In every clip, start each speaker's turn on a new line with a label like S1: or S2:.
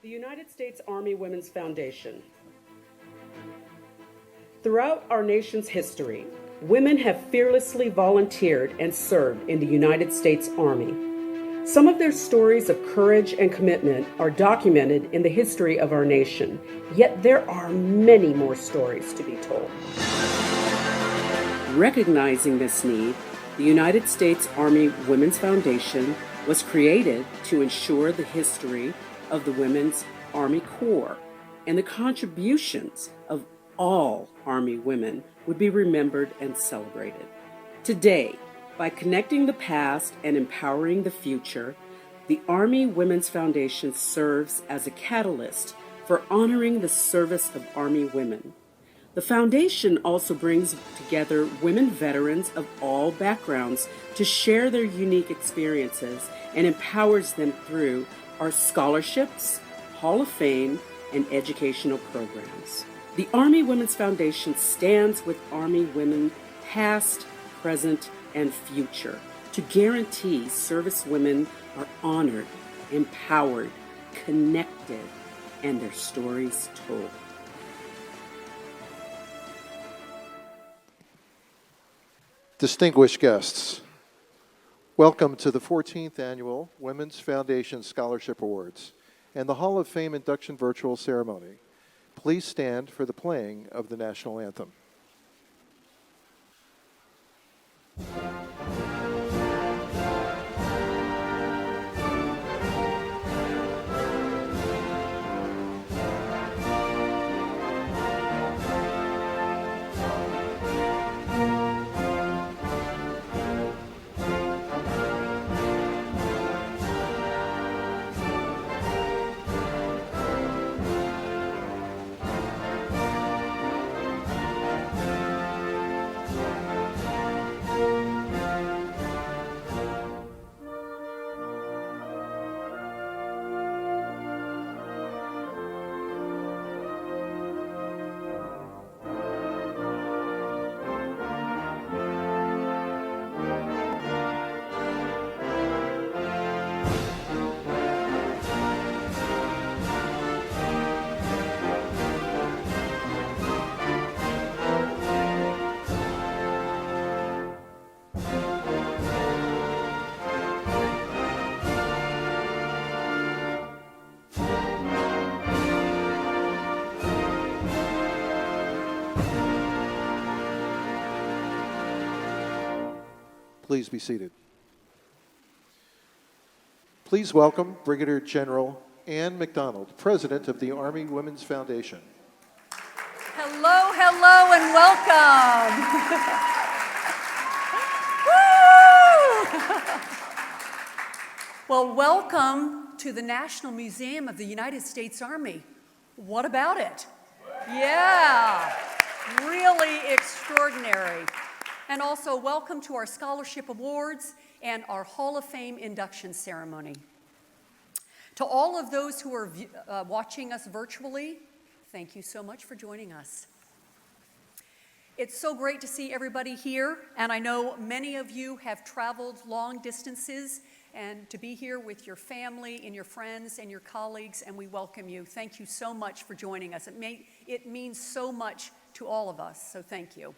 S1: The United States Army Women's Foundation. Throughout our nation's history, women have fearlessly volunteered and served in the United States Army. Some of their stories of courage and commitment are documented in the history of our nation, yet there are many more stories to be told. Recognizing this need, the United States Army Women's Foundation was created to ensure the history of the Women's Army Corps and the contributions of all Army women would be remembered and celebrated. Today, by connecting the past and empowering the future, the Army Women's Foundation serves as a catalyst for honoring the service of Army women. The foundation also brings together women veterans of all backgrounds to share their unique experiences and empowers them through our scholarships, Hall of Fame, and educational programs. The Army Women's Foundation stands with Army women past, present, and future to guarantee service women are honored, empowered, connected, and their stories told.
S2: Distinguished guests, welcome to the 14th Annual Women's Foundation Scholarship Awards and the Hall of Fame Induction Virtual Ceremony. Please stand for the playing of the National Anthem. Please be seated. Please welcome Brigadier General Ann McDonald, President of the Army Women's Foundation.
S3: Hello, hello, and welcome. Well, welcome to the National Museum of the United States Army. What about it? Yeah, really extraordinary. And also welcome to our scholarship awards and our Hall of Fame induction ceremony. To all of those who are watching us virtually, thank you so much for joining us. It's so great to see everybody here, and I know many of you have traveled long distances and to be here with your family and your friends and your colleagues, and we welcome you. Thank you so much for joining us. It means so much to all of us, so thank you.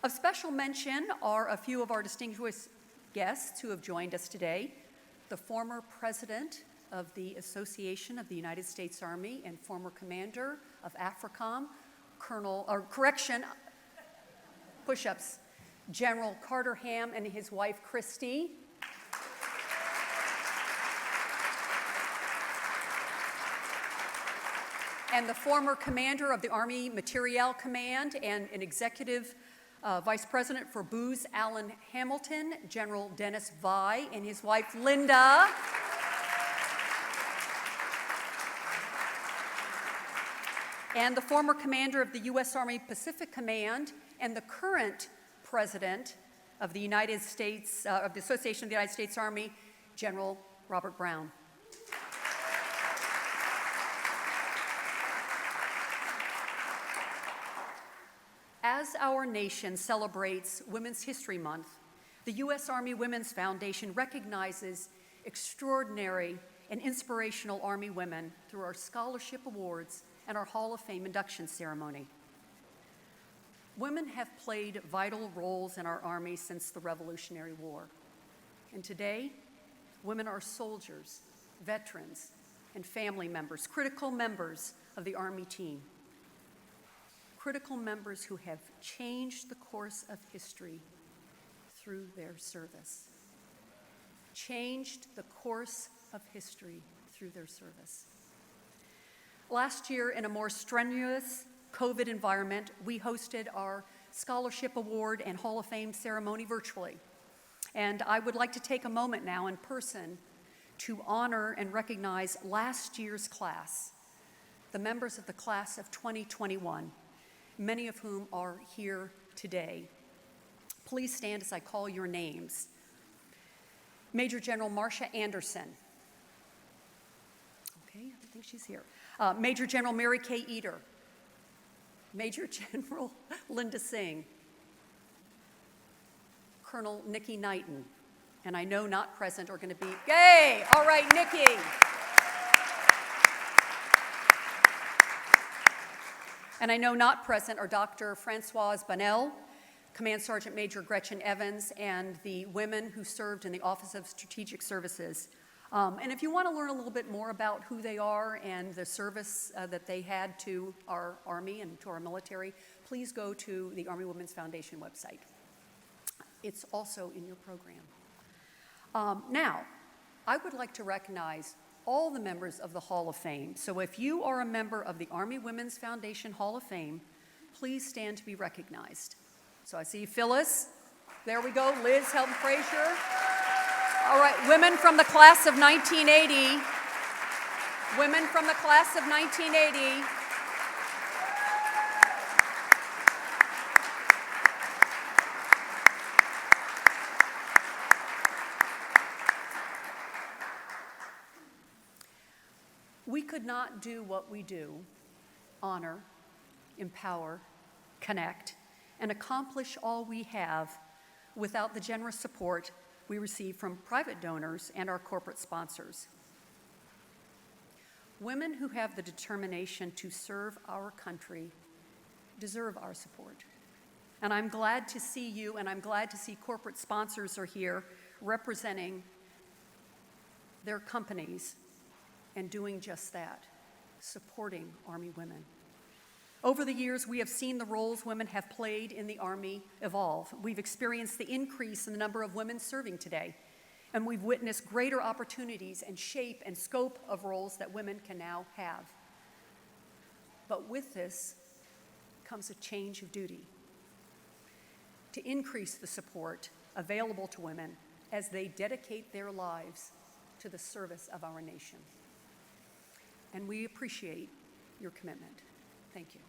S3: Of special mention are a few of our distinguished guests who have joined us today. The former president of the Association of the United States Army and former commander of AFRICOM, push-ups, General Carter Ham and his wife Christy. And the former commander of the Army Materiel Command and an executive Vice President for Booz Allen Hamilton, General Dennis Vi, and his wife Linda. And the former commander of the U.S. Army Pacific Command and the current president of the United States, of the Association of the United States Army, General Robert Brown. As our nation celebrates Women's History Month, the U.S. Army Women's Foundation recognizes extraordinary and inspirational Army women through our scholarship awards and our Hall of Fame induction ceremony. Women have played vital roles in our Army since the Revolutionary War. And today, women are soldiers, veterans, and family members, critical members of the Army team. Critical members who have changed the course of history through their service. Changed the course of history through their service. Last year, in a more strenuous COVID environment, we hosted our Scholarship Award and Hall of Fame ceremony virtually. And I would like to take a moment now in person to honor and recognize last year's class, the members of the class of 2021, many of whom are here today. Please stand as I call your names. Major General Marcia Anderson. Okay, I think she's here. Major General Mary Kay Eder. Major General Linda Singh. Colonel Nikki Knighton. And I know not present are going to be, yay! All right, Nikki. And I know not present are Dr. Francoise Bonnell, Command Sergeant Major Gretchen Evans, and the women who served in the Office of Strategic Services. And if you want to learn a little bit more about who they are and the service that they had to our Army and to our military, please go to the Army Women's Foundation website. It's also in your program. Now, I would like to recognize all the members of the Hall of Fame. So if you are a member of the Army Women's Foundation Hall of Fame, please stand to be recognized. So I see Phyllis. There we go. Liz Helton Frazier. All right, women from the class of 1980. Women from the class of 1980. We could not do what we do, honor, empower, connect, and accomplish all we have without the generous support we receive from private donors and our corporate sponsors. Women who have the determination to serve our country deserve our support. And I'm glad to see you, and I'm glad to see corporate sponsors are here representing their companies and doing just that, supporting Army women. Over the years, we have seen the roles women have played in the Army evolve. We've experienced the increase in the number of women serving today, and we've witnessed greater opportunities and shape and scope of roles that women can now have. But with this comes a change of duty to increase the support available to women as they dedicate their lives to the service of our nation. And we appreciate your commitment. Thank you.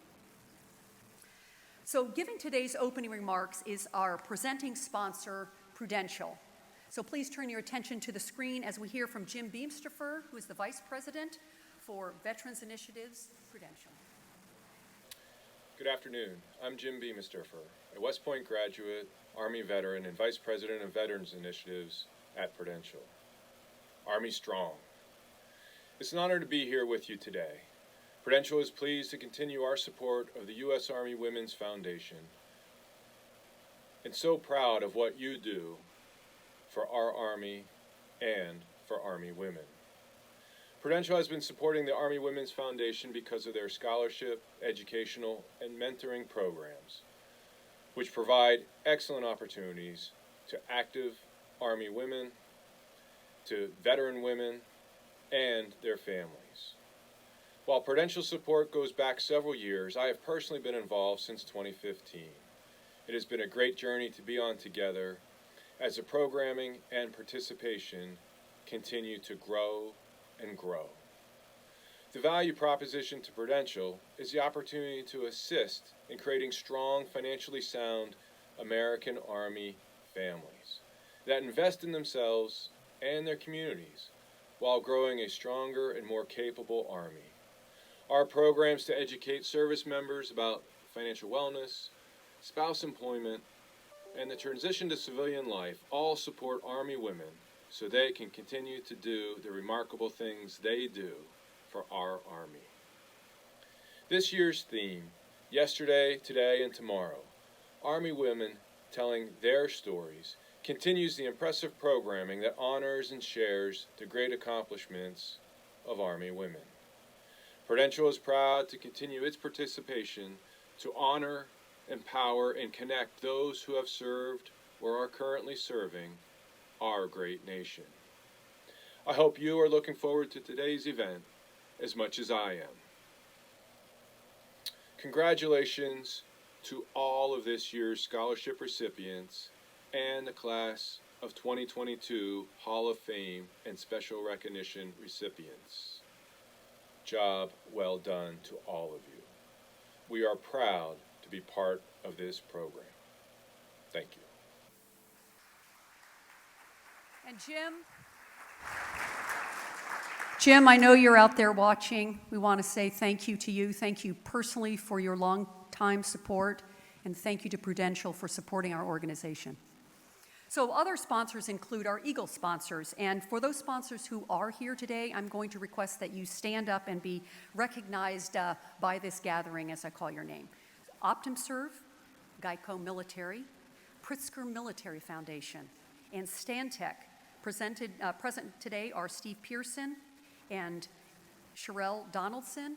S3: So giving today's opening remarks is our presenting sponsor, Prudential. So please turn your attention to the screen as we hear from Jim Beamsterfer, who is the Vice President for Veterans Initiatives, Prudential.
S4: Good afternoon. I'm Jim Beamsterfer, a West Point graduate, Army veteran, and Vice President of Veterans Initiatives at Prudential. Army Strong. It's an honor to be here with you today. Prudential is pleased to continue our support of the U.S. Army Women's Foundation and so proud of what you do for our Army and for Army women. Prudential has been supporting the Army Women's Foundation because of their scholarship, educational, and mentoring programs, which provide excellent opportunities to active Army women, to veteran women, and their families. While Prudential support goes back several years, I have personally been involved since 2015. It has been a great journey to be on together as the programming and participation continue to grow and grow. The value proposition to Prudential is the opportunity to assist in creating strong, financially sound American Army families that invest in themselves and their communities while growing a stronger and more capable Army. Our programs to educate service members about financial wellness, spouse employment, and the transition to civilian life all support Army women so they can continue to do the remarkable things they do for our Army. This year's theme, Yesterday, Today, and Tomorrow, Army Women Telling Their Stories, continues the impressive programming that honors and shares the great accomplishments of Army women. Prudential is proud to continue its participation to honor, empower, and connect those who have served or are currently serving our great nation. I hope you are looking forward to today's event as much as I am. Congratulations to all of this year's scholarship recipients and the class of 2022 Hall of Fame and Special Recognition recipients. Job well done to all of you. We are proud to be part of this program. Thank you.
S3: And Jim, I know you're out there watching. We want to say thank you to you. Thank you personally for your long-time support, and thank you to Prudential for supporting our organization. So other sponsors include our Eagle sponsors, and for those sponsors who are here today, I'm going to request that you stand up and be recognized by this gathering as I call your name. OptumServe, Geico Military, Pritzker Military Foundation, and Stantec. Present today are Steve Pearson and Sherelle Donaldson.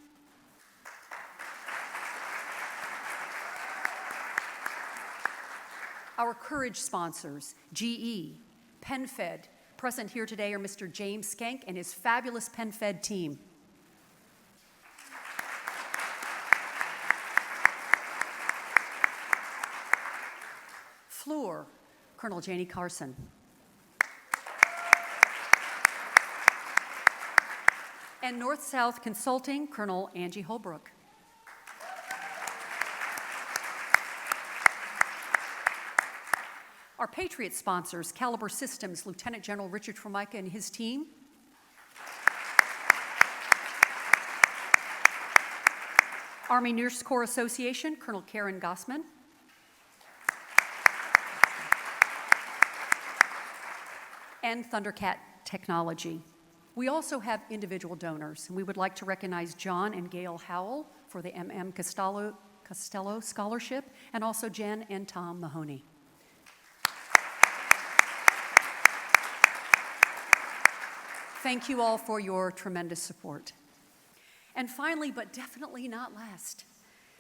S3: Our Courage sponsors, GE, PenFed. Present here today are Mr. James Skank and his fabulous PenFed team. Fluor, Colonel Janie Carson. And North-South Consulting, Colonel Angie Holbrook. Our Patriot sponsors, Caliber Systems, Lieutenant General Richard Formica and his team. Army Nurse Corps Association, Colonel Karen Gossman. And Thundercat Technology. We also have individual donors, and we would like to recognize John and Gail Howell for the M.M. Costello Scholarship, and also Jen and Tom Mahoney. Thank you all for your tremendous support. And finally, but definitely not last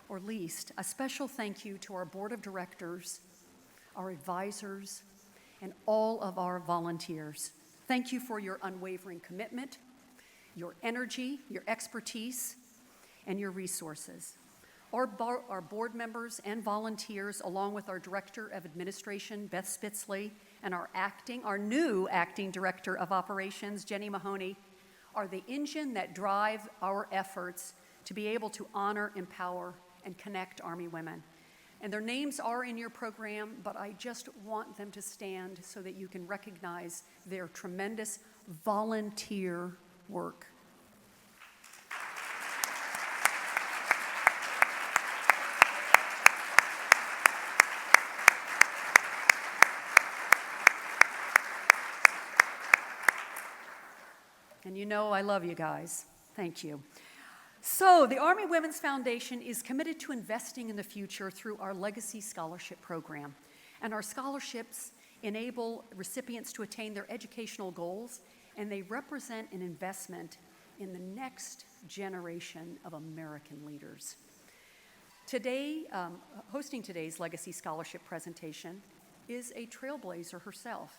S3: or least, a special thank you to our board of directors, our advisors, and all of our volunteers. Thank you for your unwavering commitment, your energy, your expertise, and your resources. Our board members and volunteers, along with our Director of Administration, Beth Spitzley, and our new Acting Director of Operations, Jenny Mahoney, are the engine that drive our efforts to be able to honor, empower, and connect Army women. And their names are in your program, but I just want them to stand so that you can recognize their tremendous volunteer work. And you know I love you guys. Thank you. So the Army Women's Foundation is committed to investing in the future through our Legacy Scholarship Program. And our scholarships enable recipients to attain their educational goals, and they represent an investment in the next generation of American leaders. Today, hosting today's Legacy Scholarship presentation is a trailblazer herself.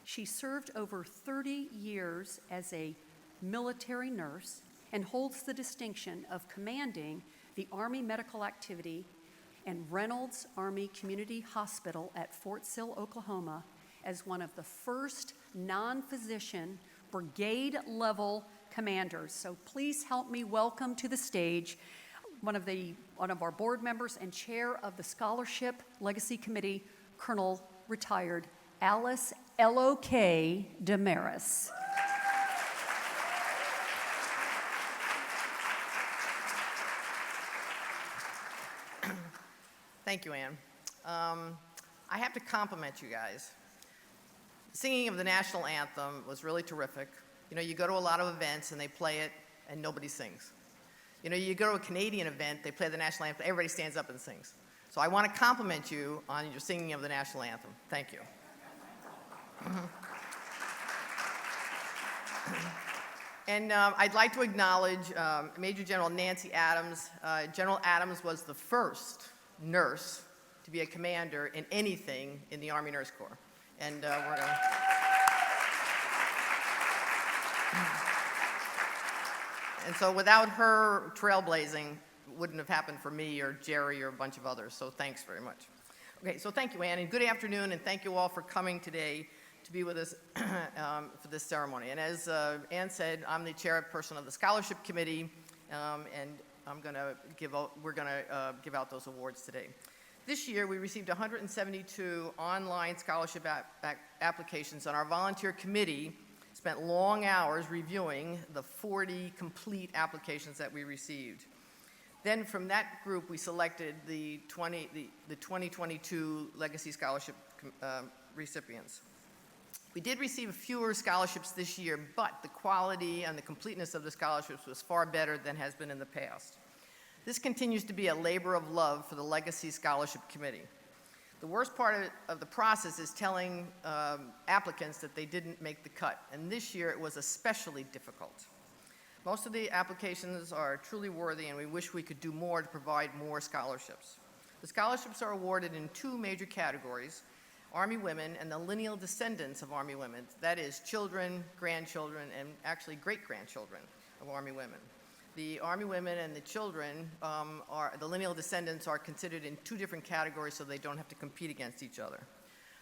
S3: She served over 30 years as a military nurse and holds the distinction of commanding the Army Medical Activity and Reynolds Army Community Hospital at Fort Sill, Oklahoma, as one of the first non-physician brigade-level commanders. So please help me welcome to the stage one of our board members and chair of the Scholarship Legacy Committee, Colonel Retired Alice L.O.K. Damaris.
S5: Thank you, Ann. I have to compliment you guys. singing of the national anthem was really terrific. You know, you go to a lot of events and they play it and nobody sings. You know, you go to a Canadian event, they play the national anthem, everybody stands up and sings. So I want to compliment you on your singing of the national anthem. Thank you. And I'd like to acknowledge Major General Nancy Adams. General Adams was the first nurse to be a commander in anything in the Army Nurse Corps. And we're going to... And so without her trailblazing, it wouldn't have happened for me or Jerry or a bunch of others. So thanks very much. Okay, so thank you, Ann, and good afternoon, and thank you all for coming today to be with us for this ceremony. And as Ann said, I'm the chairperson of the Scholarship Committee, and we're going to give out those awards today. This year, we received 172 online scholarship applications, and our volunteer committee spent long hours reviewing the 40 complete applications that we received. Then from that group, we selected the 2022 Legacy Scholarship recipients. We did receive fewer scholarships this year, but the quality and the completeness of the scholarships was far better than has been in the past. This continues to be a labor of love for the Legacy Scholarship Committee. The worst part of the process is telling applicants that they didn't make the cut, and this year it was especially difficult. Most of the applications are truly worthy, and we wish we could do more to provide more scholarships. The scholarships are awarded in two major categories: Army women and the lineal descendants of Army women, that is, children, grandchildren, and actually great-grandchildren of Army women. The Army women and the children, the lineal descendants, are considered in two different categories so they don't have to compete against each other.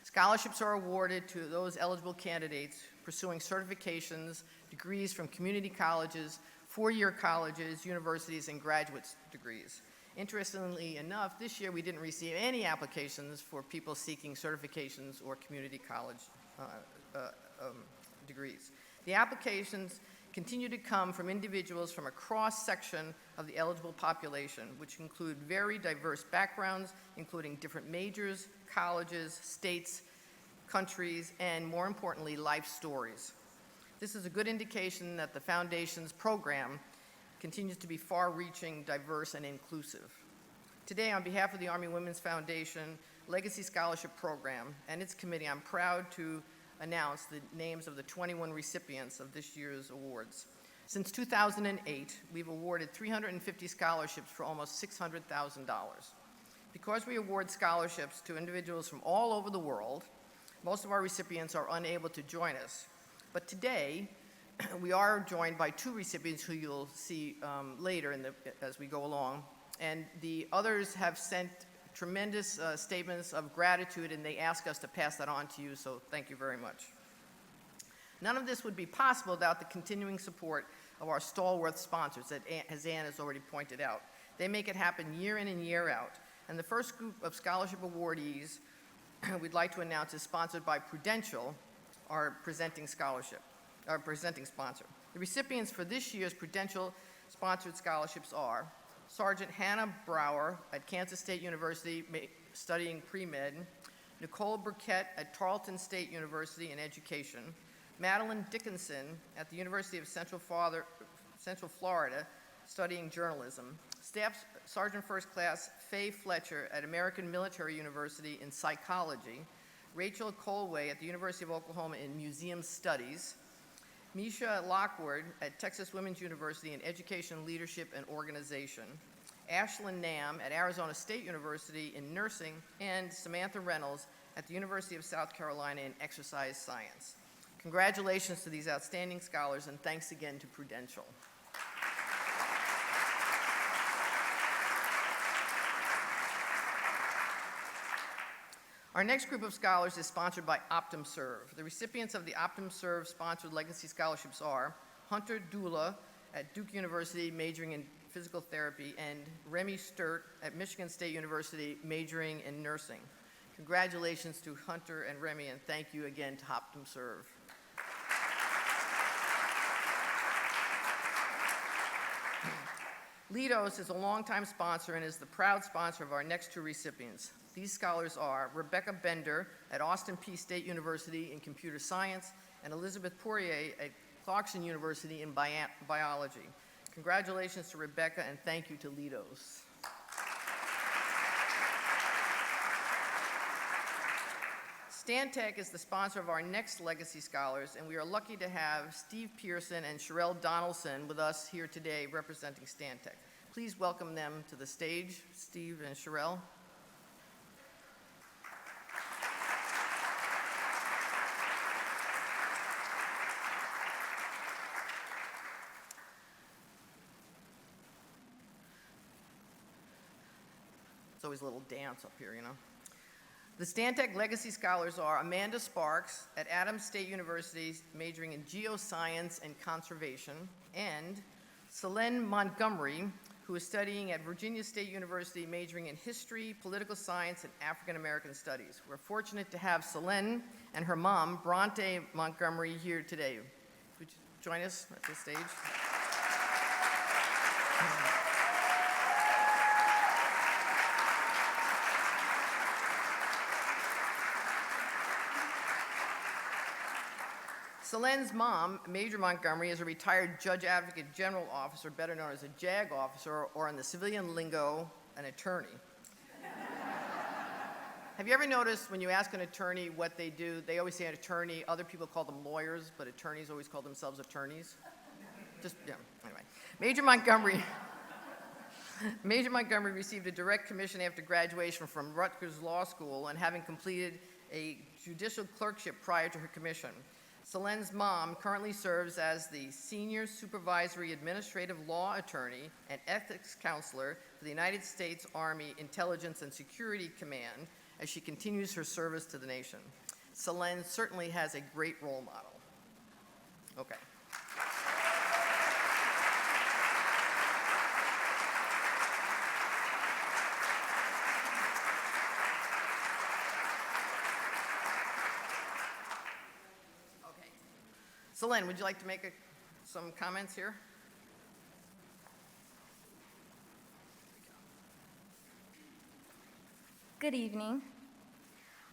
S5: Scholarships are awarded to those eligible candidates pursuing certifications, degrees from community colleges, four-year colleges, universities, and graduate degrees. Interestingly enough, this year we didn't receive any applications for people seeking certifications or community college degrees. The applications continue to come from individuals from a cross-section of the eligible population, which include very diverse backgrounds, including different majors, colleges, states, countries, and more importantly, life stories. This is a good indication that the Foundation's program continues to be far-reaching, diverse, and inclusive. Today, on behalf of the Army Women's Foundation Legacy Scholarship Program and its committee, I'm proud to announce the names of the 21 recipients of this year's awards. Since 2008, we've awarded 350 scholarships for almost $600,000. Because we award scholarships to individuals from all over the world, most of our recipients are unable to join us. But today, we are joined by two recipients who you'll see later as we go along, and the others have sent tremendous statements of gratitude, and they ask us to pass that on to you, so thank you very much. None of this would be possible without the continuing support of our stalwart sponsors, as Ann has already pointed out. They make it happen year in and year out. And the first group of scholarship awardees we'd like to announce is sponsored by Prudential, our presenting sponsor. The recipients for this year's Prudential-sponsored scholarships are Sergeant Hannah Brower at Kansas State University studying pre-med, Nicole Burkett at Tarleton State University in education, Madeline Dickinson at the University of Central Florida studying journalism, Staff Sergeant First Class Faye Fletcher at American Military University in psychology, Rachel Colway at the University of Oklahoma in museum studies, Misha Lockwood at Texas Women's University in education, leadership, and organization, Ashlyn Nam at Arizona State University in nursing, and Samantha Reynolds at the University of South Carolina in exercise science. Congratulations to these outstanding scholars, and thanks again to Prudential. Our next group of scholars is sponsored by OptumServe. The recipients of the OptumServe sponsored legacy scholarships are Hunter Dula at Duke University majoring in physical therapy and Remy Sturt at Michigan State University majoring in nursing. Congratulations to Hunter and Remy, and thank you again to OptumServe. Lidos is a longtime sponsor and is the proud sponsor of our next two recipients. These scholars are Rebecca Bender at Austin Peay State University in Computer Science and Elizabeth Poirier at Clarkson University in Biology. Congratulations to Rebecca and thank you to Lidos. Stantec is the sponsor of our next Legacy Scholars, and we are lucky to have Steve Pearson and Sherelle Donaldson with us here today representing Stantec. Please welcome them to the stage, Steve and Sherelle. It's always a little dance up here, you know. The Stantec Legacy Scholars are Amanda Sparks at Adams State University, majoring in Geoscience and Conservation, and Selene Montgomery, who is studying at Virginia State University, majoring in History, Political Science, and African American Studies. We're fortunate to have Selene and her mom, Bronte Montgomery, here today. Would you join us at this stage? Selene's mom, Major Montgomery, is a retired Judge Advocate General Officer, better known as a JAG officer, or in the civilian lingo, an attorney. Have you ever noticed when you ask an attorney what they do, they always say an attorney, other people call them lawyers, but attorneys always call themselves attorneys? Just, yeah, anyway. Major Montgomery received a direct commission after graduation from Rutgers Law School and having completed a judicial clerkship prior to her commission. Selene's mom currently serves as the Senior Supervisory Administrative Law Attorney and Ethics Counselor for the United States Army Intelligence and Security Command as she continues her service to the nation. Selene certainly has a great role model. Okay. Selene, would you like to make some comments here?
S6: Good evening.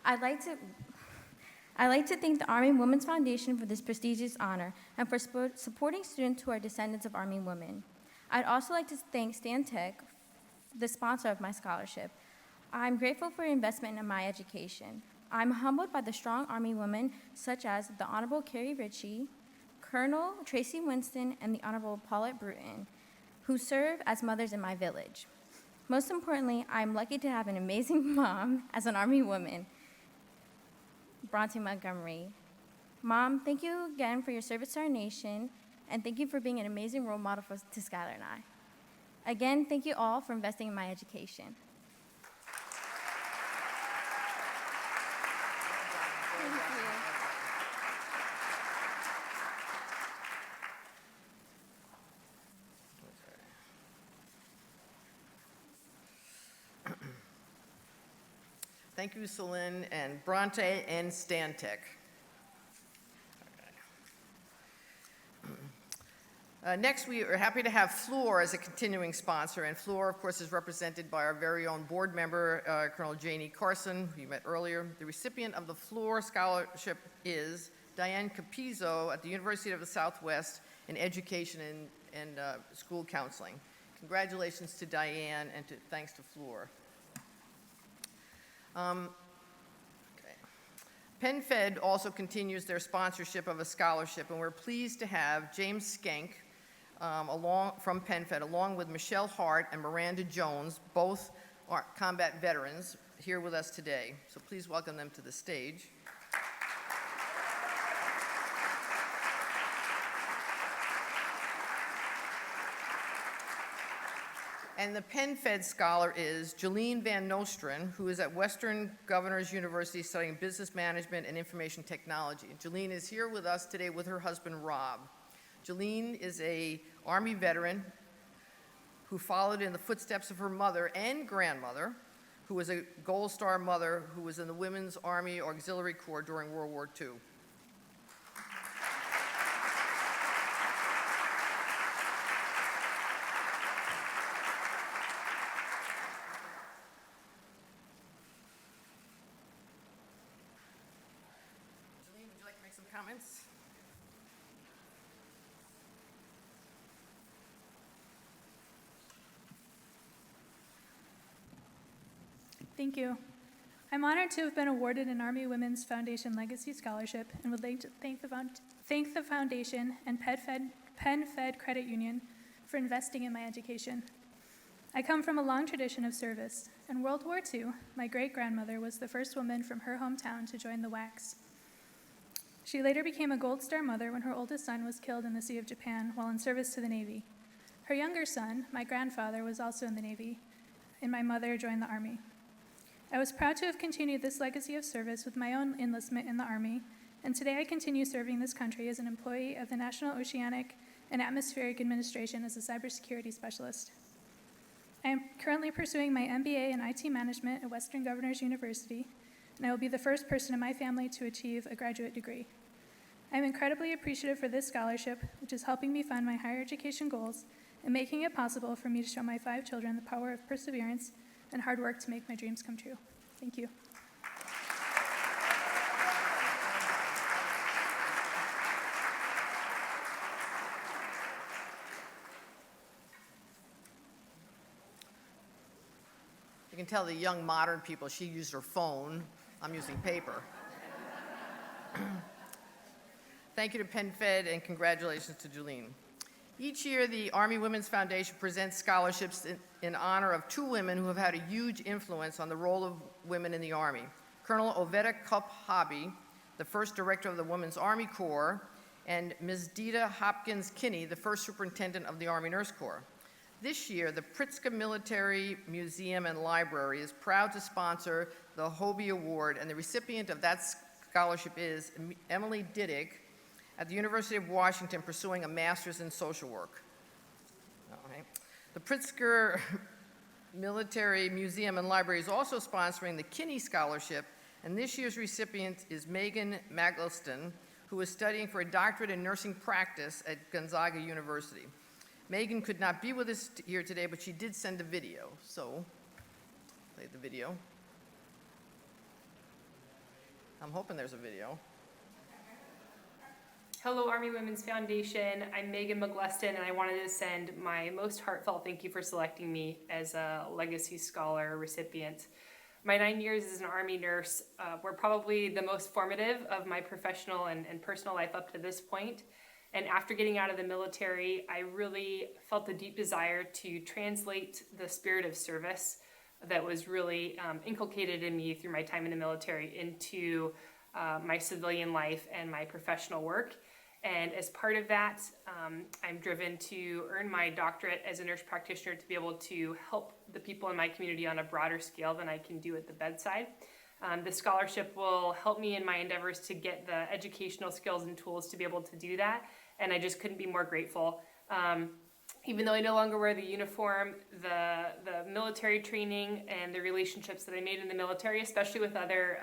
S6: I'd like to thank the Army Women's Foundation for this prestigious honor and for supporting students who are descendants of Army women. I'd also like to thank Stantec, the sponsor of my scholarship. I'm grateful for your investment in my education. I'm humbled by the strong Army women such as the Honorable Carrie Ritchie, Colonel Tracy Winston, and the Honorable Paulette Bruton, who serve as mothers in my village. Most importantly, I'm lucky to have an amazing mom as an Army woman, Bronte Montgomery. Mom, thank you again for your service to our nation, and thank you for being an amazing role model to Skylar and I. Again, thank you all for investing in my education. Thank you.
S5: Thank you, Selene and Bronte and Stantec. Next, we are happy to have Fluor as a continuing sponsor, and Fluor, of course, is represented by our very own board member, Colonel Janie Carson, who you met earlier. The recipient of the Fluor Scholarship is Diane Capizzo at the University of the Southwest in Education and School Counseling. Congratulations to Diane, and thanks to Fluor. Penn Fed also continues their sponsorship of a scholarship, and we're pleased to have James Skank from Penn Fed, along with Michelle Hart and Miranda Jones, both are combat veterans, here with us today. So please welcome them to the stage. And the Penn Fed scholar is Jolene Van Nostren, who is at Western Governors University studying business management and information technology. Jolene is here with us today with her husband, Rob. Jolene is an Army veteran who followed in the footsteps of her mother and grandmother, who was a Gold Star mother who was in the Women's Army Auxiliary Corps during World War II. comments?
S7: Thank you. I'm honored to have been awarded an Army Women's Foundation Legacy Scholarship and would like to thank the Foundation and Penn Fed Credit Union for investing in my education. I come from a long tradition of service. In World War II, my great-grandmother was the first woman from her hometown to join the WACs. She later became a Gold Star mother when her oldest son was killed in the Sea of Japan while in service to the Navy. Her younger son, my grandfather, was also in the Navy, and my mother joined the Army. I was proud to have continued this legacy of service with my own enlistment in the Army, and today I continue serving this country as an employee of the National Oceanic and Atmospheric Administration as a cybersecurity specialist. I am currently pursuing my MBA in IT management at Western Governors University, and I will be the first person in my family to achieve a graduate degree. I am incredibly appreciative for this scholarship, which is helping me fund my higher education goals and making it possible for me to show my 5 children the power of perseverance and hard work to make my dreams come true. Thank you.
S5: You can tell the young modern people, she used her phone. I'm using paper. Thank you to Penn Fed and congratulations to Julene. Each year, the Army Women's Foundation presents scholarships in honor of 2 women who have had a huge influence on the role of women in the Army. Colonel Ovetta Cup Hobby, the first director of the Women's Army Corps, and Ms. Dita Hopkins Kinney, the first superintendent of the Army Nurse Corps. This year, the Pritzker Military Museum and Library is proud to sponsor the Hobby Award, and the recipient of that scholarship is Emily Diddick at the University of Washington, pursuing a master's in social work. All right. The Pritzker Military Museum and Library is also sponsoring the Kinney Scholarship, and this year's recipient is Megan Magliston, who is studying for a doctorate in nursing practice at Gonzaga University. Megan could not be with us here today, but she did send a video, so play the video. I'm hoping there's a video.
S8: Hello, Army Women's Foundation. I'm Megan McGleston, and I wanted to send my most heartfelt thank you for selecting me as a Legacy Scholar recipient. My 9 years as an Army nurse were probably the most formative of my professional and personal life up to this point. And after getting out of the military, I really felt a deep desire to translate the spirit of service that was really inculcated in me through my time in the military into my civilian life and my professional work. And as part of that, I'm driven to earn my doctorate as a nurse practitioner to be able to help the people in my community on a broader scale than I can do at the bedside. The scholarship will help me in my endeavors to get the educational skills and tools to be able to do that, and I just couldn't be more grateful. Even though I no longer wear the uniform, the military training and the relationships that I made in the military, especially with other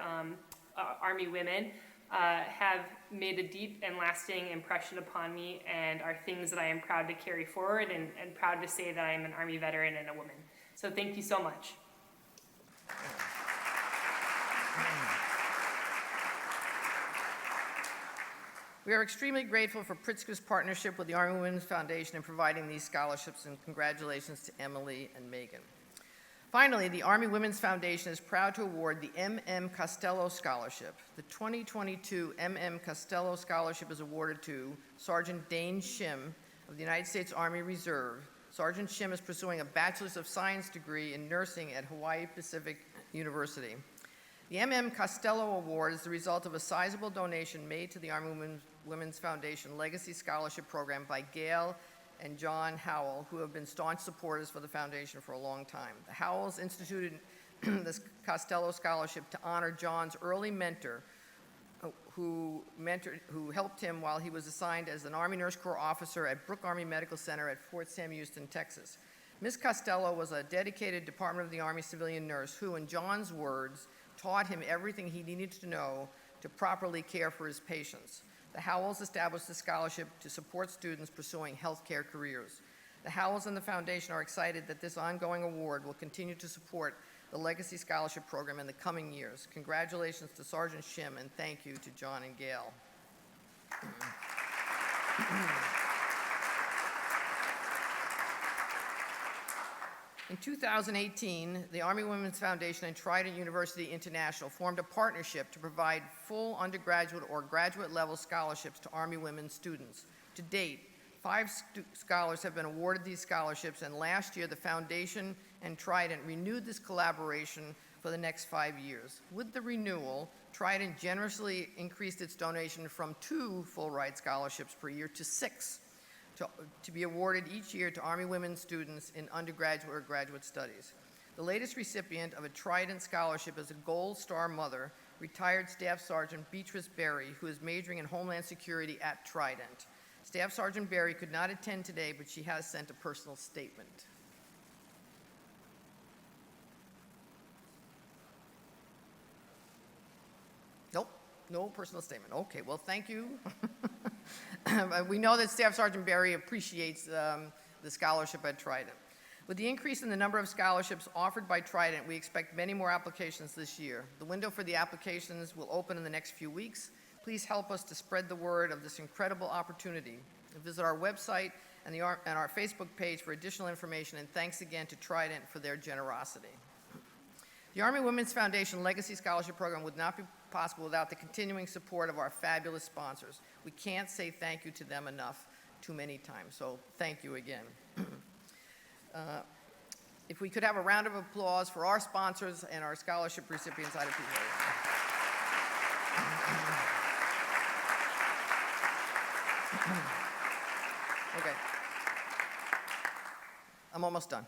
S8: Army women, have made a deep and lasting impression upon me and are things that I am proud to carry forward and proud to say that I am an Army veteran and a woman. So thank you so much.
S5: We are extremely grateful for Pritzker's partnership with the Army Women's Foundation in providing these scholarships, and congratulations to Emily and Megan. Finally, the Army Women's Foundation is proud to award the M.M. Costello Scholarship. The 2022 M.M. Costello Scholarship is awarded to Sergeant Dane Shim of the United States Army Reserve. Sergeant Shim is pursuing a Bachelor's of Science degree in nursing at Hawaii Pacific University. The M.M. Costello Award is the result of a sizable donation made to the Army Women's Foundation Legacy Scholarship Program by Gail and John Howell, who have been staunch supporters for the foundation for a long time. The Howells instituted this Costello Scholarship to honor John's early mentor, who helped him while he was assigned as an Army Nurse Corps officer at Brooke Army Medical Center at Fort Sam Houston, Texas. Ms. Costello was a dedicated Department of the Army civilian nurse who, in John's words, taught him everything he needed to know to properly care for his patients. The Howells established the scholarship to support students pursuing healthcare careers. The Howells and the Foundation are excited that this ongoing award will continue to support the Legacy Scholarship Program in the coming years. Congratulations to Sergeant Shim, and thank you to John and Gail. In 2018, the Army Women's Foundation and Trident University International formed a partnership to provide full undergraduate or graduate level scholarships to Army women students. To date, 5 scholars have been awarded these scholarships, and last year the Foundation and Trident renewed this collaboration for the next 5 years. With the renewal, Trident generously increased its donation from 2 full-ride scholarships per year to 6. To be awarded each year to Army women students in undergraduate or graduate studies. The latest recipient of a Trident scholarship is a Gold Star mother, retired Staff Sergeant Beatrice Berry, who is majoring in Homeland Security at Trident. Staff Sergeant Berry could not attend today, but she has sent a personal statement. Nope, no personal statement. Okay, well, thank you. We know that Staff Sergeant Berry appreciates the scholarship at Trident. With the increase in the number of scholarships offered by Trident, we expect many more applications this year. The window for the applications will open in the next few weeks. Please help us to spread the word of this incredible opportunity. Visit our website and our Facebook page for additional information, and thanks again to Trident for their generosity. The Army Women's Foundation Legacy Scholarship Program would not be possible without the continuing support of our fabulous sponsors. We can't say thank you to them enough too many times, so thank you again. If we could have a round of applause for our sponsors and our scholarship recipients, I'd appreciate it. Okay. I'm almost done.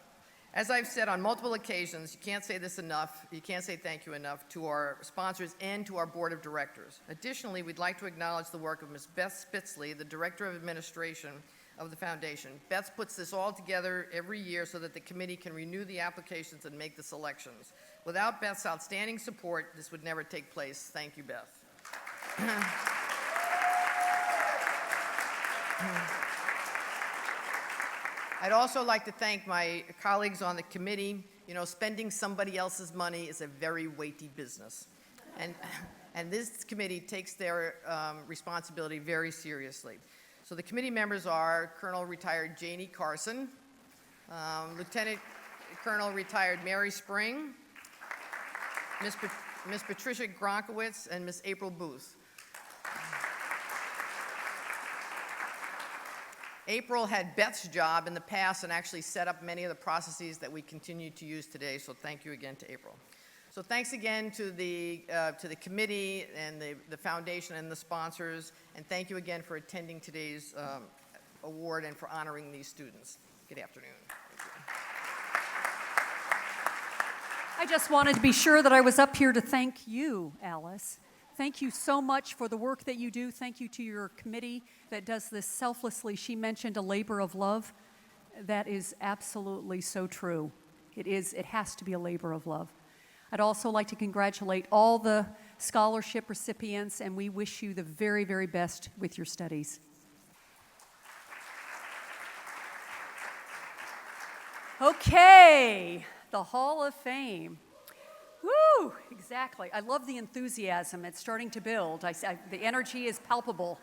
S5: As I've said on multiple occasions, you can't say this enough, you can't say thank you enough to our sponsors and to our board of directors. Additionally, we'd like to acknowledge the work of Ms. Beth Spitzley, the Director of Administration of the Foundation. Beth puts this all together every year so that the committee can renew the applications and make the selections. Without Beth's outstanding support, this would never take place. Thank you, Beth. I'd also like to thank my colleagues on the committee. You know, spending somebody else's money is a very weighty business. And this committee takes their responsibility very seriously. So the committee members are Colonel retired Janie Carson, Lieutenant Colonel retired Mary Spring, Ms. Patricia Gronkowitz, and Ms. April Booth. April had Beth's job in the past and actually set up many of the processes that we continue to use today, so thank you again to April. So thanks again to the committee and the foundation and the sponsors, and thank you again for attending today's award and for honoring these students. Good afternoon.
S3: I just wanted to be sure that I was up here to thank you, Alice. Thank you so much for the work that you do. Thank you to your committee that does this selflessly. She mentioned a labor of love. That is absolutely so true. It has to be a labor of love. I'd also like to congratulate all the scholarship recipients, and we wish you the very, very best with your studies. Okay, the Hall of Fame. Woo, exactly. I love the enthusiasm. It's starting to build. The energy is palpable.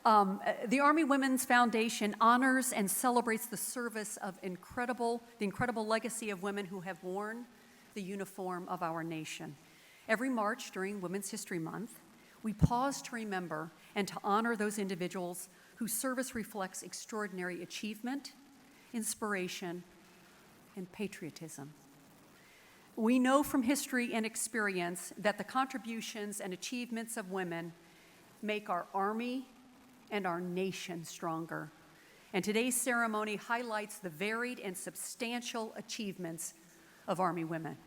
S3: The Army Women's Foundation honors and celebrates the service of the incredible legacy of women who have worn the uniform of our nation. Every March during Women's History Month, we pause to remember and to honor those individuals whose service reflects extraordinary achievement, inspiration, and patriotism. We know from history and experience that the contributions and achievements of women make our Army and our nation stronger. And today's ceremony highlights the varied and substantial achievements of Army women.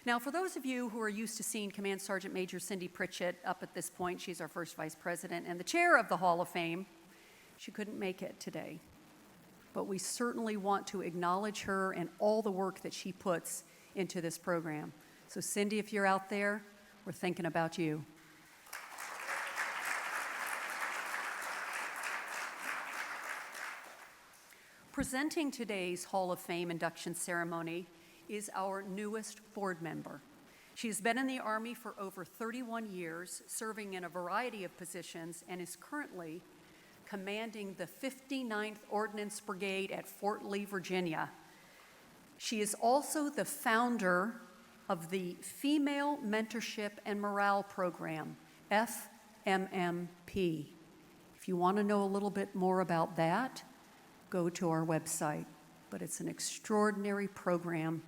S3: Now, for those of you who are used to seeing Command Sergeant Major Cindy Pritchett up at this point, she's our first Vice President and the chair of the Hall of Fame, she couldn't make it today. But we certainly want to acknowledge her and all the work that she puts into this program. So Cindy, if you're out there, we're thinking about you. Presenting today's Hall of Fame induction ceremony is our newest board member. She has been in the Army for over 31 years, serving in a variety of positions, and is currently commanding the 59th Ordnance Brigade at Fort Lee, Virginia. She is also the founder of the Female Mentorship and Morale Program, FMMP. If you want to know a little bit more about that, go to our website. But it's an extraordinary program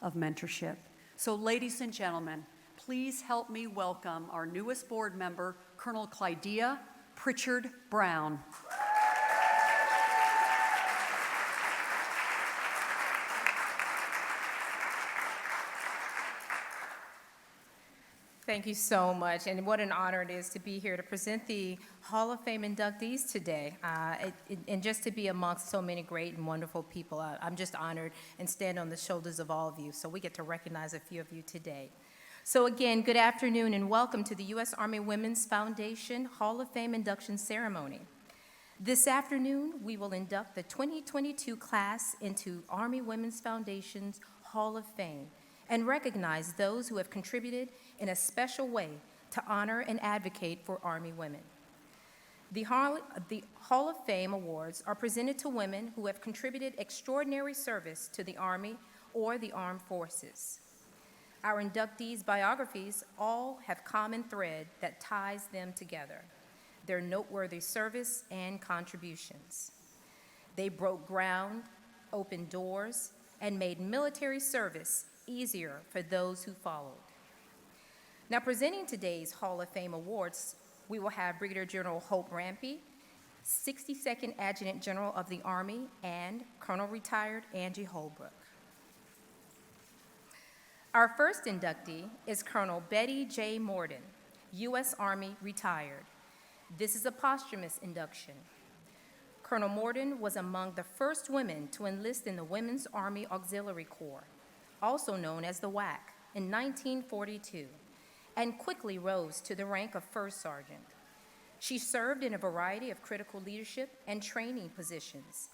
S3: of mentorship. So, ladies and gentlemen, please help me welcome our newest board member, Colonel Clydea Pritchard Brown.
S9: Thank you so much, and what an honor it is to be here to present the Hall of Fame inductees today, and just to be amongst so many great and wonderful people. I'm just honored and stand on the shoulders of all of you, so we get to recognize a few of you today. So again, good afternoon and welcome to the U.S. Army Women's Foundation Hall of Fame induction ceremony. This afternoon, we will induct the 2022 class into Army Women's Foundation's Hall of Fame and recognize those who have contributed in a special way to honor and advocate for Army women. The Hall of Fame awards are presented to women who have contributed extraordinary service to the Army or the armed forces. Our inductees' biographies all have common thread that ties them together: their noteworthy service and contributions. They broke ground, opened doors, and made military service easier for those who followed. Now, presenting today's Hall of Fame awards, we will have Brigadier General Hope Rampey, 62nd Adjutant General of the Army, and Colonel Retired Angie Holbrook. Our first inductee is Colonel Betty J. Morden, U.S. Army Retired. This is a posthumous induction. Colonel Morden was among the first women to enlist in the Women's Army Auxiliary Corps, also known as the WAC, in 1942, and quickly rose to the rank of First Sergeant. She served in a variety of critical leadership and training positions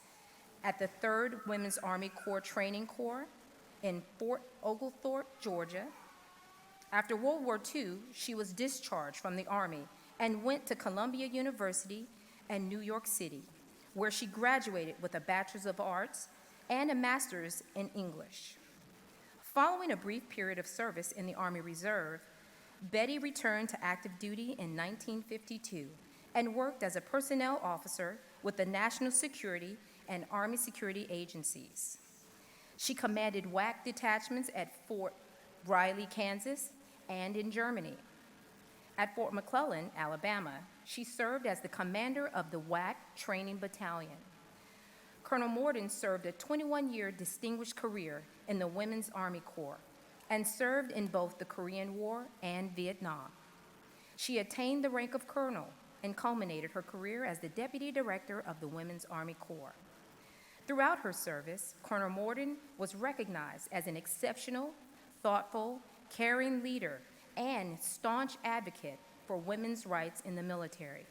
S9: at the 3rd Women's Army Corps Training Corps in Fort Oglethorpe, Georgia. After World War II, she was discharged from the Army and went to Columbia University and New York City, where she graduated with a Bachelor's of Arts and a Master's in English. Following a brief period of service in the Army Reserve, Betty returned to active duty in 1952 and worked as a personnel officer with the National Security and Army Security Agencies. She commanded WAC detachments at Fort Riley, Kansas, and in Germany. At Fort McClellan, Alabama, she served as the commander of the WAC Training Battalion. Colonel Morden served a 21-year distinguished career in the Women's Army Corps and served in both the Korean War and Vietnam. She attained the rank of colonel and culminated her career as the Deputy Director of the Women's Army Corps. Throughout her service, Colonel Morden was recognized as an exceptional, thoughtful, caring leader and staunch advocate for women's rights in the military.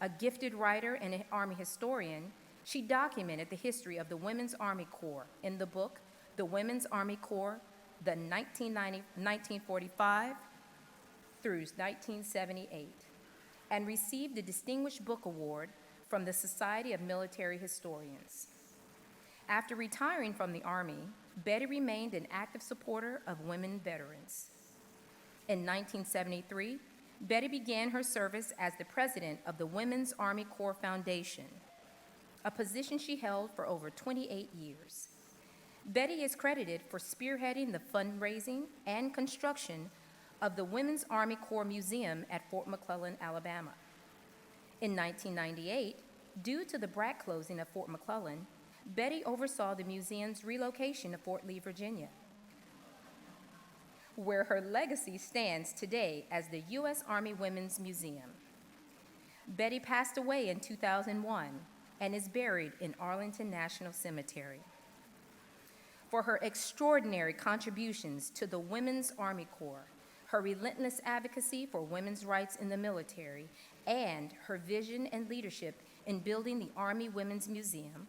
S9: A gifted writer and an Army historian, she documented the history of the Women's Army Corps in the book, The Women's Army Corps, the 1945 through 1978, and received the Distinguished Book Award from the Society of Military Historians. After retiring from the Army, Betty remained an active supporter of women veterans. In 1973, Betty began her service as the president of the Women's Army Corps Foundation, a position she held for over 28 years. Betty is credited for spearheading the fundraising and construction of the Women's Army Corps Museum at Fort McClellan, Alabama. In 1998, due to the BRAC closing of Fort McClellan, Betty oversaw the museum's relocation to Fort Lee, Virginia, where her legacy stands today as the U.S. Army Women's Museum. Betty passed away in 2001 and is buried in Arlington National Cemetery. For her extraordinary contributions to the Women's Army Corps, her relentless advocacy for women's rights in the military, and her vision and leadership in building the Army Women's Museum,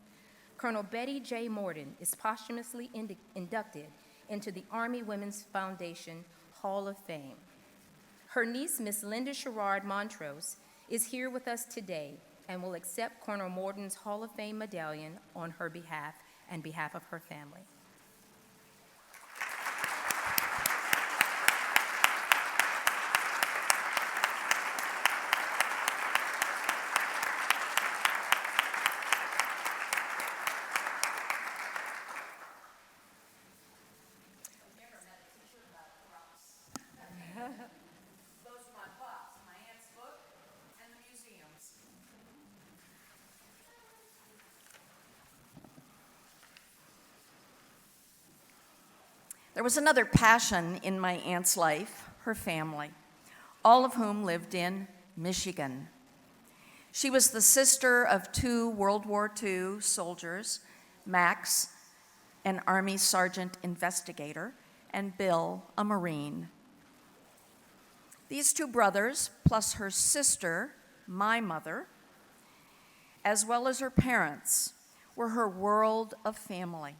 S9: Colonel Betty J. Morden is posthumously inducted into the Army Women's Foundation Hall of Fame. Her niece, Miss Linda Sherrard Montrose, is here with us today and will accept Colonel Morden's Hall of Fame medallion on her behalf and behalf of her family.
S5: Those are my pops, my aunt's book, and the museums. There was another passion in my aunt's life, her family, all of whom lived in Michigan. She was the sister of 2 World War II soldiers, Max, an Army sergeant investigator, and Bill, a Marine. These 2 brothers, plus her sister, my mother, as well as her parents, were her world of family.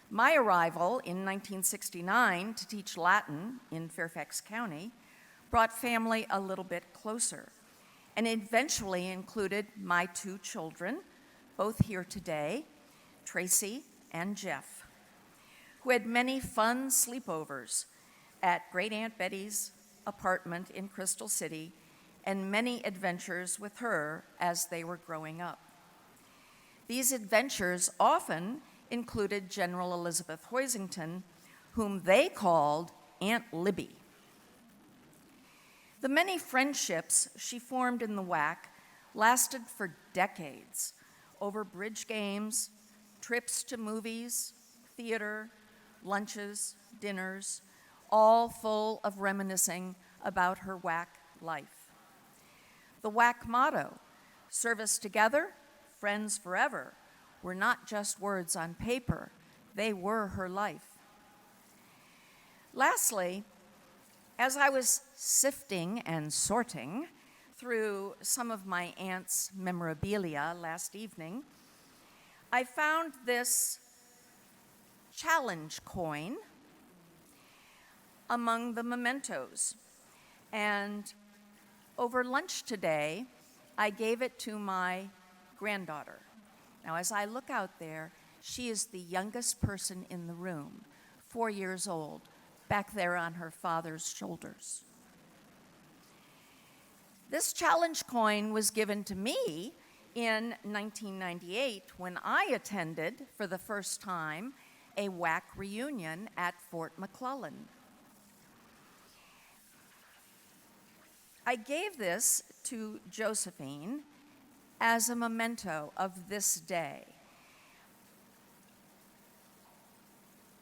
S5: My arrival in 1969 to teach Latin in Fairfax County brought family a little bit closer and eventually included my 2 children, both here today, Tracy and Jeff, who had many fun sleepovers at Great Aunt Betty's apartment in Crystal City and many adventures with her as they were growing up. These adventures often included General Elizabeth Hoisington, whom they called Aunt Libby. The many friendships she formed in the WAC lasted for decades over bridge games, trips to movies, theater, lunches, dinners, all full of reminiscing about her WAC life. The WAC motto, service together, friends forever, were not just words on paper, they were her life. Lastly, as I was sifting and sorting through some of my aunt's memorabilia last evening, I found this challenge coin among the mementos. And over lunch today, I gave it to my granddaughter. Now, as I look out there, she is the youngest person in the room, 4 years old, back there on her father's shoulders. This challenge coin was given to me in 1998 when I attended, for the first time, a WAC reunion at Fort McClellan. I gave this to Josephine as a memento of this day.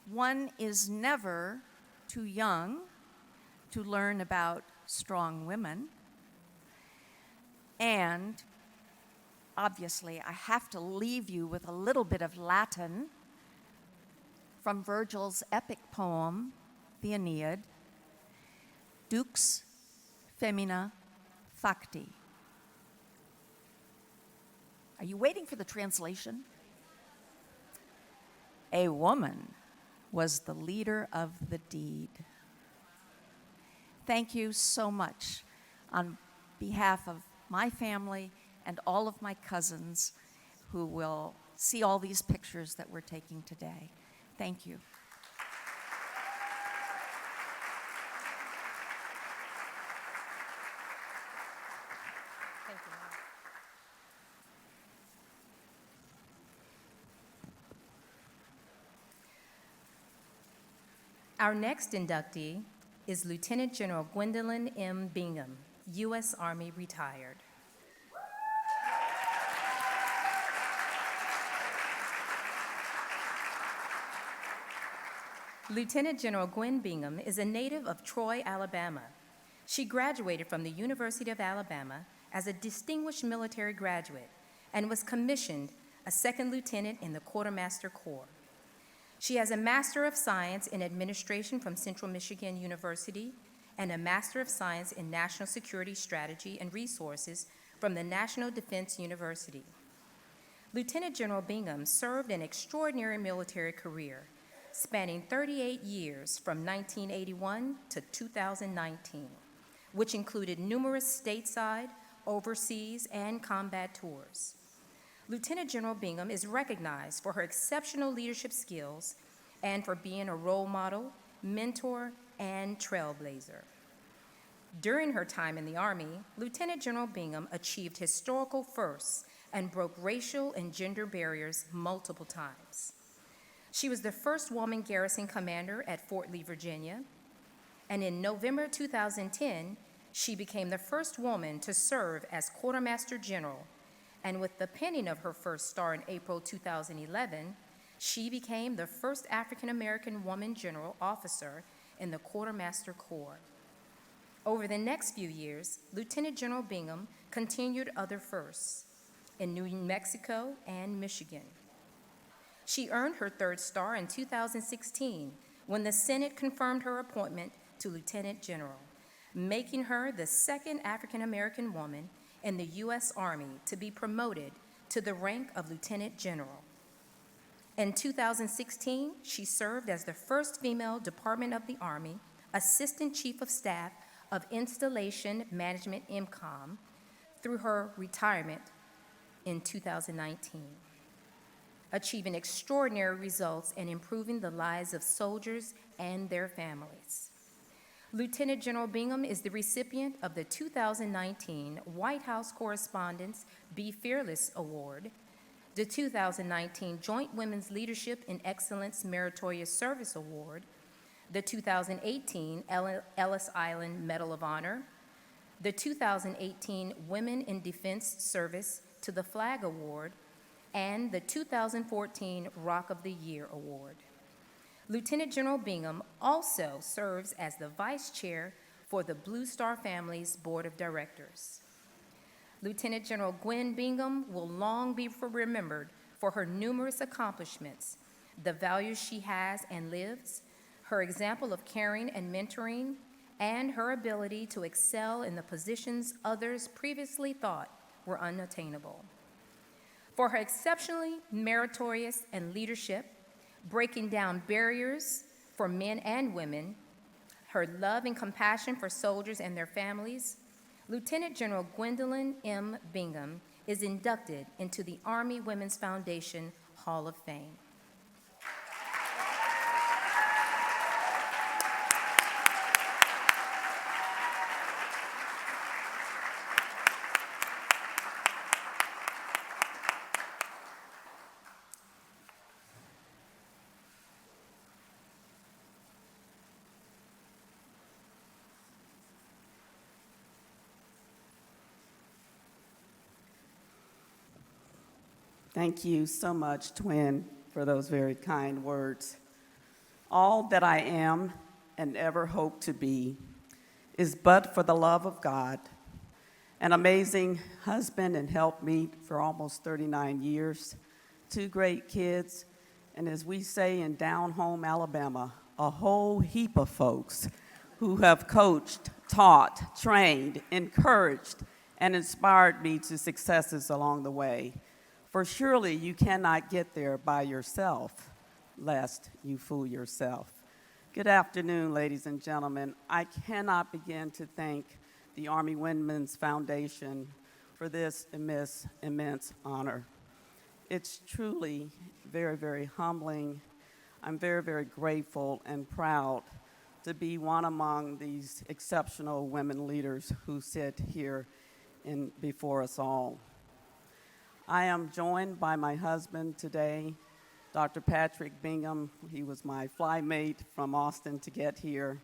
S5: One is never too young to learn about strong women, and obviously I have to leave you with a little bit of Latin from Virgil's epic poem, the Aeneid, Dux Femina Facti. Are you waiting for the translation? A woman was the leader of the deed. Thank you so much on behalf of my family and all of my cousins who will see all these pictures that we're taking today. Thank you.
S9: Thank you, Mom. Our next inductee is Lieutenant General Gwendolyn M. Bingham, U.S. Army retired. Lieutenant General Gwen Bingham is a native of Troy, Alabama. She graduated from the University of Alabama as a distinguished military graduate and was commissioned a second lieutenant in the Quartermaster Corps. She has a Master of Science in Administration from Central Michigan University and a Master of Science in National Security Strategy and Resources from the National Defense University. Lieutenant General Bingham served an extraordinary military career, spanning 38 years from 1981 to 2019, which included numerous stateside, overseas, and combat tours. Lieutenant General Bingham is recognized for her exceptional leadership skills and for being a role model, mentor, and trailblazer. During her time in the Army, Lieutenant General Bingham achieved historical firsts and broke racial and gender barriers multiple times. She was the first woman garrison commander at Fort Lee, Virginia, and in November 2010, she became the first woman to serve as Quartermaster General, and with the pinning of her first star in April 2011, she became the first African American woman general officer in the Quartermaster Corps. Over the next few years, Lieutenant General Bingham continued other firsts in New Mexico and Michigan. She earned her third star in 2016 when the Senate confirmed her appointment to Lieutenant General, making her the second African American woman in the U.S. Army to be promoted to the rank of Lieutenant General. In 2016, she served as the first female Department of the Army Assistant Chief of Staff of Installation Management IMCOM through her retirement in 2019, achieving extraordinary results and improving the lives of soldiers and their families. Lieutenant General Bingham is the recipient of the 2019 White House Correspondents' Be Fearless Award, the 2019 Joint Women's Leadership in Excellence Meritorious Service Award, the 2018 Ellis Island Medal of Honor, the 2018 Women in Defense Service to the Flag Award, and the 2014 Rock of the Year Award. Lieutenant General Bingham also serves as the Vice Chair for the Blue Star Family's Board of Directors. Lieutenant General Gwen Bingham will long be remembered for her numerous accomplishments, the values she has and lives, her example of caring and mentoring, and her ability to excel in the positions others previously thought were unattainable. For her exceptionally meritorious and leadership, breaking down barriers for men and women, her love and compassion for soldiers and their families, Lieutenant General Gwendolyn M. Bingham is inducted into the Army Women's Foundation Hall of Fame.
S10: Thank you so much, Twin, for those very kind words. All that I am and ever hope to be is but for the love of God, an amazing husband and helpmeet for almost 39 years, 2 great kids, and as we say in down home Alabama, a whole heap of folks who have coached, taught, trained, encouraged, and inspired me to successes along the way. For surely you cannot get there by yourself, lest you fool yourself. Good afternoon, ladies and gentlemen. I cannot begin to thank the Army Women's Foundation for this immense honor. It's truly very, very humbling. I'm very, very grateful and proud to be one among these exceptional women leaders who sit here before us all. I am joined by my husband today, Dr. Patrick Bingham. He was my flymate from Austin to get here.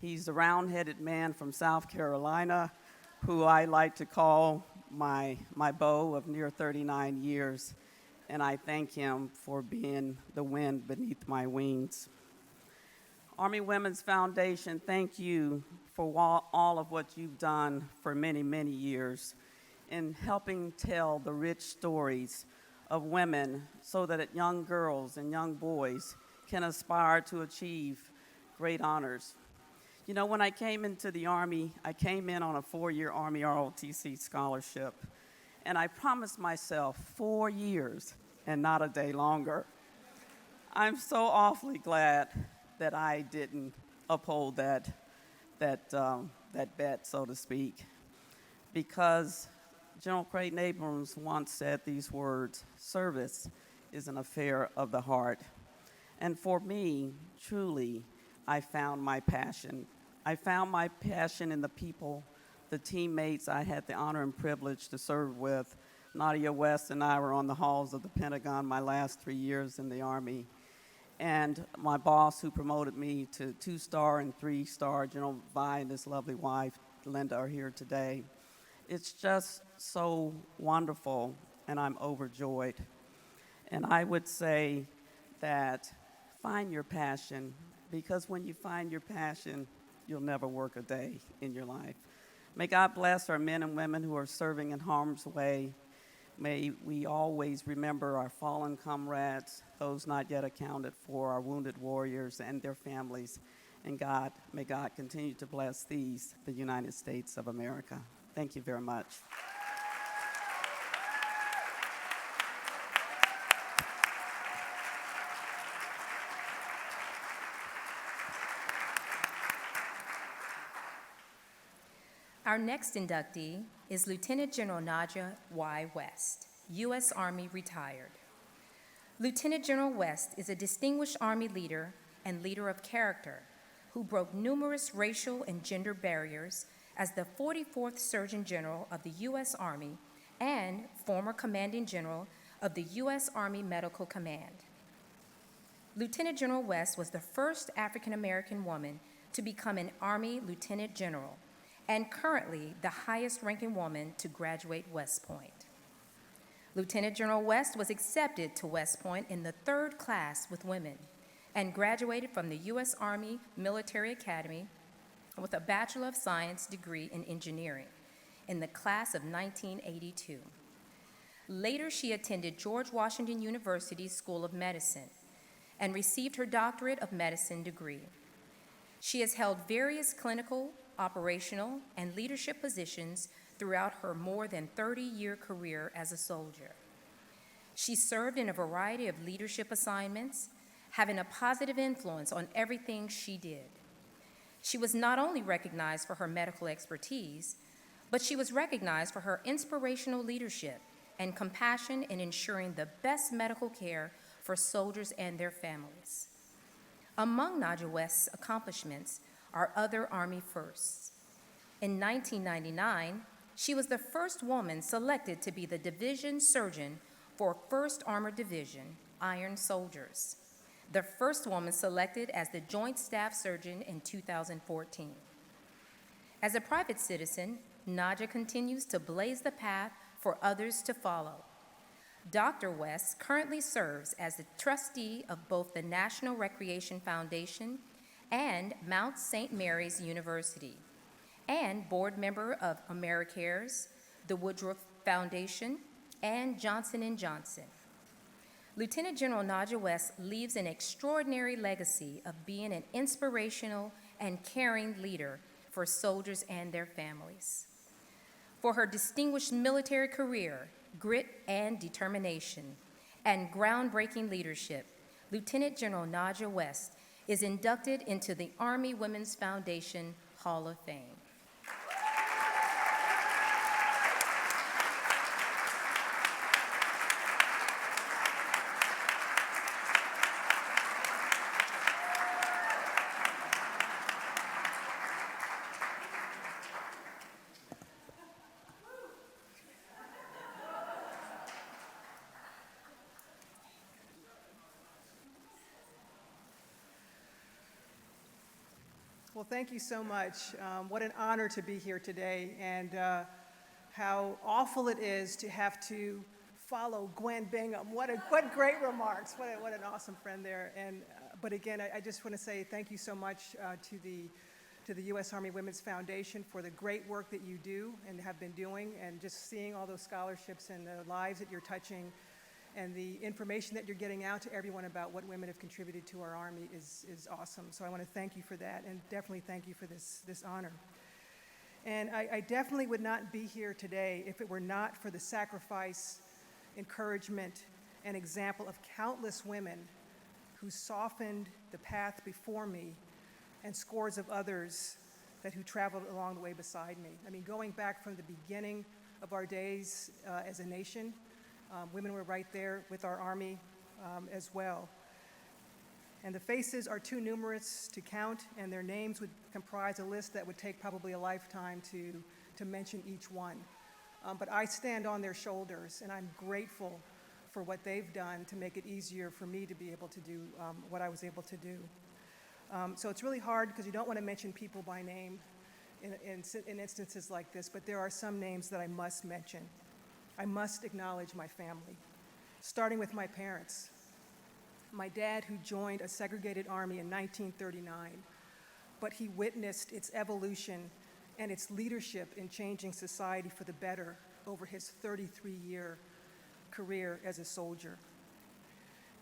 S10: He's a round-headed man from South Carolina who I like to call my beau of near 39 years, and I thank him for being the wind beneath my wings. Army Women's Foundation, thank you for all of what you've done for many, many years in helping tell the rich stories of women so that young girls and young boys can aspire to achieve great honors. You know, when I came into the Army, I came in on a 4-year Army ROTC scholarship, and I promised myself 4 years and not a day longer. I'm so awfully glad that I didn't uphold that bet, so to speak, because General Creighton Abrams once said these words: "Service is an affair of the heart." And for me, truly, I found my passion. I found my passion in the people, the teammates I had the honor and privilege to serve with. Nadia West and I were on the halls of the Pentagon my last 3 years in the Army. And my boss, who promoted me to 2-star and 3-star, General Vi and his lovely wife, Linda, are here today. It's just so wonderful, and I'm overjoyed. And I would say that find your passion, because when you find your passion, you'll never work a day in your life. May God bless our men and women who are serving in harm's way. May we always remember our fallen comrades, those not yet accounted for, our wounded warriors and their families. And may God continue to bless these, the United States of America. Thank you very much.
S9: Our next inductee is Lieutenant General Nadja Y. West, U.S. Army retired. Lieutenant General West is a distinguished Army leader and leader of character who broke numerous racial and gender barriers as the 44th Surgeon General of the U.S. Army and former Commanding General of the U.S. Army Medical Command. Lieutenant General West was the first African American woman to become an Army Lieutenant General and currently the highest-ranking woman to graduate West Point. Lieutenant General West was accepted to West Point in the 3rd class with women and graduated from the U.S. Army Military Academy with a Bachelor of Science degree in engineering in the class of 1982. Later, she attended George Washington University's School of Medicine and received her Doctorate of Medicine degree. She has held various clinical, operational, and leadership positions throughout her more than 30-year career as a soldier. She served in a variety of leadership assignments, having a positive influence on everything she did. She was not only recognized for her medical expertise, but she was recognized for her inspirational leadership and compassion in ensuring the best medical care for soldiers and their families. Among Nadja West's accomplishments are other Army firsts. In 1999, she was the first woman selected to be the division surgeon for 1st Armored Division, Iron Soldiers, the first woman selected as the Joint Staff Surgeon in 2014. As a private citizen, Nadja continues to blaze the path for others to follow. Dr. West currently serves as the trustee of both the National Recreation Foundation and Mount St. Mary's University, and board member of AmeriCares, the Woodruff Foundation, and Johnson & Johnson. Lieutenant General Nadja West leaves an extraordinary legacy of being an inspirational and caring leader for soldiers and their families. For her distinguished military career, grit and determination, and groundbreaking leadership, Lieutenant General Nadja West is inducted into the Army Women's Foundation Hall of Fame.
S11: Well, thank you so much. What an honor to be here today, and how awful it is to have to follow Gwen Bingham. What great remarks. What an awesome friend there. And but again, I just want to say thank you so much to the U.S. Army Women's Foundation for the great work that you do and have been doing, and just seeing all those scholarships and the lives that you're touching, and the information that you're getting out to everyone about what women have contributed to our Army is awesome. So I want to thank you for that, and definitely thank you for this honor. And I definitely would not be here today if it were not for the sacrifice, encouragement, and example of countless women who softened the path before me, and scores of others who traveled along the way beside me. I mean, going back from the beginning of our days as a nation, women were right there with our Army as well. And the faces are too numerous to count, and their names would comprise a list that would take probably a lifetime to mention each one. But I stand on their shoulders, and I'm grateful for what they've done to make it easier for me to be able to do what I was able to do. So it's really hard because you don't want to mention people by name in instances like this, but there are some names that I must mention. I must acknowledge my family, starting with my parents. My dad, who joined a segregated army in 1939, but he witnessed its evolution and its leadership in changing society for the better over his 33-year career as a soldier.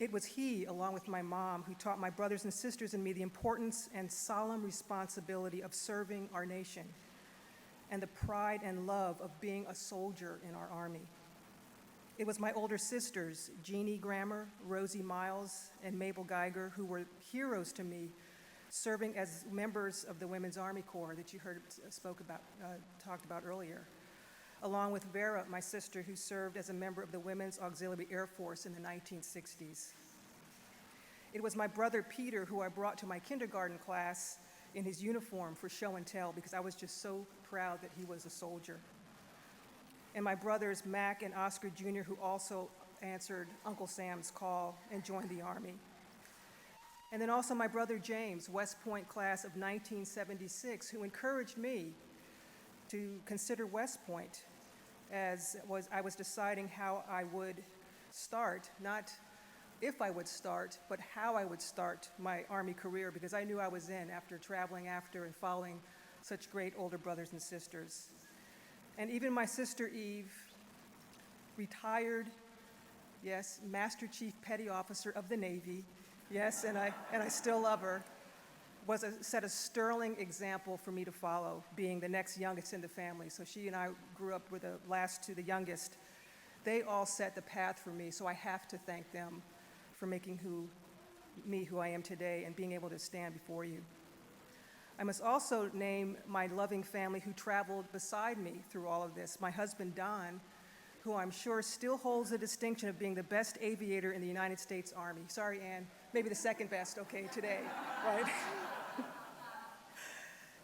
S11: It was he, along with my mom, who taught my brothers and sisters and me the importance and solemn responsibility of serving our nation and the pride and love of being a soldier in our Army. It was my older sisters, Jeannie Grammer, Rosie Miles, and Mabel Geiger, who were heroes to me, serving as members of the Women's Army Corps that you heard talked about earlier, along with Vera, my sister, who served as a member of the Women's Auxiliary Air Force in the 1960s. It was my brother Peter, who I brought to my kindergarten class in his uniform for show and tell because I was just so proud that he was a soldier. And my brothers Mac and Oscar Jr., who also answered Uncle Sam's call and joined the Army. And then also my brother James, West Point class of 1976, who encouraged me to consider West Point as I was deciding how I would start, not if I would start, but how I would start my Army career, because I knew I was in after traveling after and following such great older brothers and sisters. And even my sister Eve, retired, yes, Master Chief Petty Officer of the Navy, yes, and I still love her, set a sterling example for me to follow, being the next youngest in the family. So she and I grew up with the last to the youngest. They all set the path for me, so I have to thank them for making me who I am today and being able to stand before you. I must also name my loving family who traveled beside me through all of this. My husband, Don, who I'm sure still holds the distinction of being the best aviator in the United States Army. Sorry, Ann, maybe the second best, okay, today, right?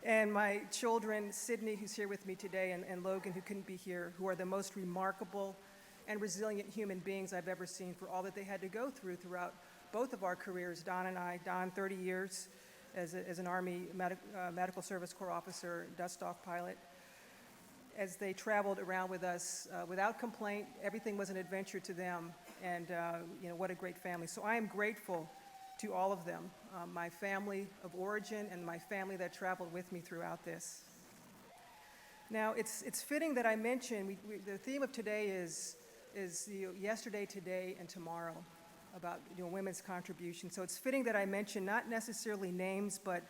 S11: And my children, Sydney, who's here with me today, and Logan, who couldn't be here, who are the most remarkable and resilient human beings I've ever seen for all that they had to go throughout both of our careers. Don and I, Don 30 years as an Army Medical Service Corps officer, dust-off pilot. As they traveled around with us without complaint, everything was an adventure to them, and what a great family. So I am grateful to all of them, my family of origin and my family that traveled with me throughout this. Now, it's fitting that I mention, the theme of today is yesterday, today, and tomorrow, about women's contribution. So it's fitting that I mention not necessarily names, but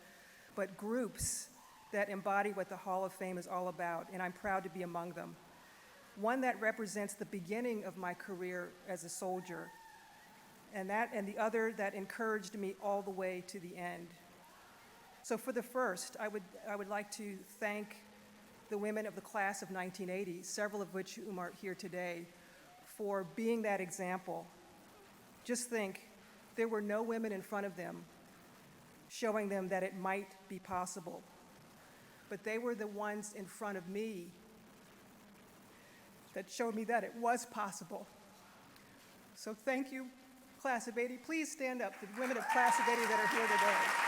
S11: groups that embody what the Hall of Fame is all about, and I'm proud to be among them. One that represents the beginning of my career as a soldier, and the other that encouraged me all the way to the end. So for the first, I would like to thank the women of the class of 1980, several of which whom are here today, for being that example. Just think, there were no women in front of them showing them that it might be possible. But they were the ones in front of me that showed me that it was possible. So thank you, Class of 80. Please stand up, the women of Class of 80 that are here today.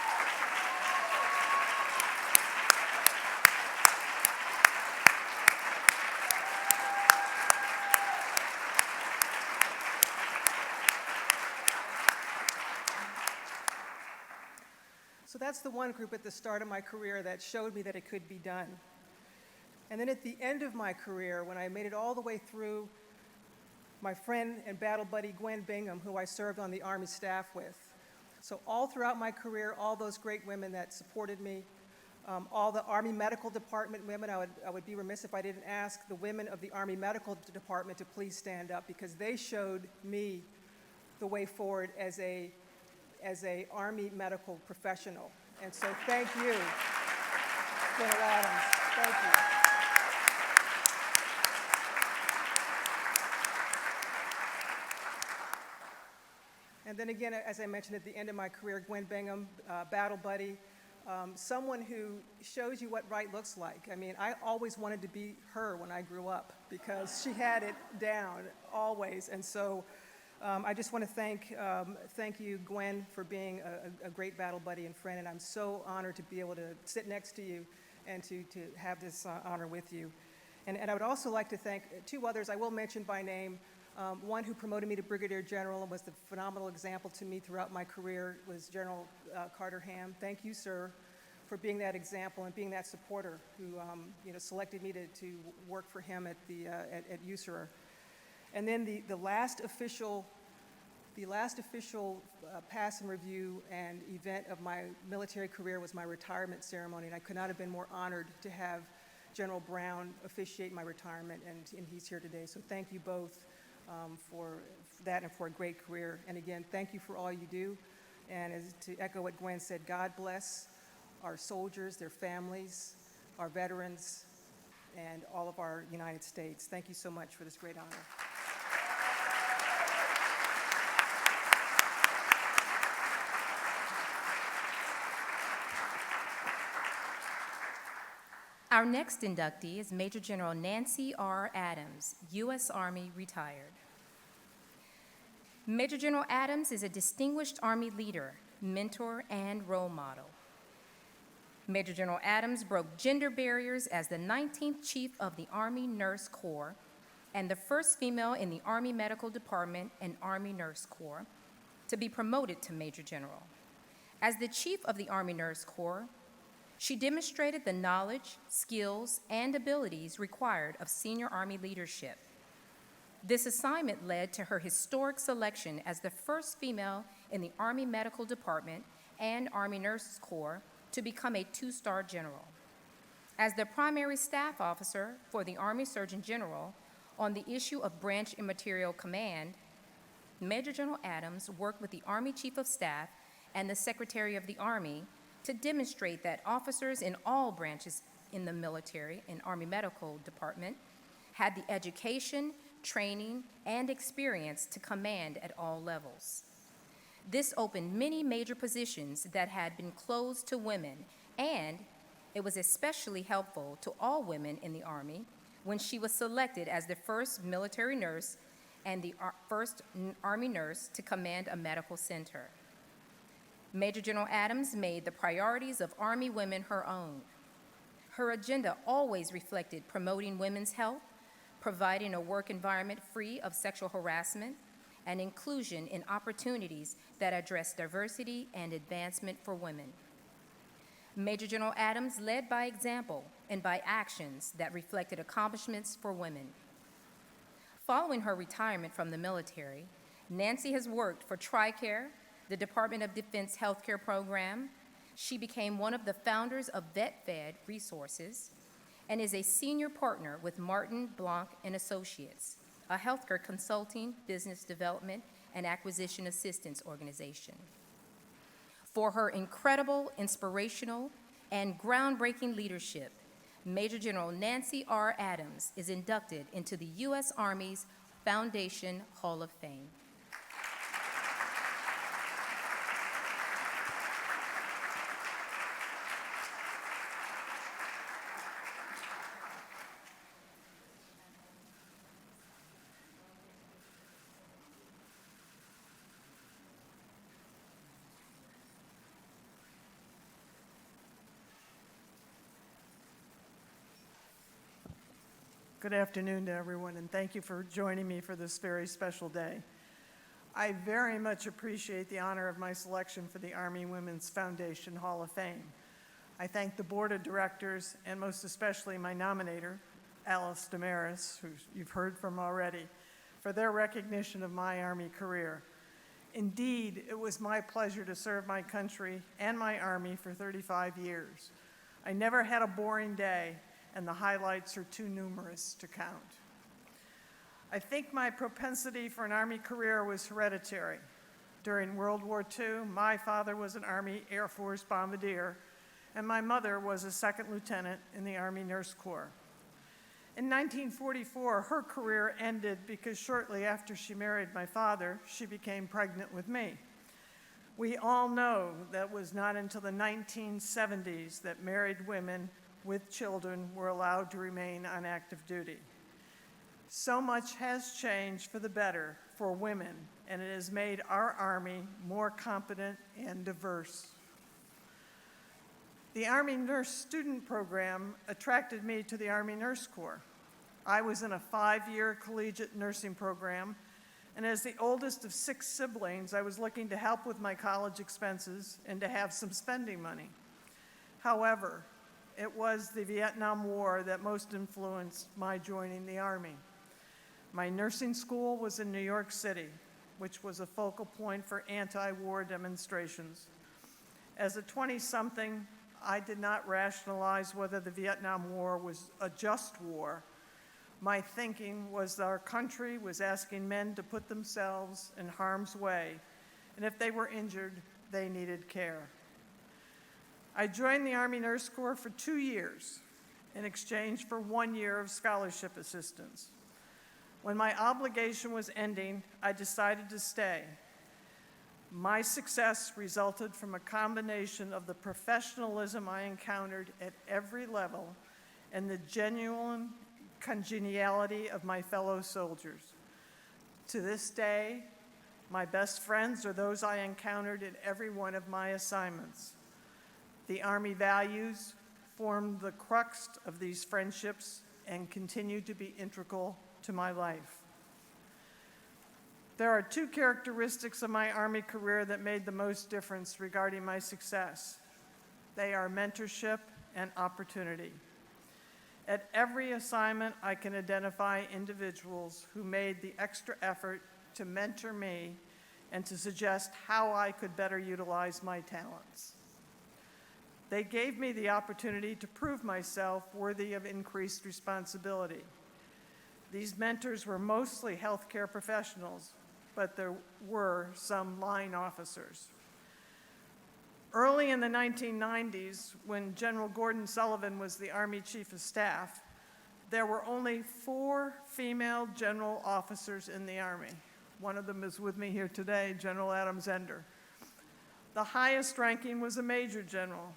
S11: So that's the one group at the start of my career that showed me that it could be done. And then at the end of my career, when I made it all the way through, my friend and battle buddy Gwen Bingham, who I served on the Army staff with. So all throughout my career, all those great women that supported me, all the Army Medical Department women, I would be remiss if I didn't ask the women of the Army Medical Department to please stand up, because they showed me the way forward as as a Army medical professional. And so thank you, General Adams. Thank you. And then again, as I mentioned at the end of my career, Gwen Bingham, battle buddy, someone who shows you what right looks like. I mean, I always wanted to be her when I grew up because she had it down always. And so I just want to thank you, Gwen, for being a great battle buddy and friend. And I'm so honored to be able to sit next to you and to have this honor with you. And I would also like to thank two others I will mention by name. One who promoted me to Brigadier General and was the phenomenal example to me throughout my career was General Carter Ham. Thank you, sir, for being that example and being that supporter who selected me to work for him at USERA. And then the last official pass and review and event of my military career was my retirement ceremony, and I could not have been more honored to have General Brown officiate my retirement, and he's here today. So thank you both for that and for a great career. And again, thank you for all you do. And to echo what Gwen said, God bless our soldiers, their families, our veterans, and all of our United States. Thank you so much for this great honor.
S9: Our next inductee is Major General Nancy R. Adams, U.S. Army, retired. Major General Adams is a distinguished Army leader, mentor, and role model. Major General Adams broke gender barriers as the 19th Chief of the Army Nurse Corps and the first female in the Army Medical Department and Army Nurse Corps to be promoted to Major General. As the Chief of the Army Nurse Corps, she demonstrated the knowledge, skills, and abilities required of senior Army leadership. This assignment led to her historic selection as the first female in the Army Medical Department and Army Nurse Corps to become a two-star general. As the primary staff officer for the Army Surgeon General on the issue of branch and material command, Major General Adams worked with the Army Chief of Staff and the Secretary of the Army to demonstrate that officers in all branches in the military and Army Medical Department had the education, training, and experience to command at all levels. This opened many major positions that had been closed to women, and it was especially helpful to all women in the Army when she was selected as the first military nurse and the first Army nurse to command a medical center. Major General Adams made the priorities of Army women her own. Her agenda always reflected promoting women's health, providing a work environment free of sexual harassment, and inclusion in opportunities that address diversity and advancement for women. Major General Adams led by example and by actions that reflected accomplishments for women. Following her retirement from the military, Nancy has worked for TRICARE, the Department of Defense Healthcare Program. She became one of the founders of VetFed Resources and is a senior partner with Martin Blanc and Associates, a healthcare consulting, business development, and acquisition assistance organization. For her incredible, inspirational, and groundbreaking leadership, Major General Nancy R. Adams is inducted into the U.S. Army's Foundation Hall of Fame.
S12: Good afternoon to everyone, and thank you for joining me for this very special day. I very much appreciate the honor of my selection for the Army Women's Foundation Hall of Fame. I thank the Board of Directors, and most especially my nominator, Alice Damaris, who you've heard from already, for their recognition of my Army career. Indeed, it was my pleasure to serve my country and my Army for 35 years. I never had a boring day, and the highlights are too numerous to count. I think my propensity for an Army career was hereditary. During World War II, my father was an Army Air Force bombardier, and my mother was a second lieutenant in the Army Nurse Corps. In 1944, her career ended because shortly after she married my father, she became pregnant with me. We all know that was not until the 1970s that married women with children were allowed to remain on active duty. So much has changed for the better for women, and it has made our Army more competent and diverse. The Army Nurse Student Program attracted me to the Army Nurse Corps. I was in a 5-year collegiate nursing program, and as the oldest of 6 siblings, I was looking to help with my college expenses and to have some spending money. However, it was the Vietnam War that most influenced my joining the Army. My nursing school was in New York City, which was a focal point for anti-war demonstrations. As a 20-something, I did not rationalize whether the Vietnam War was a just war. My thinking was that our country was asking men to put themselves in harm's way, and if they were injured, they needed care. I joined the Army Nurse Corps for 2 years in exchange for 1 year of scholarship assistance. When my obligation was ending, I decided to stay. My success resulted from a combination of the professionalism I encountered at every level and the genuine congeniality of my fellow soldiers. To this day, my best friends are those I encountered in every one of my assignments. The Army values formed the crux of these friendships and continue to be integral to my life. There are 2 characteristics of my Army career that made the most difference regarding my success. They are mentorship and opportunity. At every assignment, I can identify individuals who made the extra effort to mentor me and to suggest how I could better utilize my talents. They gave me the opportunity to prove myself worthy of increased responsibility. These mentors were mostly healthcare professionals, but there were some line officers. Early in the 1990s, when General Gordon Sullivan was the Army Chief of Staff, there were only 4 female general officers in the Army. One of them is with me here today, General Adam Zender. The highest ranking was a major general.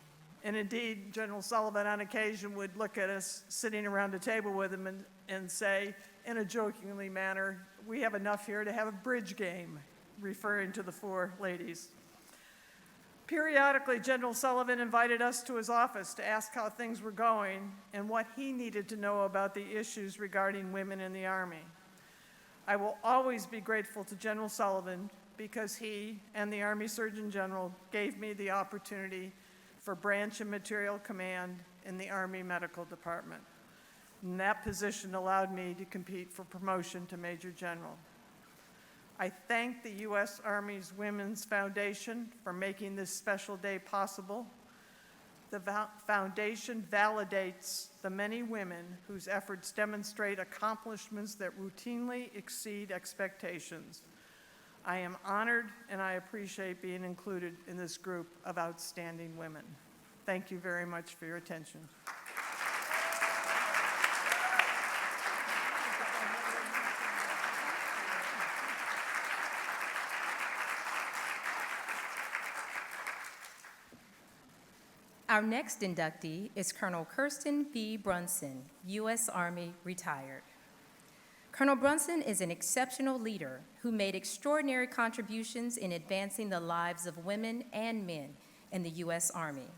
S12: And indeed, General Sullivan on occasion would look at us sitting around a table with him and say, in a jokingly manner, "We have enough here to have a bridge game," referring to the 4 ladies. Periodically, General Sullivan invited us to his office to ask how things were going and what he needed to know about the issues regarding women in the Army. I will always be grateful to General Sullivan because he and the Army Surgeon General gave me the opportunity for branch and material command in the Army Medical Department. And that position allowed me to compete for promotion to Major General. I thank the U.S. Army's Women's Foundation for making this special day possible. The foundation validates the many women whose efforts demonstrate accomplishments that routinely exceed expectations. I am honored and I appreciate being included in this group of outstanding women. Thank you very much for your attention.
S9: Our next inductee is Colonel Kirsten B. Brunson, U.S. Army retired. Colonel Brunson is an exceptional leader who made extraordinary contributions in advancing the lives of women and men in the U.S. Army.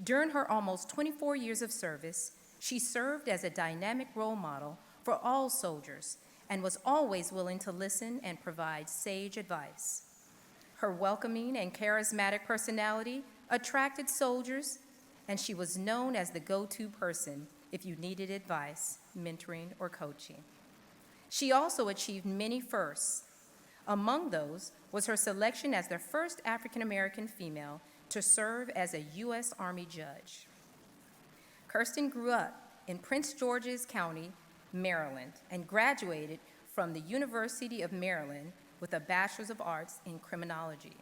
S9: During her almost 24 years of service, she served as a dynamic role model for all soldiers and was always willing to listen and provide sage advice. Her welcoming and charismatic personality attracted soldiers, and she was known as the go-to person if you needed advice, mentoring, or coaching. She also achieved many firsts. Among those was her selection as the first African-American female to serve as a U.S. Army judge. Kirsten grew up in Prince George's County, Maryland, and graduated from the University of Maryland with a Bachelor's of Arts in Criminology.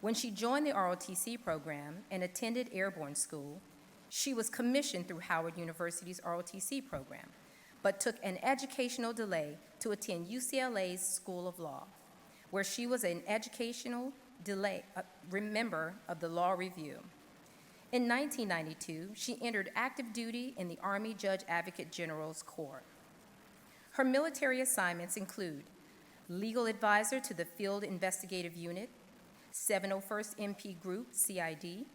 S9: When she joined the ROTC program and attended airborne school, she was commissioned through Howard University's ROTC program, but took an educational delay to attend UCLA's School of Law, where she was an educational member of the Law Review. In 1992, she entered active duty in the Army Judge Advocate General's Corps. Her military assignments include legal advisor to the Field Investigative Unit, 701st MP Group, CID,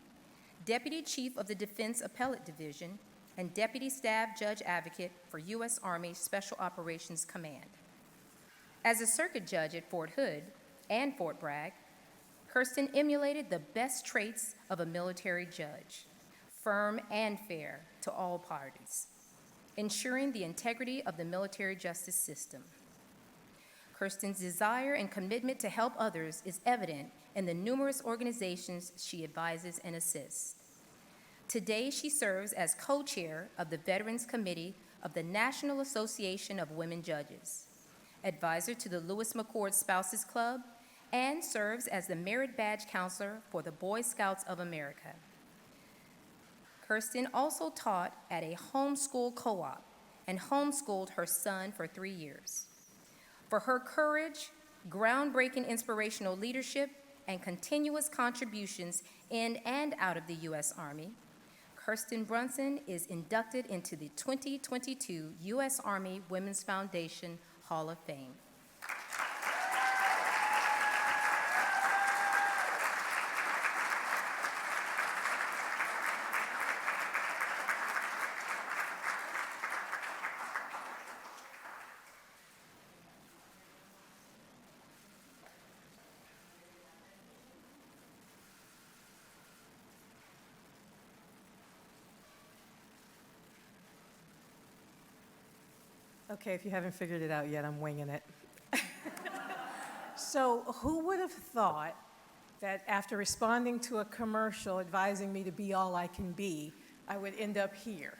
S9: Deputy Chief of the Defense Appellate Division, and Deputy Staff Judge Advocate for U.S. Army Special Operations Command. As a circuit judge at Fort Hood and Fort Bragg, Kirsten emulated the best traits of a military judge, firm and fair to all parties, ensuring the integrity of the military justice system. Kirsten's desire and commitment to help others is evident in the numerous organizations she advises and assists. Today, she serves as co-chair of the Veterans Committee of the National Association of Women Judges, advisor to the Lewis McCord Spouses Club, and serves as the Merit Badge Counselor for the Boy Scouts of America. Kirsten also taught at a homeschool co-op and homeschooled her son for 3 years. For her courage, groundbreaking inspirational leadership, and continuous contributions in and out of the U.S. Army, Kirsten Brunson is inducted into the 2022 U.S. Army Women's Foundation Hall of Fame.
S11: Okay, if you haven't figured it out yet, I'm winging it. So who would have thought that after responding to a commercial advising me to be all I can be, I would end up here?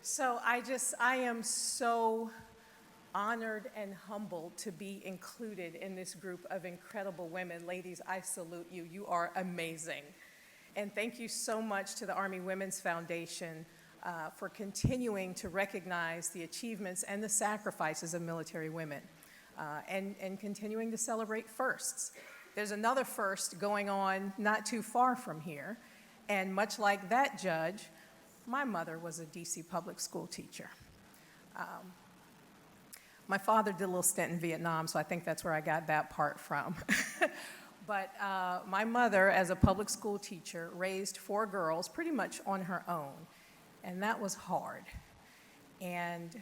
S11: So I am so honored and humbled to be included in this group of incredible women. Ladies, I salute you. You are amazing. And thank you so much to the Army Women's Foundation for continuing to recognize the achievements and the sacrifices of military women, and continuing to celebrate firsts. There's another first going on not too far from here, and much like that judge, my mother was a DC public school teacher. My father did a little stint in Vietnam, so I think that's where I got that part from. But my mother, as a public school teacher, raised 4 girls pretty much on her own. And that was hard. And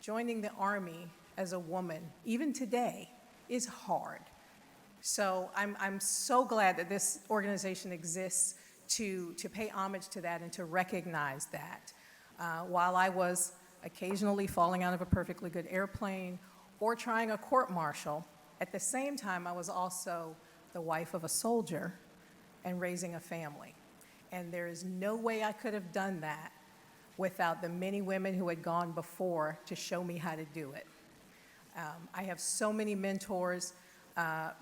S11: joining the Army as a woman, even today, is hard. So I'm so glad that this organization exists to pay homage to that and to recognize that. While I was occasionally falling out of a perfectly good airplane or trying a court-martial, at the same time I was also the wife of a soldier and raising a family. And there is no way I could have done that without the many women who had gone before to show me how to do it. I have so many mentors,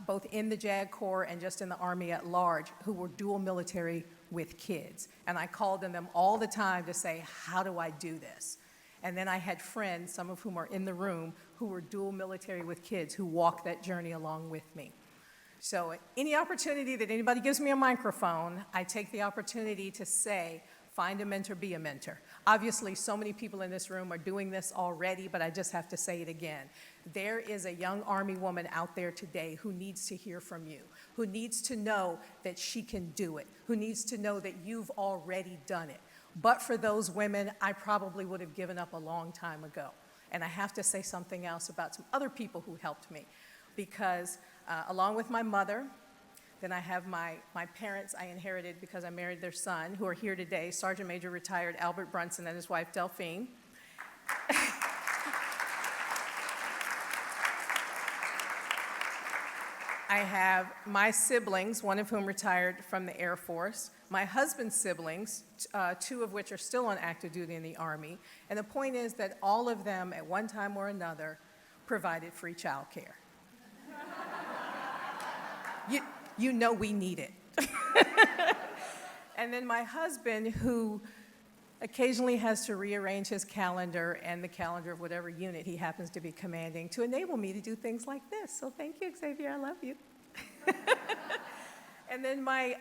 S11: both in the JAG Corps and just in the Army at large, who were dual military with kids. And I called on them all the time to say, how do I do this? And then I had friends, some of whom are in the room, who were dual military with kids who walked that journey along with me. So any opportunity that anybody gives me a microphone, I take the opportunity to say, find a mentor, be a mentor. Obviously, so many people in this room are doing this already, but I just have to say it again. There is a young Army woman out there today who needs to hear from you, who needs to know that she can do it, who needs to know that you've already done it. But for those women, I probably would have given up a long time ago. And I have to say something else about some other people who helped me, because along with my mother, then I have my parents I inherited because I married their son, who are here today, Sergeant Major retired Albert Brunson and his wife Delphine. I have my siblings, one of whom retired from the Air Force, my husband's siblings, 2 of which are still on active duty in the Army. And the point is that all of them, at one time or another, provided free childcare. You know we need it. And then my husband, who occasionally has to rearrange his calendar and the calendar of whatever unit he happens to be commanding to enable me to do things like this. So thank you, Xavier, I love you. And then my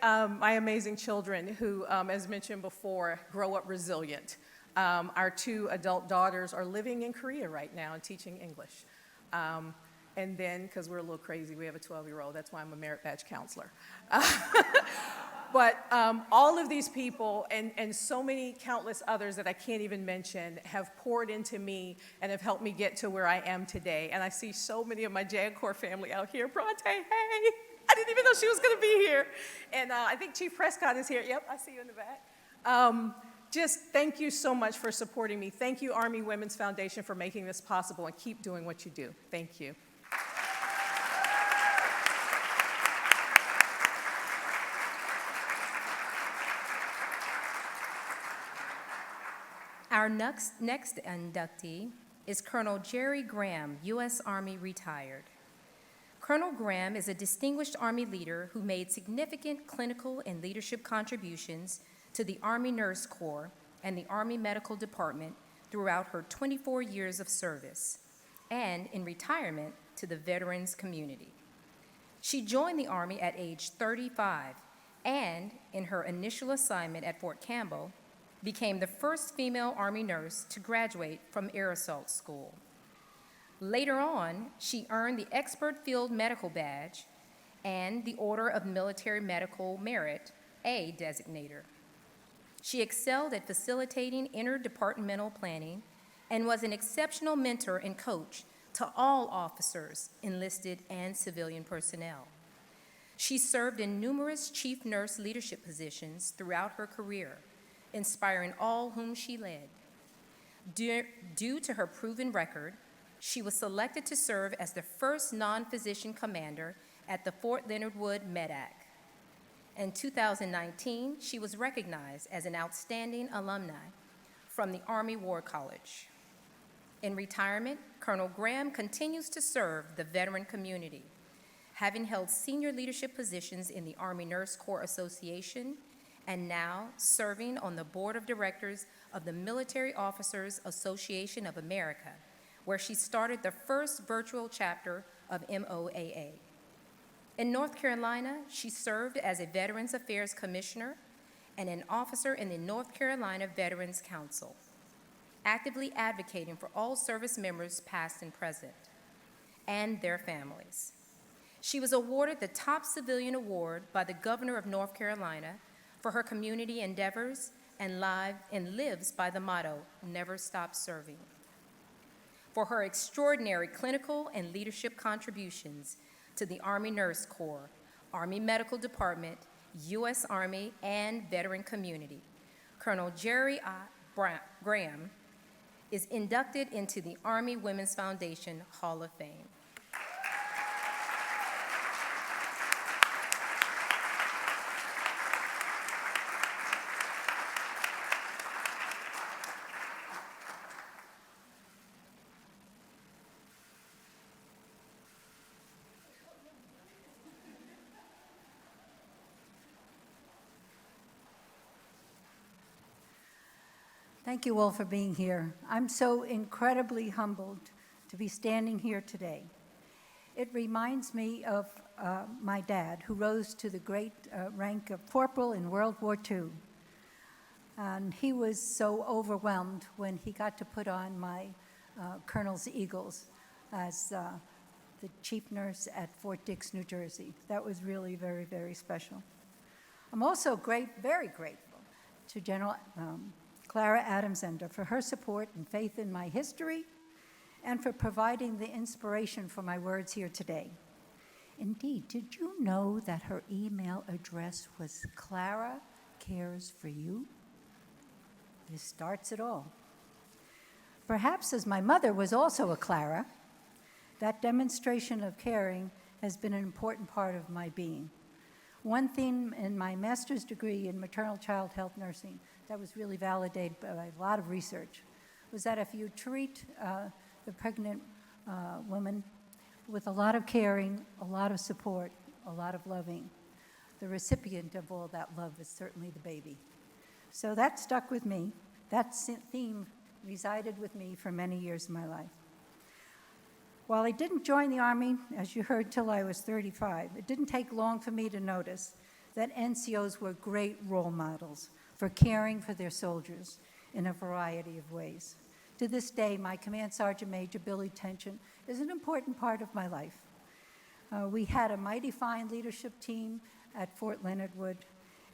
S11: amazing children who, as mentioned before, grow up resilient. Our 2 adult daughters are living in Korea right now and teaching English. And then, because we're a little crazy, we have a 12-year-old. That's why I'm a merit badge counselor. But all of these people and so many countless others that I can't even mention have poured into me and have helped me get to where I am today. And I see so many of my JAG-Corps family out here. Bronte, hey! I didn't even know she was going to be here. And I think Chief Prescott is here. Yep, I see you in the back. Just thank you so much for supporting me. Thank you, Army Women's Foundation, for making this possible, and keep doing what you do. Thank you.
S9: Our next inductee is Colonel Jerry Graham, U.S. Army retired. Colonel Graham is a distinguished Army leader who made significant clinical and leadership contributions to the Army Nurse Corps and the Army Medical Department throughout her 24 years of service, and in retirement to the veterans community. She joined the Army at age 35, and in her initial assignment at Fort Campbell, became the first female Army nurse to graduate from Air Assault School. Later on, she earned the Expert Field Medical Badge and the Order of Military Medical Merit, A designator. She excelled at facilitating interdepartmental planning and was an exceptional mentor and coach to all officers, enlisted and civilian personnel. She served in numerous chief nurse leadership positions throughout her career, inspiring all whom she led. Due to her proven record, she was selected to serve as the first non-physician commander at the Fort Leonard Wood MEDAC. In 2019, she was recognized as an outstanding alumni from the Army War College. In retirement, Colonel Graham continues to serve the veteran community, having held senior leadership positions in the Army Nurse Corps Association and now serving on the board of directors of the Military Officers Association of America, where she started the first virtual chapter of MOAA. In North Carolina, she served as a Veterans Affairs Commissioner and an officer in the North Carolina Veterans Council, actively advocating for all service members past and present, and their families. She was awarded the top civilian award by the Governor of North Carolina for her community endeavors and lives by the motto, never stop serving. For her extraordinary clinical and leadership contributions to the Army Nurse Corps, Army Medical Department, U.S. Army, and veteran community, Colonel Jerry Graham is inducted into the Army Women's Foundation Hall of Fame.
S13: Thank you all for being here. I'm so incredibly humbled to be standing here today. It reminds me of my dad, who rose to the great rank of corporal in World War II. And he was so overwhelmed when he got to put on my Colonel's Eagles as the chief nurse at Fort Dix, New Jersey. That was really very, very special. I'm also very grateful to General Clara Adams-Ender for her support and faith in my history and for providing the inspiration for my words here today. Indeed, did you know that her email address was Clara Cares for You? This starts it all. Perhaps as my mother was also a Clara, that demonstration of caring has been an important part of my being. One theme in my master's degree in maternal child health nursing that was really validated by a lot of research was that if you treat the pregnant woman with a lot of caring, a lot of support, a lot of loving. The recipient of all that love is certainly the baby. So that stuck with me. That theme resided with me for many years of my life. While I didn't join the Army, as you heard, till I was 35, it didn't take long for me to notice that NCOs were great role models for caring for their soldiers in a variety of ways. To this day, my Command Sergeant Major, Billy Tension, is an important part of my life. We had a mighty fine leadership team at Fort Leonard Wood,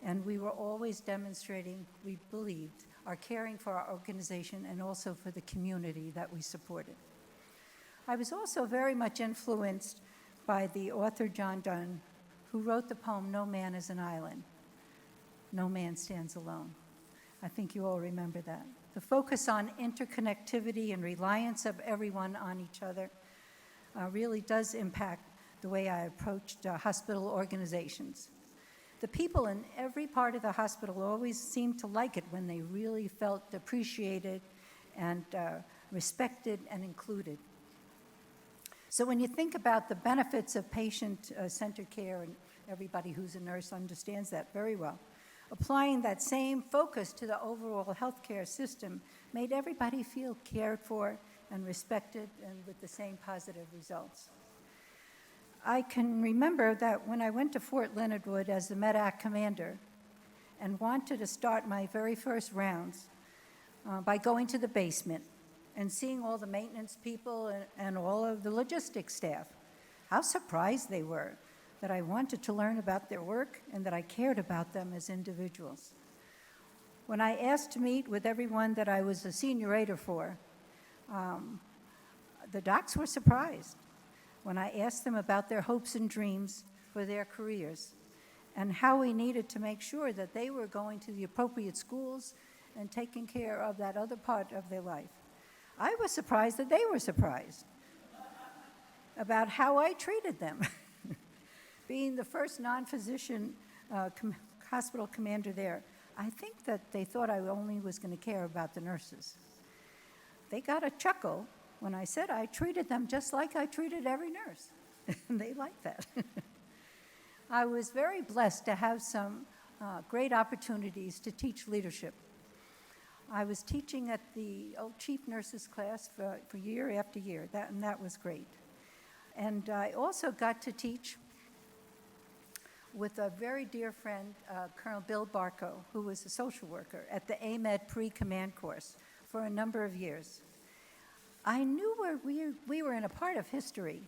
S13: and we were always demonstrating, we believed, our caring for our organization and also for the community that we supported. I was also very much influenced by the author John Donne, who wrote the poem, "No Man is an Island, No Man Stands Alone." I think you all remember that. The focus on interconnectivity and reliance of everyone on each other really does impact the way I approached hospital organizations. The people in every part of the hospital always seemed to like it when they really felt appreciated and respected and included. So when you think about the benefits of patient-centered care, and everybody who's a nurse understands that very well, applying that same focus to the overall healthcare system made everybody feel cared for and respected and with the same positive results. I can remember that when I went to Fort Leonard Wood as the MEDAC commander and wanted to start my very first rounds by going to the basement and seeing all the maintenance people and all of the logistics staff, how surprised they were that I wanted to learn about their work and that I cared about them as individuals. When I asked to meet with everyone that I was a senior rater for, the docs were surprised when I asked them about their hopes and dreams for their careers and how we needed to make sure that they were going to the appropriate schools and taking care of that other part of their life. I was surprised that they were surprised about how I treated them. Being the first non-physician hospital commander there, I think that they thought I only was going to care about the nurses. They got a chuckle when I said I treated them just like I treated every nurse. And they liked that. I was very blessed to have some great opportunities to teach leadership. I was teaching at the old chief nurses class for year after year, and that was great. And I also got to teach with a very dear friend, Colonel Bill Barco, who was a social worker at the AMED pre-command course for a number of years. I knew we were in a part of history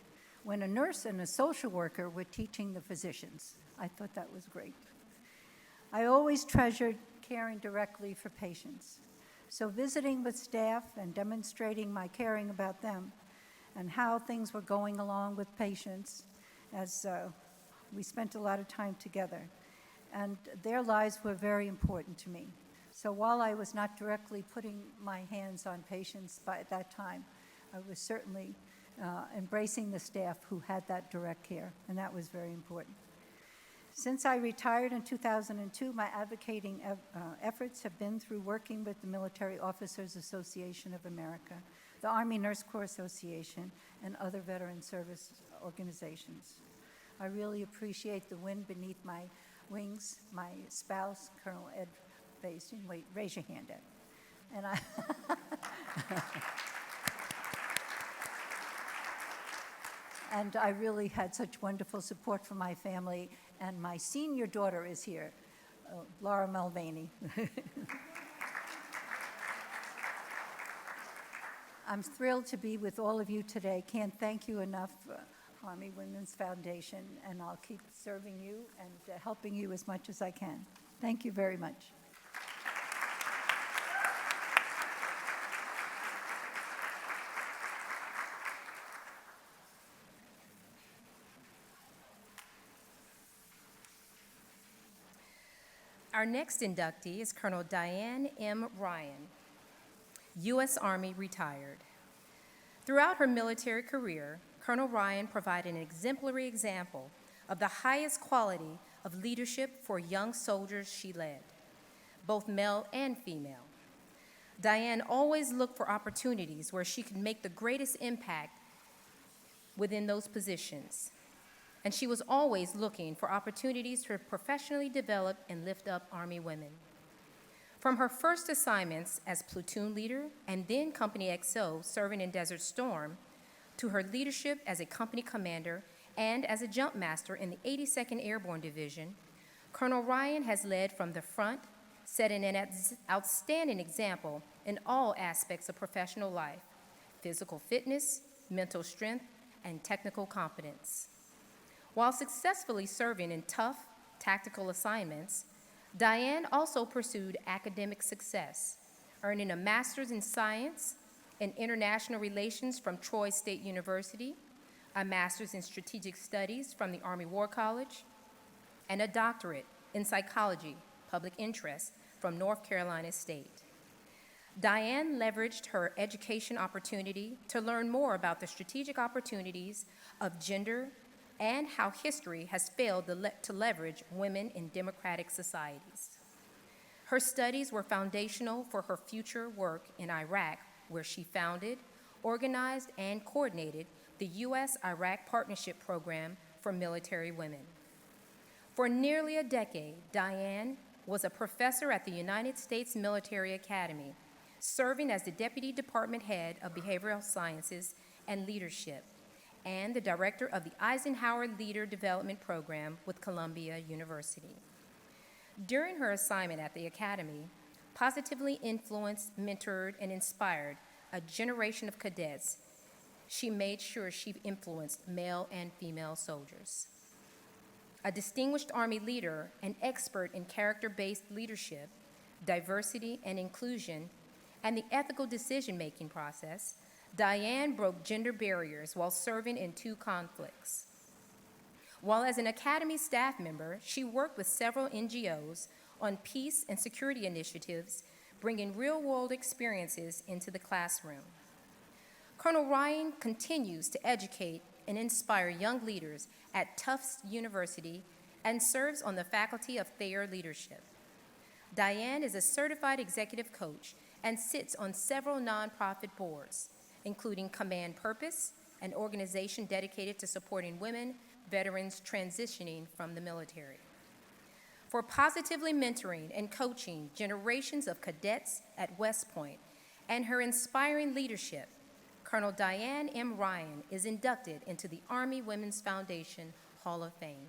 S13: when a nurse and a social worker were teaching the physicians. I thought that was great. I always treasured caring directly for patients. So visiting with staff and demonstrating my caring about them and how things were going along with patients as we spent a lot of time together. And their lives were very important to me. So while I was not directly putting my hands on patients at that time, I was certainly embracing the staff who had that direct care, and that was very important. Since I retired in 2002, my advocating efforts have been through working with the Military Officers Association of America, the Army Nurse Corps Association, and other veteran service organizations. I really appreciate the wind beneath my wings. My spouse, Colonel Ed Basin, wait, raise your hand, Ed. And I, and I really had such wonderful support from my family. And my senior daughter is here, Laura Mulvaney. I'm thrilled to be with all of you today. Can't thank you enough, Army Women's Foundation, and I'll keep serving you and helping you as much as I can. Thank you very much.
S9: Our next inductee is Colonel Diane M. Ryan, U.S. Army retired. Throughout her military career, Colonel Ryan provided an exemplary example of the highest quality of leadership for young soldiers she led, both male and female. Diane always looked for opportunities where she could make the greatest impact within those positions, and she was always looking for opportunities to professionally develop and lift up Army women. From her first assignments as platoon leader and then Company XO serving in Desert Storm, to her leadership as a company commander and as a jump master in the 82nd Airborne Division, Colonel Ryan has led from the front, setting an outstanding example in all aspects of professional life: physical fitness, mental strength, and technical competence. While successfully serving in tough, tactical assignments, Diane also pursued academic success, earning a master's in science and international relations from Troy State University, a master's in strategic studies from the Army War College, and a doctorate in psychology, public interest from North Carolina State. Diane leveraged her education opportunity to learn more about the strategic opportunities of gender and how history has failed to leverage women in democratic societies. Her studies were foundational for her future work in Iraq, where she founded, organized, and coordinated the U.S.-Iraq Partnership Program for Military Women. For nearly a decade, Diane was a professor at the United States Military Academy, serving as the Deputy Department Head of Behavioral Sciences and Leadership, and the director of the Eisenhower Leader Development Program with Columbia University. During her assignment at the Academy, positively influenced, mentored, and inspired a generation of cadets. She made sure she influenced male and female soldiers. A distinguished Army leader and expert in character-based leadership, diversity and inclusion, and the ethical decision-making process, Diane broke gender barriers while serving in 2 conflicts. While as an Academy staff member, she worked with several NGOs on peace and security initiatives, bringing real-world experiences into the classroom. Colonel Ryan continues to educate and inspire young leaders at Tufts University and serves on the faculty of Thayer Leadership. Diane is a certified executive coach and sits on several nonprofit boards, including Command Purpose, an organization dedicated to supporting women veterans transitioning from the military. For positively mentoring and coaching generations of cadets at West Point and her inspiring leadership, Colonel Diane M. Ryan is inducted into the Army Women's Foundation Hall of Fame.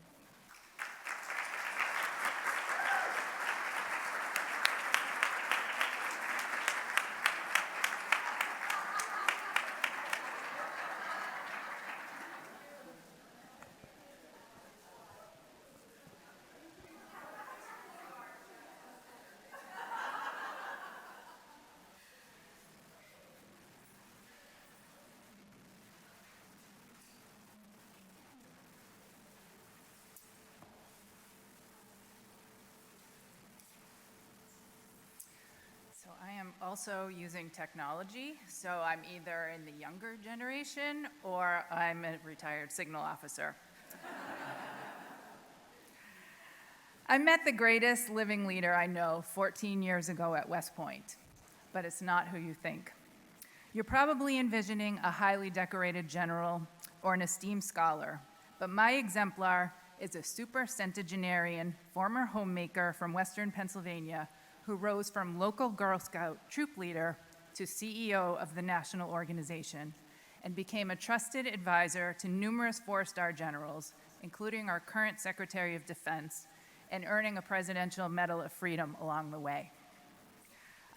S14: So I am also using technology, so I'm either in the younger generation or I'm a retired signal officer. I met the greatest living leader I know 14 years ago at West Point, but it's not who you think. You're probably envisioning a highly decorated general or an esteemed scholar, but my exemplar is a super centenarian, former homemaker from Western Pennsylvania who rose from local Girl Scout troop leader to CEO of the national organization and became a trusted advisor to numerous 4-star generals, including our current Secretary of Defense, and earning a Presidential Medal of Freedom along the way.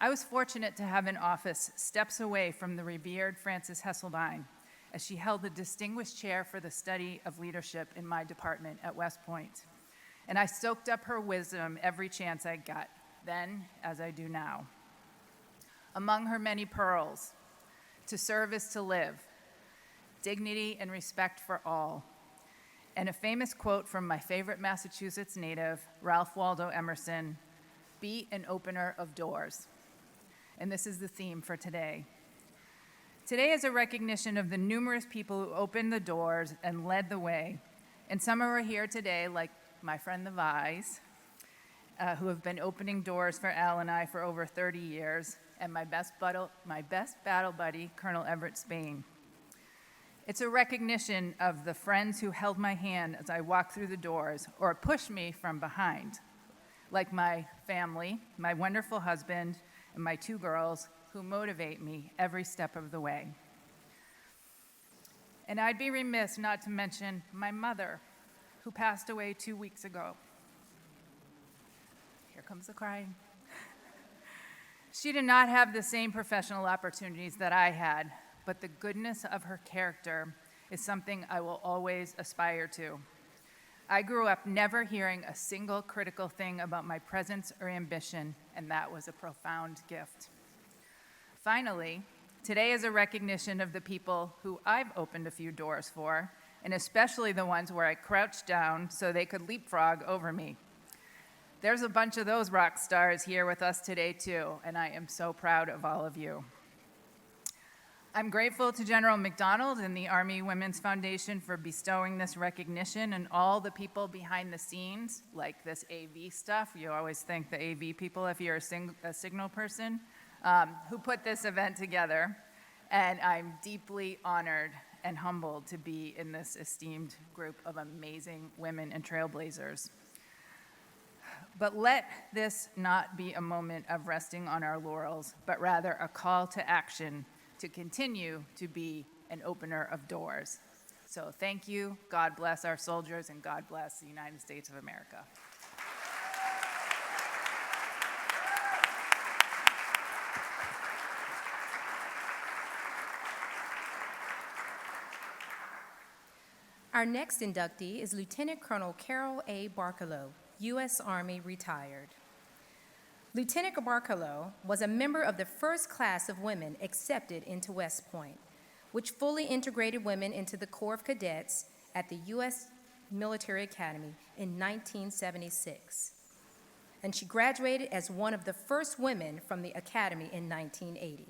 S14: I was fortunate to have an office steps away from the revered Frances Hesselbein, as she held the distinguished chair for the study of leadership in my department at West Point. And I soaked up her wisdom every chance I got, then as I do now. Among her many pearls, to serve is to live, dignity and respect for all, and a famous quote from my favorite Massachusetts native, Ralph Waldo Emerson, be an opener of doors. And this is the theme for today. Today is a recognition of the numerous people who opened the doors and led the way, and some are here today, like my friend the Vise, who have been opening doors for Al and I for over 30 years, and my best battle buddy, Colonel Everett Spain. It's a recognition of the friends who held my hand as I walked through the doors or pushed me from behind, like my family, my wonderful husband, and my 2 girls who motivate me every step of the way. And I'd be remiss not to mention my mother, who passed away 2 weeks ago. Here comes the crying. She did not have the same professional opportunities that I had, but the goodness of her character is something I will always aspire to. I grew up never hearing a single critical thing about my presence or ambition, and that was a profound gift. Finally, today is a recognition of the people who I've opened a few doors for, and especially the ones where I crouched down so they could leapfrog over me. There's a bunch of those rock stars here with us today, too, and I am so proud of all of you. I'm grateful to General McDonald and the Army Women's Foundation for bestowing this recognition and all the people behind the scenes, like this AV stuff. You always thank the AV people if you're a signal person, who put this event together. And I'm deeply honored and humbled to be in this esteemed group of amazing women and trailblazers. But let this not be a moment of resting on our laurels, but rather a call to action to continue to be an opener of doors. So thank you, God bless our soldiers, and God bless the United States of America.
S9: Our next inductee is Lieutenant Colonel Carol A. Barkalow, U.S. Army retired. Lieutenant Barkalow was a member of the first class of women accepted into West Point, which fully integrated women into the Corps of Cadets at the U.S. Military Academy in 1976. And she graduated as one of the first women from the Academy in 1980.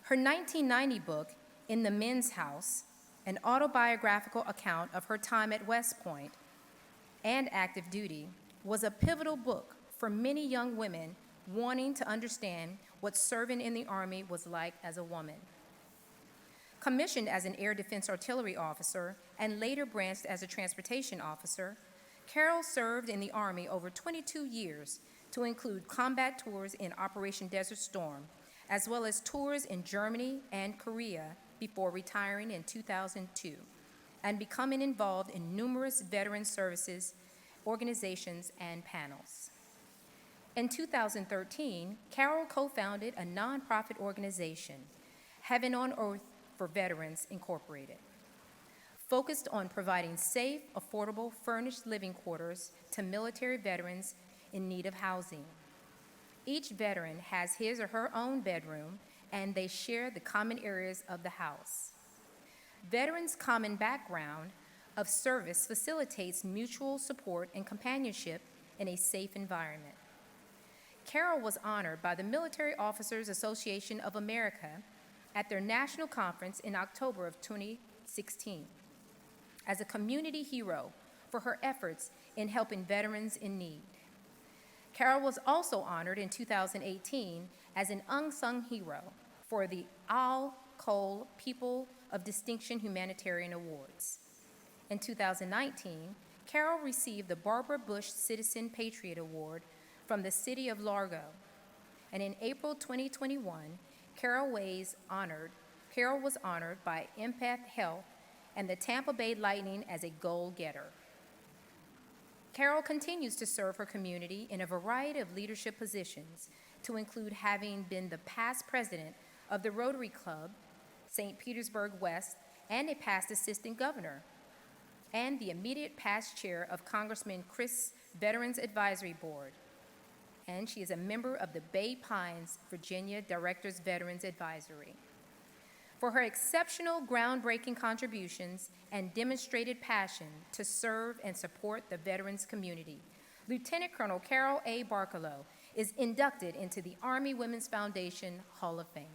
S9: Her 1990 book, In the Men's House, an autobiographical account of her time at West Point and active duty, was a pivotal book for many young women wanting to understand what serving in the Army was like as a woman. Commissioned as an Air Defense Artillery officer and later branched as a transportation officer, Carol served in the Army over 22 years, to include combat tours in Operation Desert Storm, as well as tours in Germany and Korea before retiring in 2002 and becoming involved in numerous veteran services, organizations, and panels. In 2013, Carol co-founded a nonprofit organization, Heaven on Earth for Veterans Incorporated, focused on providing safe, affordable, furnished living quarters to military veterans in need of housing. Each veteran has his or her own bedroom, and they share the common areas of the house. Veterans' common background of service facilitates mutual support and companionship in a safe environment. Carol was honored by the Military Officers Association of America at their national conference in October of 2016 as a community hero for her efforts in helping veterans in need. Carol was also honored in 2018 as an unsung hero for the Al Cole People of Distinction Humanitarian Awards. In 2019, Carol received the Barbara Bush Citizen Patriot Award from the City of Largo. And in April 2021, Carol was honored by Empath Health and the Tampa Bay Lightning as a goal getter. Carol continues to serve her community in a variety of leadership positions, to include having been the past president of the Rotary Club, St. Petersburg West, and a past assistant governor, and the immediate past chair of Congressman Chris' Veterans Advisory Board. And she is a member of the Bay Pines, Virginia Directors Veterans Advisory. For her exceptional groundbreaking contributions and demonstrated passion to serve and support the veterans community, Lieutenant Colonel Carol A. Barkalow is inducted into the Army Women's Foundation Hall of Fame.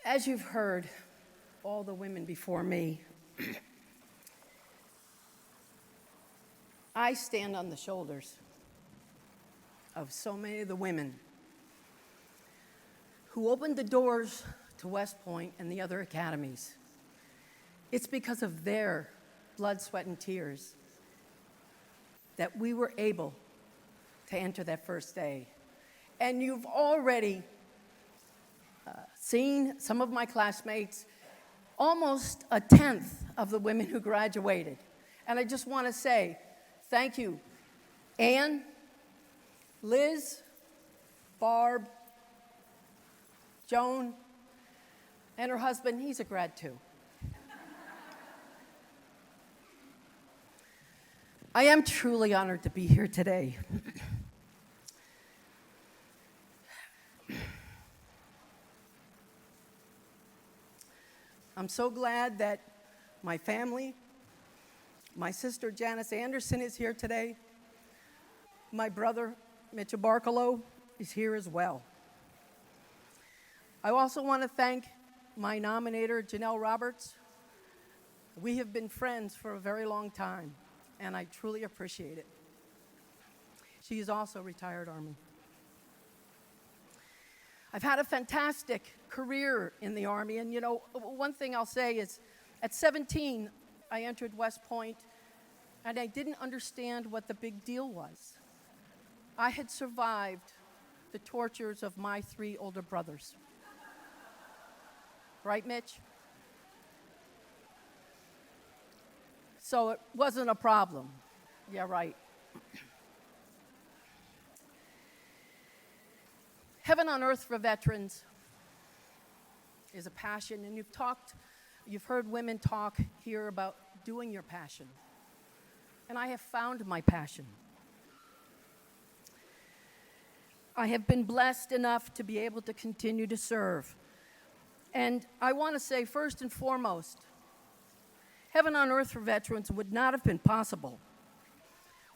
S3: As you've heard, all the women before me, I stand on the shoulders of so many of the women who opened the doors to West Point and the other academies. It's because of their blood, sweat, and tears that we were able to enter that first day. And you've already seen some of my classmates, almost a tenth of the women who graduated. And I just want to say thank you, Anne, Liz, Barb, Joan, and her husband. He's a grad too. I am truly honored to be here today. I'm so glad that my family, my sister Janice Anderson is here today. My brother Mitchell Barkalow is here as well. I also want to thank my nominator, Janelle Roberts. We have been friends for a very long time, and I truly appreciate it. She is also retired Army. I've had a fantastic career in the Army, and you know, one thing I'll say is, at 17, I entered West Point, and I didn't understand what the big deal was. I had survived the tortures of my 3 older brothers. Right, Mitch? So it wasn't a problem. Yeah, right. Heaven on Earth for Veterans is a passion, and you've heard women talk here about doing your passion. And I have found my passion. I have been blessed enough to be able to continue to serve. And I want to say, first and foremost, Heaven on Earth for Veterans would not have been possible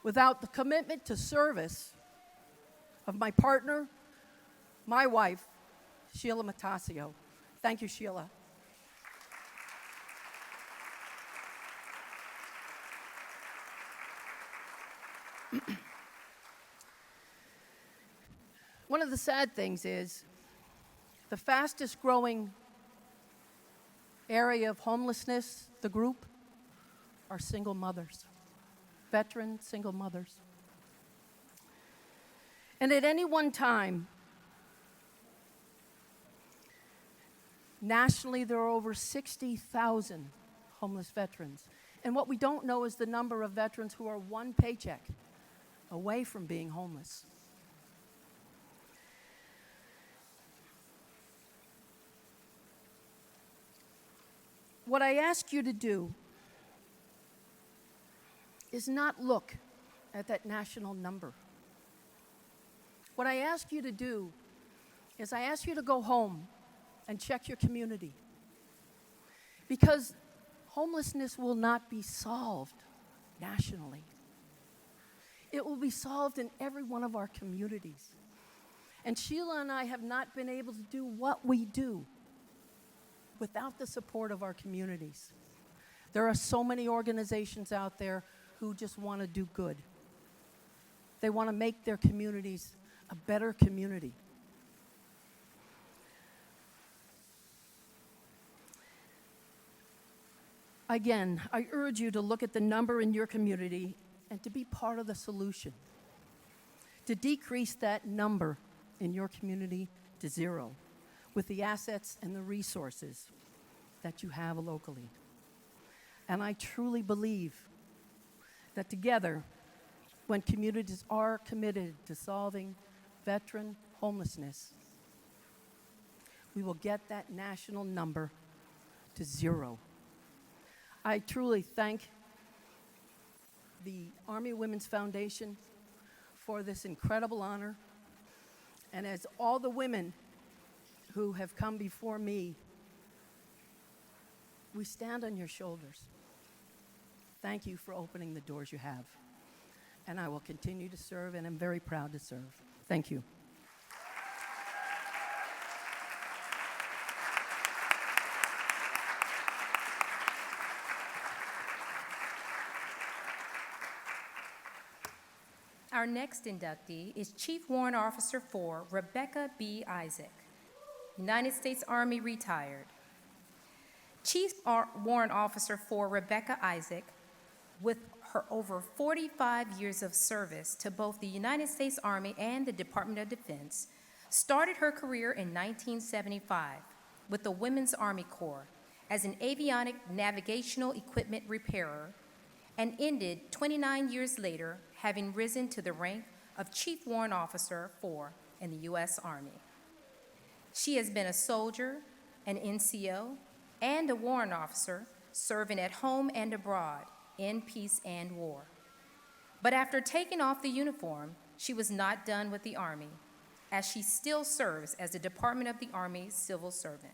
S3: without the commitment to service of my partner, my wife, Sheila Matasio. Thank you, Sheila. One of the sad things is the fastest growing area of homelessness, the group, are single mothers, veteran single mothers. And at any one time, nationally, there are over 60,000 homeless veterans. And what we don't know is the number of veterans who are one paycheck away from being homeless. What I ask you to do is not look at that national number. What I ask you to do is I ask you to go home and check your community. Because homelessness will not be solved nationally. It will be solved in every one of our communities. And Sheila and I have not been able to do what we do without the support of our communities. There are so many organizations out there who just want to do good. They want to make their communities a better community. Again, I urge you to look at the number in your community and to be part of the solution, to decrease that number in your community to 0 with the assets and the resources that you have locally. And I truly believe that together, when communities are committed to solving veteran homelessness, we will get that national number to 0. I truly thank the Army Women's Foundation for this incredible honor. And as all the women who have come before me, we stand on your shoulders. Thank you for opening the doors you have. And I will continue to serve, and I'm very proud to serve. Thank you.
S9: Our next inductee is Chief Warrant Officer 4, Rebecca B. Isaac, United States Army retired. Warrant Officer 4, Rebecca Isaac, with her over 45 years of service to both the United States Army and the Department of Defense, started her career in 1975 with the Women's Army Corps as an avionic navigational equipment repairer, and ended 29 years later having risen to the rank of Chief Warrant Officer 4 in the U.S. Army. She has been a soldier, an NCO, and a warrant officer serving at home and abroad in peace and war. But after taking off the uniform, she was not done with the Army, as she still serves as the Department of the Army civil servant.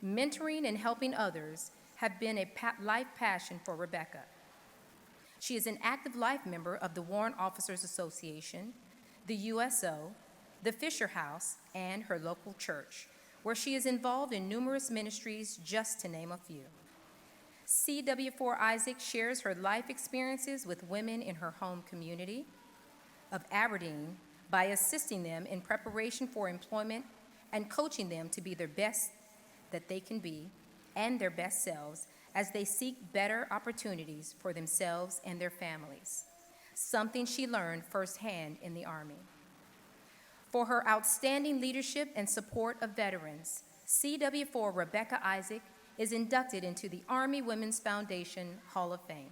S9: Mentoring and helping others have been a life passion for Rebecca. She is an active life member of the Warrant Officers Association, the USO, the Fisher House, and her local church, where she is involved in numerous ministries, just to name a few. CW4 Isaac shares her life experiences with women in her home community of Aberdeen by assisting them in preparation for employment and coaching them to be their best that they can be and their best selves as they seek better opportunities for themselves and their families, something she learned firsthand in the Army. For her outstanding leadership and support of veterans, CW4 Rebecca Isaac is inducted into the Army Women's Foundation Hall of Fame.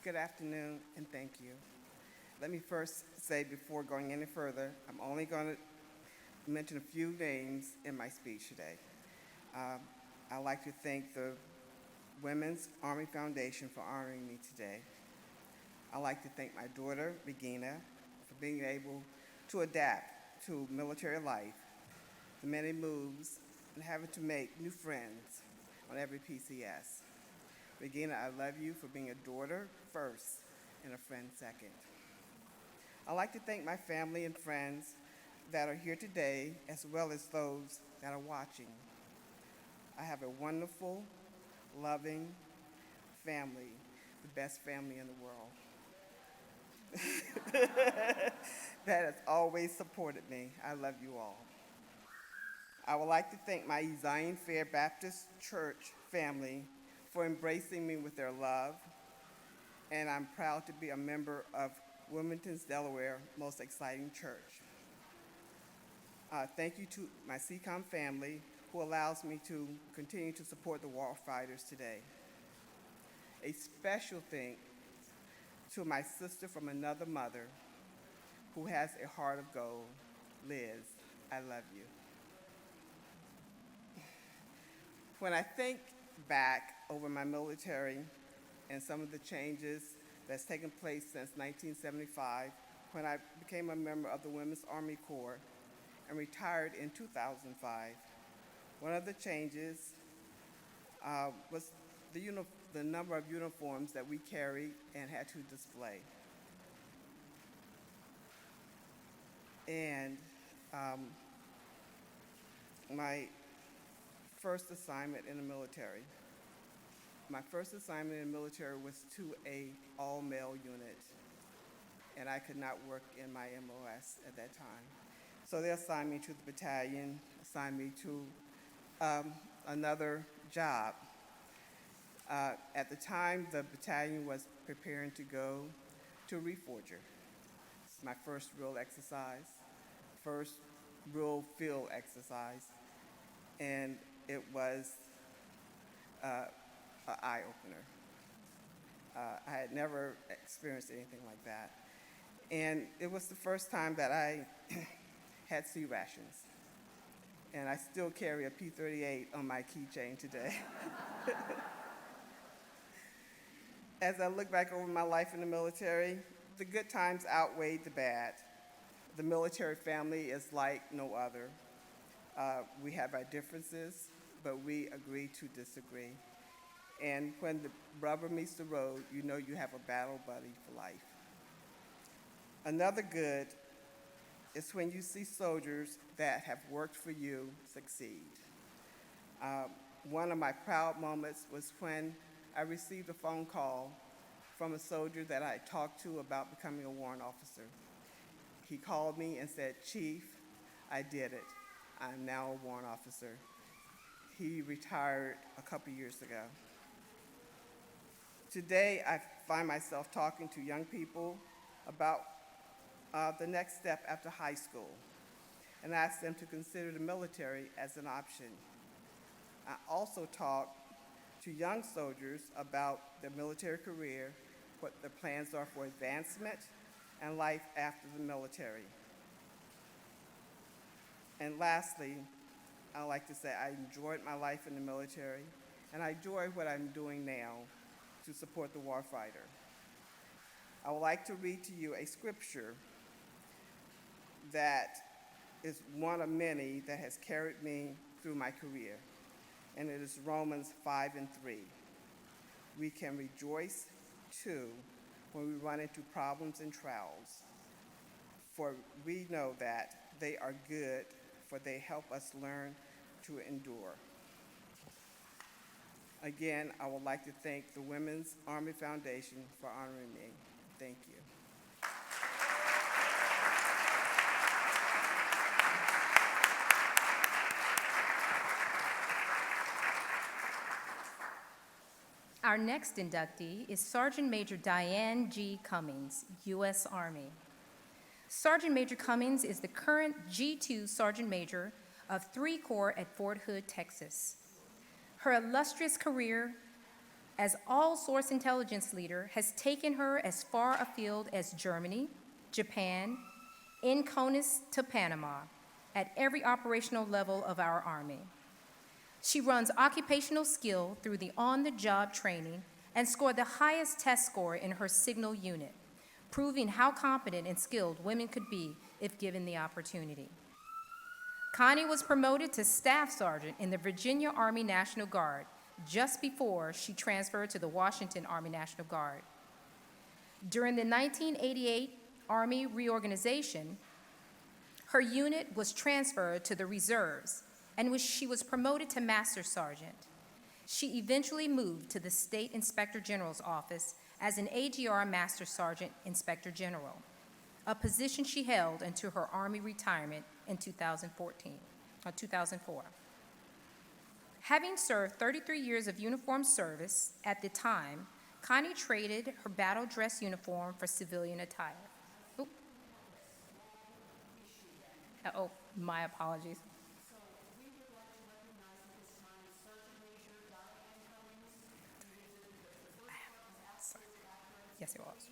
S15: Good afternoon, and thank you. Let me first say, before going any further, I'm only going to mention a few names in my speech today. I'd like to thank the Women's Army Foundation for honoring me today. I'd like to thank my daughter, Regina, for being able to adapt to military life, the many moves, and having to make new friends on every PCS. Regina, I love you for being a daughter first and a friend second. I'd like to thank my family and friends that are here today, as well as those that are watching. I have a wonderful, loving family, the best family in the world, that has always supported me. I love you all. I would like to thank my Zion Fair Baptist Church family for embracing me with their love, and I'm proud to be a member of Wilmington's, Delaware, most exciting church. Thank you to my CCOM family, who allows me to continue to support the war fighters today. A special thank to my sister from another mother, who has a heart of gold, Liz. I love you. When I think back over my military and some of the changes that's taken place since 1975, when I became a member of the Women's Army Corps and retired in 2005, one of the changes was the number of uniforms that we carried and had to display. And my first assignment in the military. My first assignment in the military was to a all-male unit, and I could not work in my MOS at that time. So they assigned me to the battalion, assigned me to another job. At the time, the battalion was preparing to go to Reforger. It's my first real exercise, first real field exercise, and it was an eye-opener. I had never experienced anything like that. And it was the first time that I had C rations. And I still carry a P38 on my keychain today. As I look back over my life in the military, the good times outweighed the bad. The military family is like no other. We have our differences, but we agree to disagree. And when the rubber meets the road, you know you have a battle buddy for life. Another good is when you see soldiers that have worked for you succeed. One of my proud moments was when I received a phone call from a soldier that I talked to about becoming a warrant officer. He called me and said, "Chief, I did it. I'm now a warrant officer." He retired a couple years ago. Today, I find myself talking to young people about the next step after high school and ask them to consider the military as an option. I also talk to young soldiers about their military career, what their plans are for advancement and life after the military. And lastly, I like to say I enjoyed my life in the military, and I enjoy what I'm doing now to support the warfighter. I would like to read to you a scripture that is one of many that has carried me through my career, and it is Romans 5:3. We can rejoice too when we run into problems and trials, for we know that they are good, for they help us learn to endure. Again, I would like to thank the Women's Army Foundation for honoring me. Thank you.
S9: Our next inductee is Sergeant Major Diane G. Cummings, U.S. Army. Sergeant Major Cummings is the current G2 Sergeant Major of 3 Corps at Fort Hood, Texas. Her illustrious career as all-source intelligence leader has taken her as far afield as Germany, Japan, in CONUS to Panama, at every operational level of our Army. She runs occupational skill through the on-the-job training and scored the highest test score in her signal unit, proving how competent and skilled women could be if given the opportunity. Connie was promoted to Staff Sergeant in the Virginia Army National Guard just before she transferred to the Washington Army National Guard. During the 1988 Army reorganization, her unit was transferred to the reserves, and she was promoted to Master Sergeant. She eventually moved to the State Inspector General's office as an AGR Master Sergeant Inspector General, a position she held until her Army retirement in 2004. Having served 33 years of uniformed service at the time, Connie traded her battle dress uniform for civilian attire. Oh, my apologies. Yes, it was.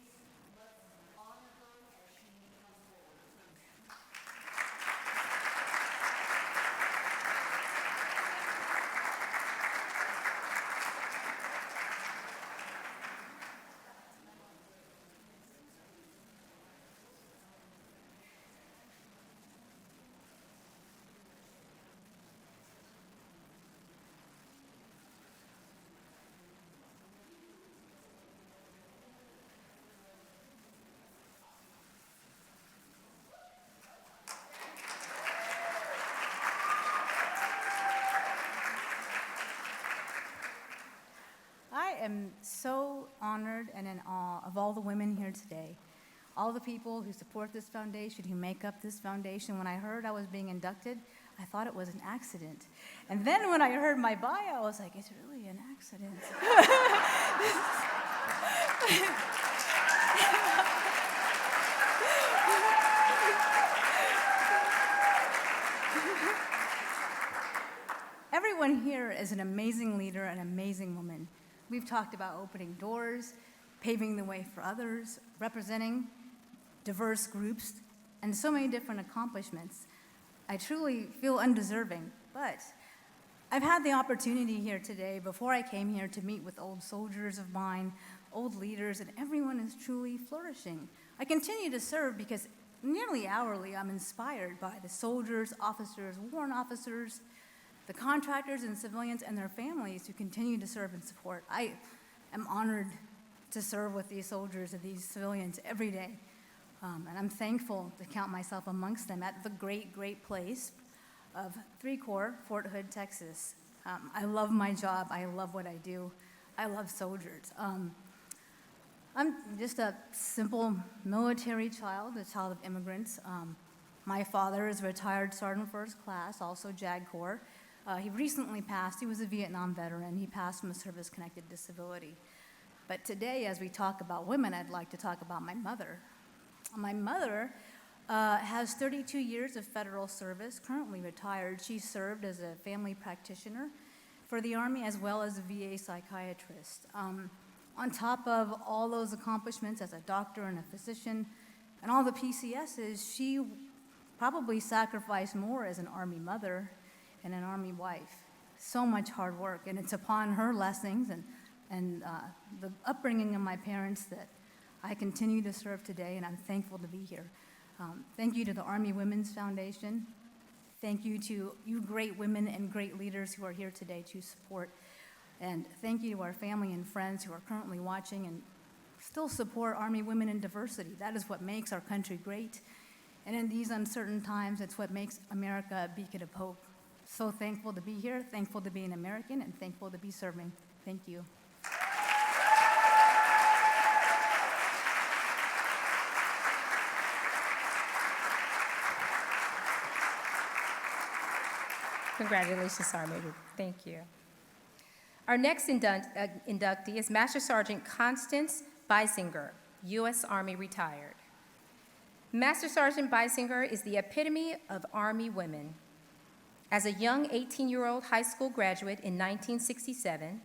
S16: I am so honored and in awe of all the women here today, all the people who support this foundation, who make up this foundation. When I heard I was being inducted, I thought it was an accident. And then when I heard my bio, I was like, it's really an accident. Everyone here is an amazing leader, an amazing woman. We've talked about opening doors, paving the way for others, representing diverse groups, and so many different accomplishments. I truly feel undeserving, but I've had the opportunity here today, before I came here, to meet with old soldiers of mine, old leaders, and everyone is truly flourishing. I continue to serve because nearly hourly I'm inspired by the soldiers, officers, warrant officers, the contractors and civilians and their families who continue to serve and support. I am honored to serve with these soldiers and these civilians every day. And I'm thankful to count myself amongst them at the great, great place of 3 Corps, Fort Hood, Texas. I love my job. I love what I do. I love soldiers. I'm just a simple military child, a child of immigrants. My father is a retired Sergeant First Class, also JAG Corps. He recently passed. He was a Vietnam veteran. He passed from a service-connected disability. But today, as we talk about women, I'd like to talk about my mother. My mother has 32 years of federal service, currently retired. She served as a family practitioner for the Army as well as a VA psychiatrist. On top of all those accomplishments as a doctor and a physician and all the PCSs, she probably sacrificed more as an Army mother and an Army wife. So much hard work, and it's upon her blessings and the upbringing of my parents that I continue to serve today, and I'm thankful to be here. Thank you to the Army Women's Foundation. Thank you to you great women and great leaders who are here today to support. And thank you to our family and friends who are currently watching and still support Army women in diversity. That is what makes our country great. And in these uncertain times, it's what makes America a beacon of hope. So thankful to be here, thankful to be an American, and thankful to be serving. Thank you.
S9: Congratulations, Sergeant Major. Thank you. Our next inductee is Master Sergeant Constance Beisinger, U.S. Army retired. Master Sergeant Beisinger is the epitome of Army women. As a young 18-year-old high school graduate in 1967,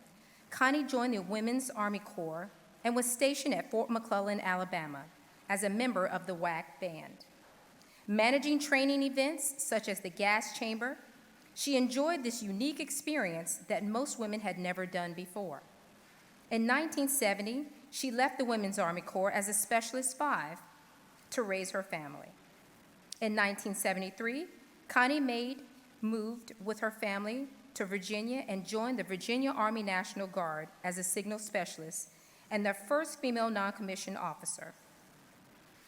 S9: Connie joined the Women's Army Corps and was stationed at Fort McClellan, Alabama, as a member of the WAC band. Managing training events such as the gas chamber, she enjoyed this unique experience that most women had never done before. In 1970, she left the Women's Army Corps as a Specialist 5 to raise her family. In 1973, Connie moved with her family to Virginia and joined the Virginia Army National Guard as a signal specialist and the first female non-commissioned officer.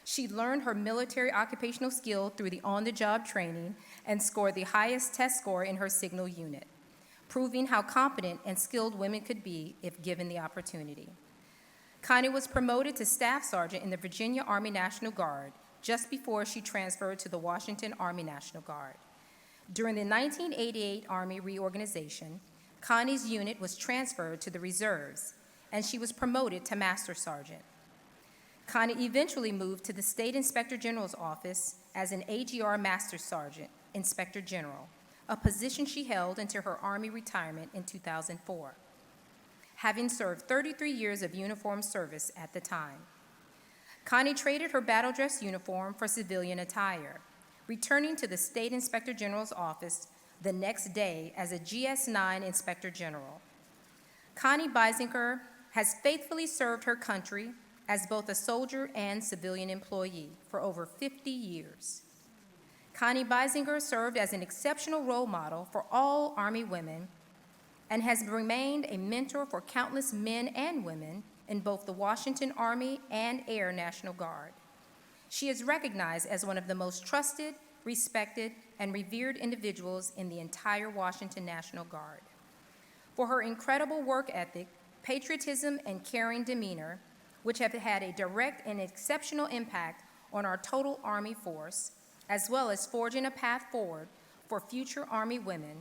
S9: She learned her military occupational skill through the on-the-job training and scored the highest test score in her signal unit, proving how competent and skilled women could be if given the opportunity. Connie was promoted to Staff Sergeant in the Virginia Army National Guard just before she transferred to the Washington Army National Guard. During the 1988 Army reorganization, Connie's unit was transferred to the reserves, and she was promoted to Master Sergeant. Connie eventually moved to the State Inspector General's office as an AGR Master Sergeant, Inspector General, a position she held until her Army retirement in 2004, having served 33 years of uniformed service at the time. Connie traded her battle dress uniform for civilian attire, returning to the State Inspector General's office the next day as a GS-9 Inspector General. Connie Beisinger has faithfully served her country as both a soldier and civilian employee for over 50 years. Connie Beisinger served as an exceptional role model for all Army women and has remained a mentor for countless men and women in both the Washington Army and Air National Guard. She is recognized as one of the most trusted, respected, and revered individuals in the entire Washington National Guard. For her incredible work ethic, patriotism, and caring demeanor, which have had a direct and exceptional impact on our total Army force, as well as forging a path forward for future Army women,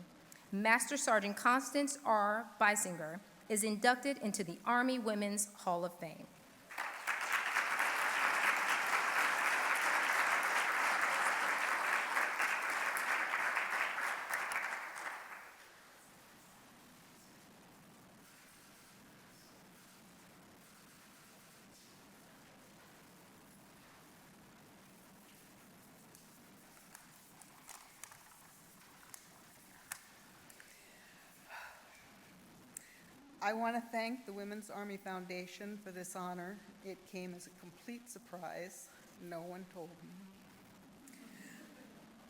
S9: Master Sergeant Constance R. Beisinger is inducted into the Army Women's Hall of Fame.
S17: I want to thank the Women's Army Foundation for this honor. It came as a complete surprise. No one told me.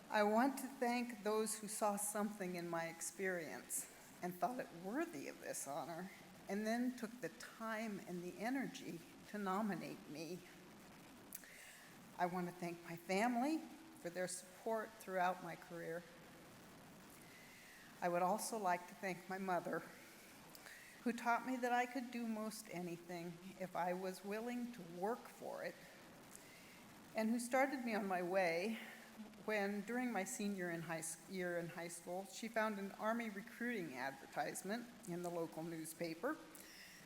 S17: I want to thank those who saw something in my experience and thought it worthy of this honor, and then took the time and the energy to nominate me. I want to thank my family for their support throughout my career. I would also like to thank my mother, who taught me that I could do most anything if I was willing to work for it, and who started me on my way when, during my senior year in high school, she found an Army recruiting advertisement in the local newspaper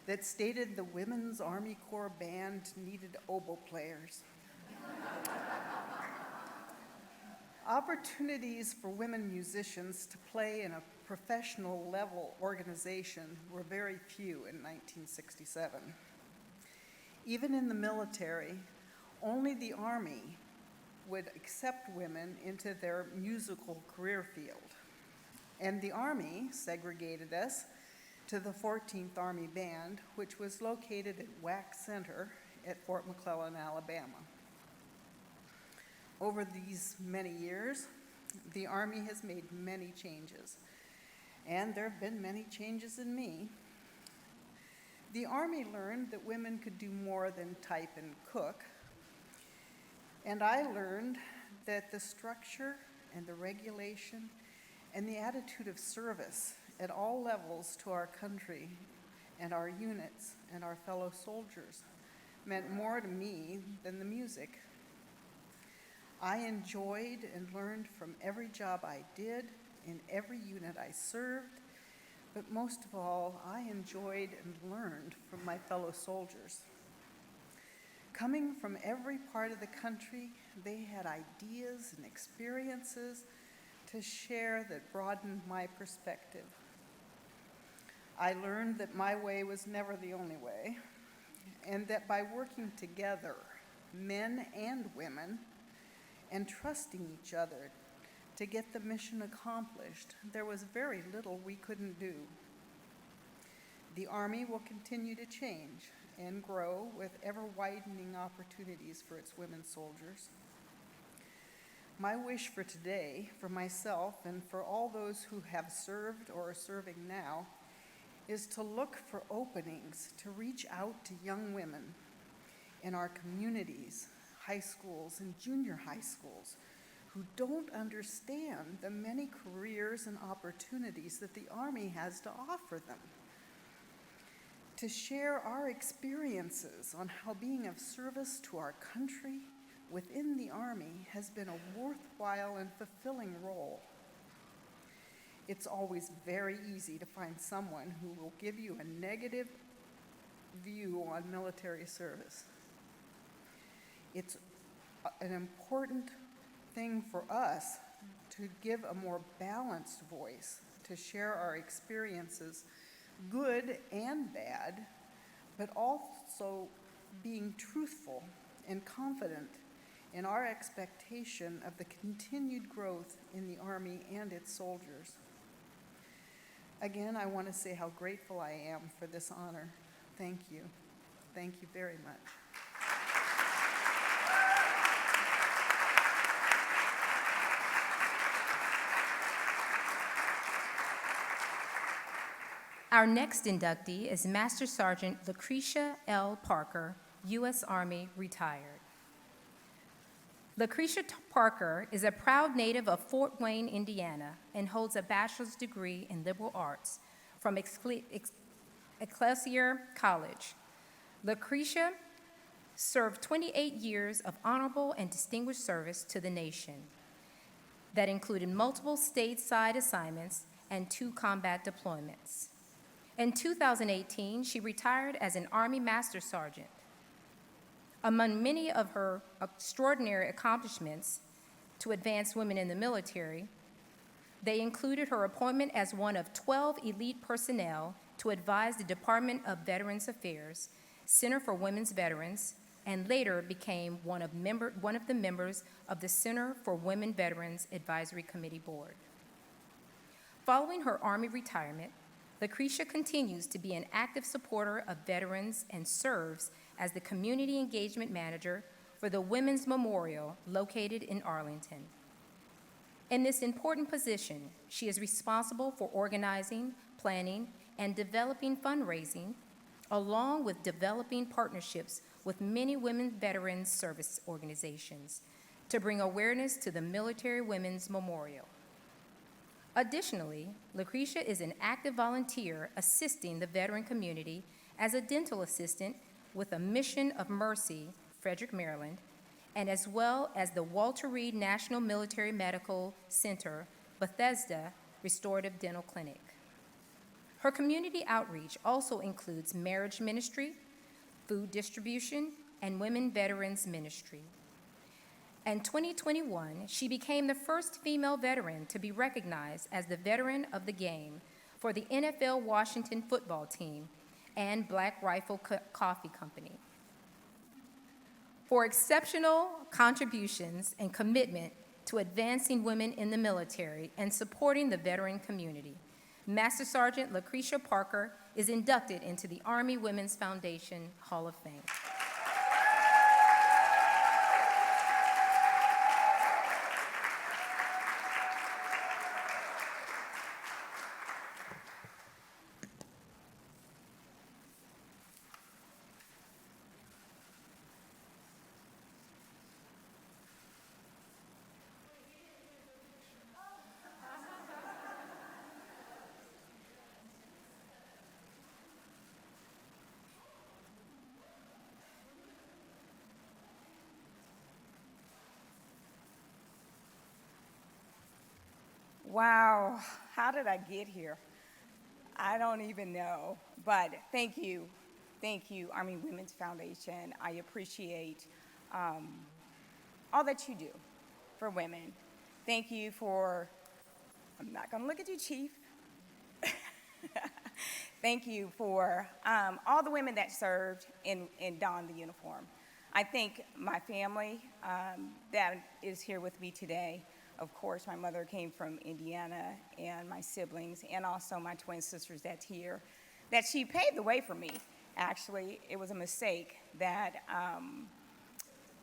S17: that stated the Women's Army Corps Band needed oboe players. Opportunities for women musicians to play in a professional level organization were very few in 1967. Even in the military, only the Army would accept women into their musical career field. And the Army segregated us to the 14th Army Band, which was located at WAC Center at Fort McClellan, Alabama. Over these many years, the Army has made many changes, and there have been many changes in me. The Army learned that women could do more than type and cook, and I learned that the structure and the regulation and the attitude of service at all levels to our country and our units and our fellow soldiers meant more to me than the music. I enjoyed and learned from every job I did, in every unit I served, but most of all, I enjoyed and learned from my fellow soldiers. Coming from every part of the country, they had ideas and experiences to share that broadened my perspective. I learned that my way was never the only way, and that by working together, men and women, and trusting each other to get the mission accomplished, there was very little we couldn't do. The Army will continue to change and grow with ever-widening opportunities for its women soldiers. My wish for today, for myself and for all those who have served or are serving now, is to look for openings to reach out to young women in our communities, high schools and junior high schools, who don't understand the many careers and opportunities that the Army has to offer them. To share our experiences on how being of service to our country within the Army has been a worthwhile and fulfilling role. It's always very easy to find someone who will give you a negative view on military service. It's an important thing for us to give a more balanced voice, to share our experiences, good and bad, but also being truthful and confident in our expectation of the continued growth in the Army and its soldiers. Again, I want to say how grateful I am for this honor. Thank you. Thank you very much.
S9: Our next inductee is Master Sergeant Lucretia L. Parker, U.S. Army, retired. Lucretia Parker is a proud native of Fort Wayne, Indiana, and holds a bachelor's degree in liberal arts from Excelsior College. Lucretia served 28 years of honorable and distinguished service to the nation that included multiple stateside assignments and 2 combat deployments. In 2018, she retired as an Army Master Sergeant. Among many of her extraordinary accomplishments to advance women in the military, they included her appointment as one of 12 elite personnel to advise the Department of Veterans Affairs, Center for Women's Veterans, and later became one of the members of the Center for Women Veterans Advisory Committee Board. Following her Army retirement, Lucretia continues to be an active supporter of veterans and serves as the Community Engagement Manager for the Women's Memorial located in Arlington. In this important position, she is responsible for organizing, planning, and developing fundraising, along with developing partnerships with many women veterans service organizations to bring awareness to the Military Women's Memorial. Additionally, Lucretia is an active volunteer assisting the veteran community as a dental assistant with a Mission of Mercy, Frederick, Maryland, and as well as the Walter Reed National Military Medical Center, Bethesda Restorative Dental Clinic. Her community outreach also includes marriage ministry, food distribution, and women veterans ministry. In 2021, she became the first female veteran to be recognized as the Veteran of the Game for the NFL Washington football team and Black Rifle Coffee Company. For exceptional contributions and commitment to advancing women in the military and supporting the veteran community, Master Sergeant Lucretia Parker is inducted into the Army Women's Foundation Hall of Fame.
S18: Wow, how did I get here? I don't even know, but thank you, Army Women's Foundation. I appreciate all that you do for women. Thank you for, I'm not gonna look at you, Chief. Thank you for all the women that served and donned the uniform. I thank my family that is here with me today. Of course, my mother came from Indiana, and my siblings, and also my twin sisters that's here, that she paved the way for me. Actually, it was a mistake that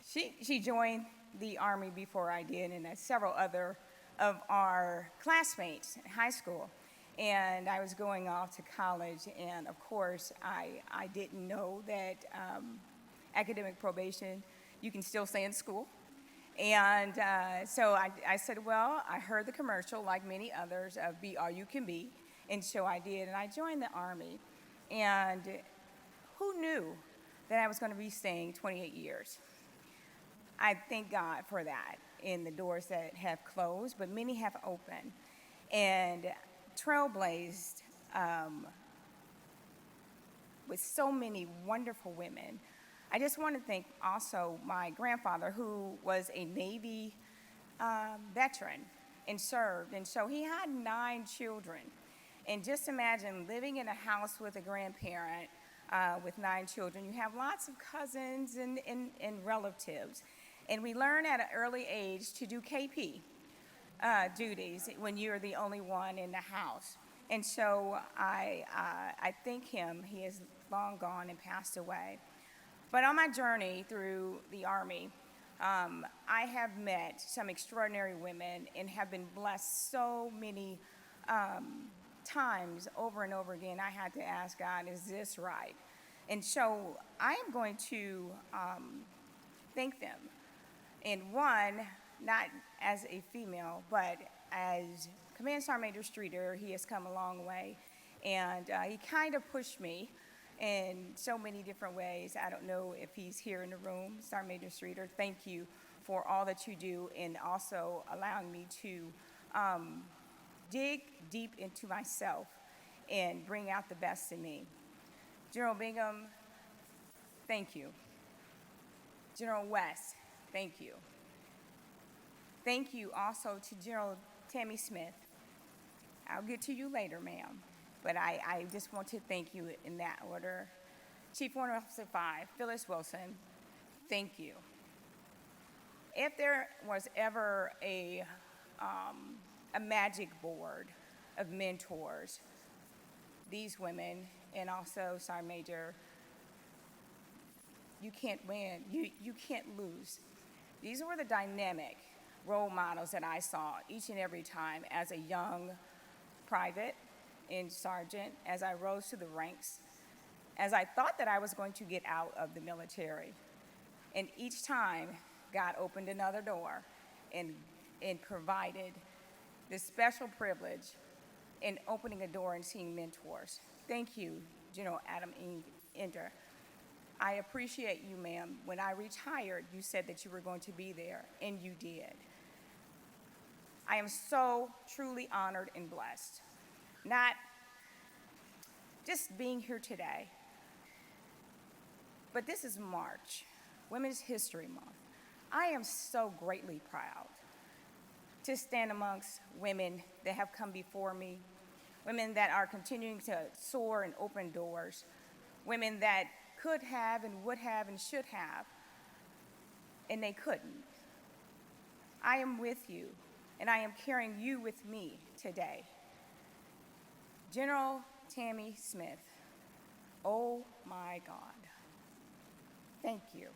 S18: she joined the Army before I did, and several other of our classmates in high school. And I was going off to college, and of course, I didn't know that academic probation, you can still stay in school. And so I said, well, I heard the commercial, like many others, of Be All You Can Be. And so I did, and I joined the Army. And who knew that I was going to be staying 28 years? I thank God for that, in the doors that have closed, but many have opened. And trailblazed with so many wonderful women. I just want to thank also my grandfather, who was a Navy veteran and served, and so he had 9 children. And just imagine living in a house with a grandparent with 9 children. You have lots of cousins and relatives. And we learn at an early age to do KP duties when you're the only one in the house. And so I thank him. He is long gone and passed away. But on my journey through the Army, I have met some extraordinary women and have been blessed so many times over and over again. I had to ask God, is this right? And so I am going to thank them. And one, not as a female, but as Command Sergeant Major Streeter, he has come a long way. And he kind of pushed me in so many different ways. I don't know if he's here in the room. Sergeant Major Streeter, thank you for all that you do, and also allowing me to dig deep into myself and bring out the best in me. General Bingham, thank you. General West, thank you. Thank you also to General Tammy Smith. I'll get to you later, ma'am. But I just want to thank you in that order. Chief Warrant Officer 5, Phyllis Wilson, thank you. If there was ever a magic board of mentors, these women, and also Sergeant Major you can't win, you can't lose. These were the dynamic role models that I saw each and every time as a young private and sergeant, as I rose to the ranks, as I thought that I was going to get out of the military. And each time, God opened another door and provided this special privilege in opening a door and seeing mentors. Thank you, General Adam Ender. I appreciate you, ma'am. When I retired, you said that you were going to be there, and you did. I am so truly honored and blessed. Not just being here today, but this is March, Women's History Month. I am so greatly proud to stand amongst women that have come before me, women that are continuing to soar and open doors, women that could have and would have and should have, and they couldn't. I am with you, and I am carrying you with me today. General Tammy Smith, oh my God, thank you,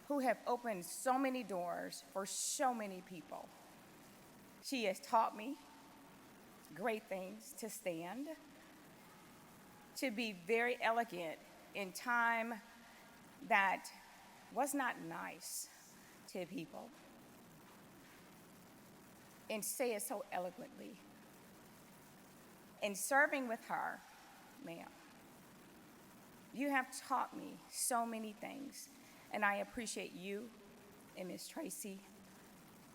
S18: who have opened so many doors for so many people. She has taught me great things: to stand, to be very elegant in time that was not nice to people, and say it so eloquently. In serving with her, ma'am, you have taught me so many things, and I appreciate you and Ms. Tracy.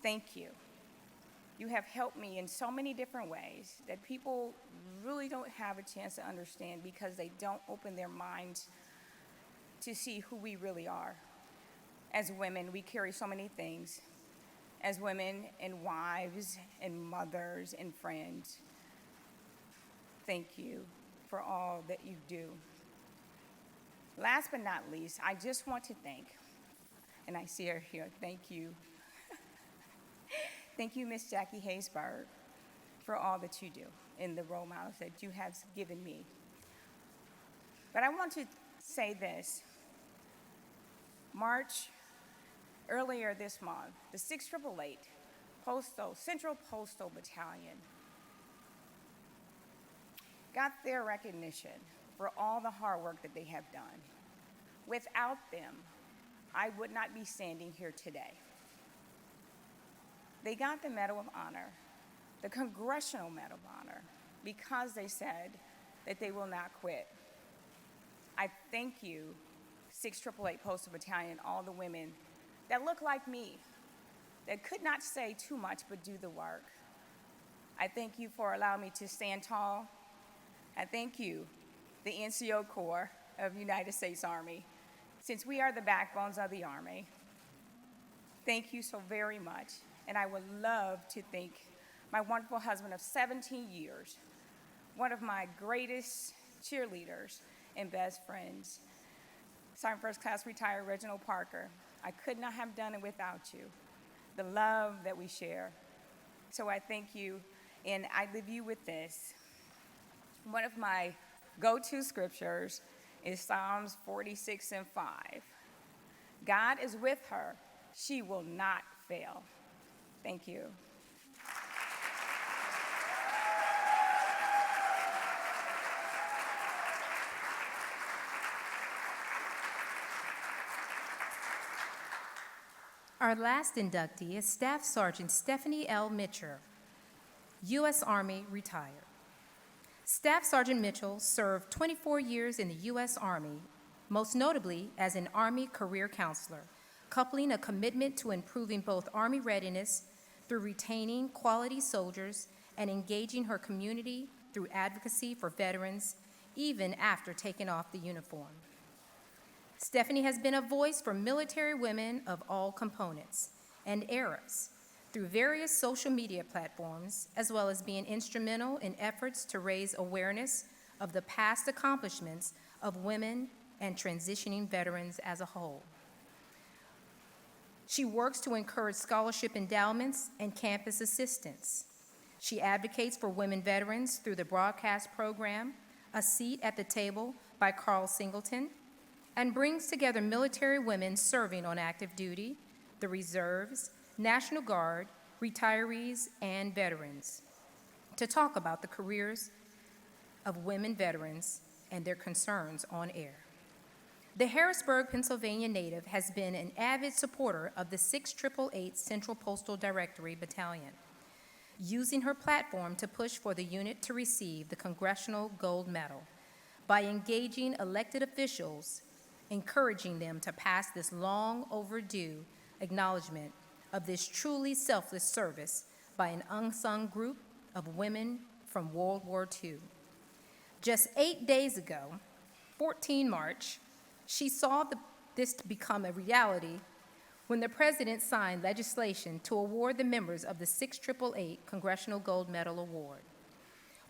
S18: Thank you. You have helped me in so many different ways that people really don't have a chance to understand because they don't open their minds to see who we really are. As women, we carry so many things. As women and wives and mothers and friends, thank you for all that you do. Last but not least, I just want to thank, and I see her here, thank you. Thank you, Miss Jackie Haysberg, for all that you do and the role models that you have given me. But I want to say this. Earlier this month, the 6888 Central Postal Battalion got their recognition for all the hard work that they have done. Without them, I would not be standing here today. They got the Medal of Honor, the Congressional Medal of Honor, because they said that they will not quit. I thank you, 6888 Postal Battalion, all the women that look like me, that could not say too much but do the work. I thank you for allowing me to stand tall. I thank you, the NCO Corps of the United States Army, since we are the backbones of the Army. Thank you so very much. And I would love to thank my wonderful husband of 17 years, one of my greatest cheerleaders and best friends, Sergeant First Class Retired Reginald Parker. I could not have done it without you, the love that we share. So I thank you, and I leave you with this. One of my go-to scriptures is Psalms 46:5. God is with her, she will not fail. Thank you.
S9: Our last inductee is Staff Sergeant Stephanie L. Mitchell, U.S. Army, retired. Staff Sergeant Mitchell served 24 years in the U.S. Army, most notably as an Army career counselor, coupling a commitment to improving both Army readiness through retaining quality soldiers and engaging her community through advocacy for veterans, even after taking off the uniform. Stephanie has been a voice for military women of all components and eras through various social media platforms, as well as being instrumental in efforts to raise awareness of the past accomplishments of women and transitioning veterans as a whole. She works to encourage scholarship endowments and campus assistance. She advocates for women veterans through the broadcast program, A Seat at the Table by Carl Singleton, and brings together military women serving on active duty, the reserves, National Guard, retirees, and veterans to talk about the careers of women veterans and their concerns on air. The Harrisburg, Pennsylvania native has been an avid supporter of the 6888 Central Postal Directory Battalion, using her platform to push for the unit to receive the Congressional Gold Medal by engaging elected officials, encouraging them to pass this long overdue acknowledgement of this truly selfless service by an unsung group of women from World War II. Just 8 days ago, 14 March, she saw this become a reality when the President signed legislation to award the members of the 6888 Congressional Gold Medal Award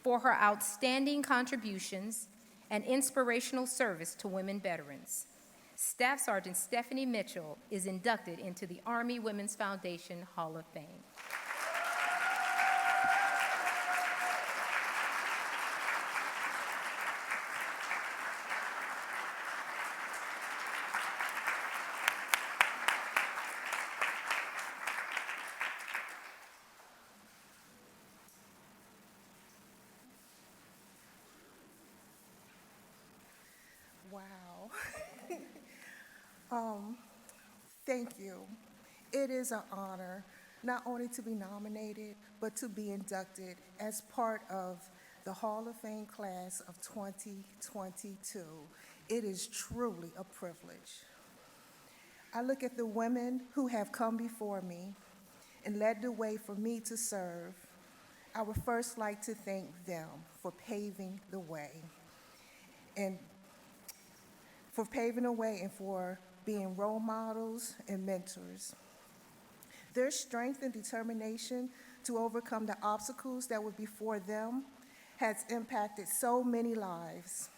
S9: for her outstanding contributions and inspirational service to women veterans. Staff Sergeant Stephanie Mitchell is inducted into the Army Women's Foundation Hall of Fame.
S19: Wow. Thank you. It is an honor not only to be nominated, but to be inducted as part of the Hall of Fame class of 2022. It is truly a privilege. I look at the women who have come before me and led the way for me to serve. I would first like to thank them for paving the way and for being role models and mentors. Their strength and determination to overcome the obstacles that were before them has impacted so many lives.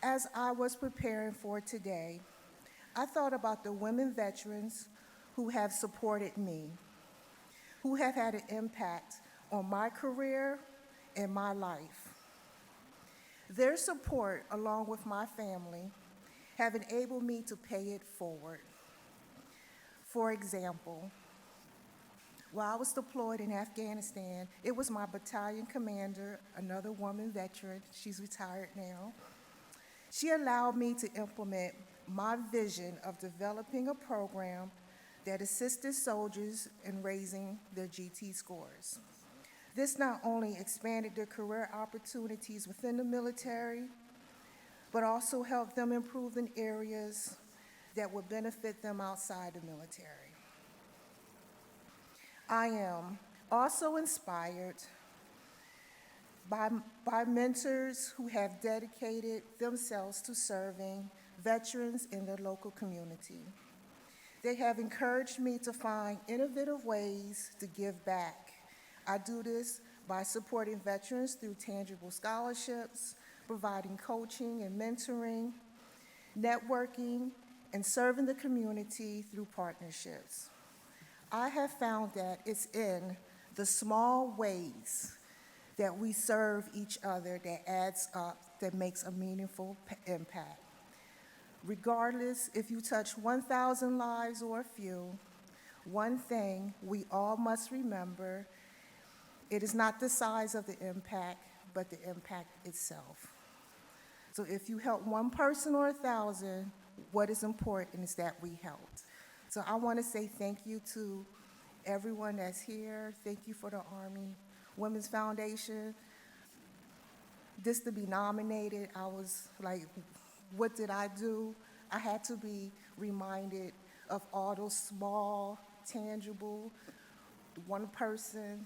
S19: As I was preparing for today, I thought about the women veterans who have supported me, who have had an impact on my career and my life. Their support, along with my family, have enabled me to pay it forward. For example, while I was deployed in Afghanistan, it was my battalion commander, another woman veteran, she's retired now. She allowed me to implement my vision of developing a program that assisted soldiers in raising their GT scores. This not only expanded their career opportunities within the military, but also helped them improve in areas that would benefit them outside the military. I am also inspired by mentors who have dedicated themselves to serving veterans in their local community. They have encouraged me to find innovative ways to give back. I do this by supporting veterans through tangible scholarships, providing coaching and mentoring, networking, and serving the community through partnerships. I have found that it's in the small ways that we serve each other that adds up, that makes a meaningful impact. Regardless if you touch 1,000 lives or a few, one thing we all must remember, it is not the size of the impact, but the impact itself. So if you help one person or 1,000, what is important is that we helped. So I want to say thank you to everyone that's here. Thank you for the Army Women's Foundation. Just to be nominated, I was like, what did I do? I had to be reminded of all those small, tangible, one person,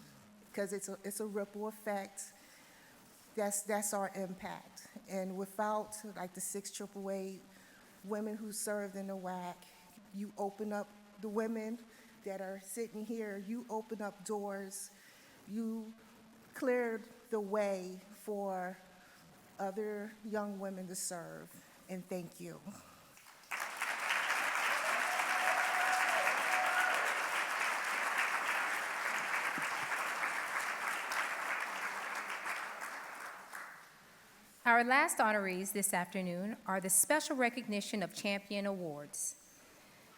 S19: because it's a ripple effect. That's our impact. And without like the 6888 women who served in the WAC, you open up the women that are sitting here, you open up doors, you cleared the way for other young women to serve. And thank you.
S9: Our Our last honorees this afternoon are the Special Recognition of Champion Awards.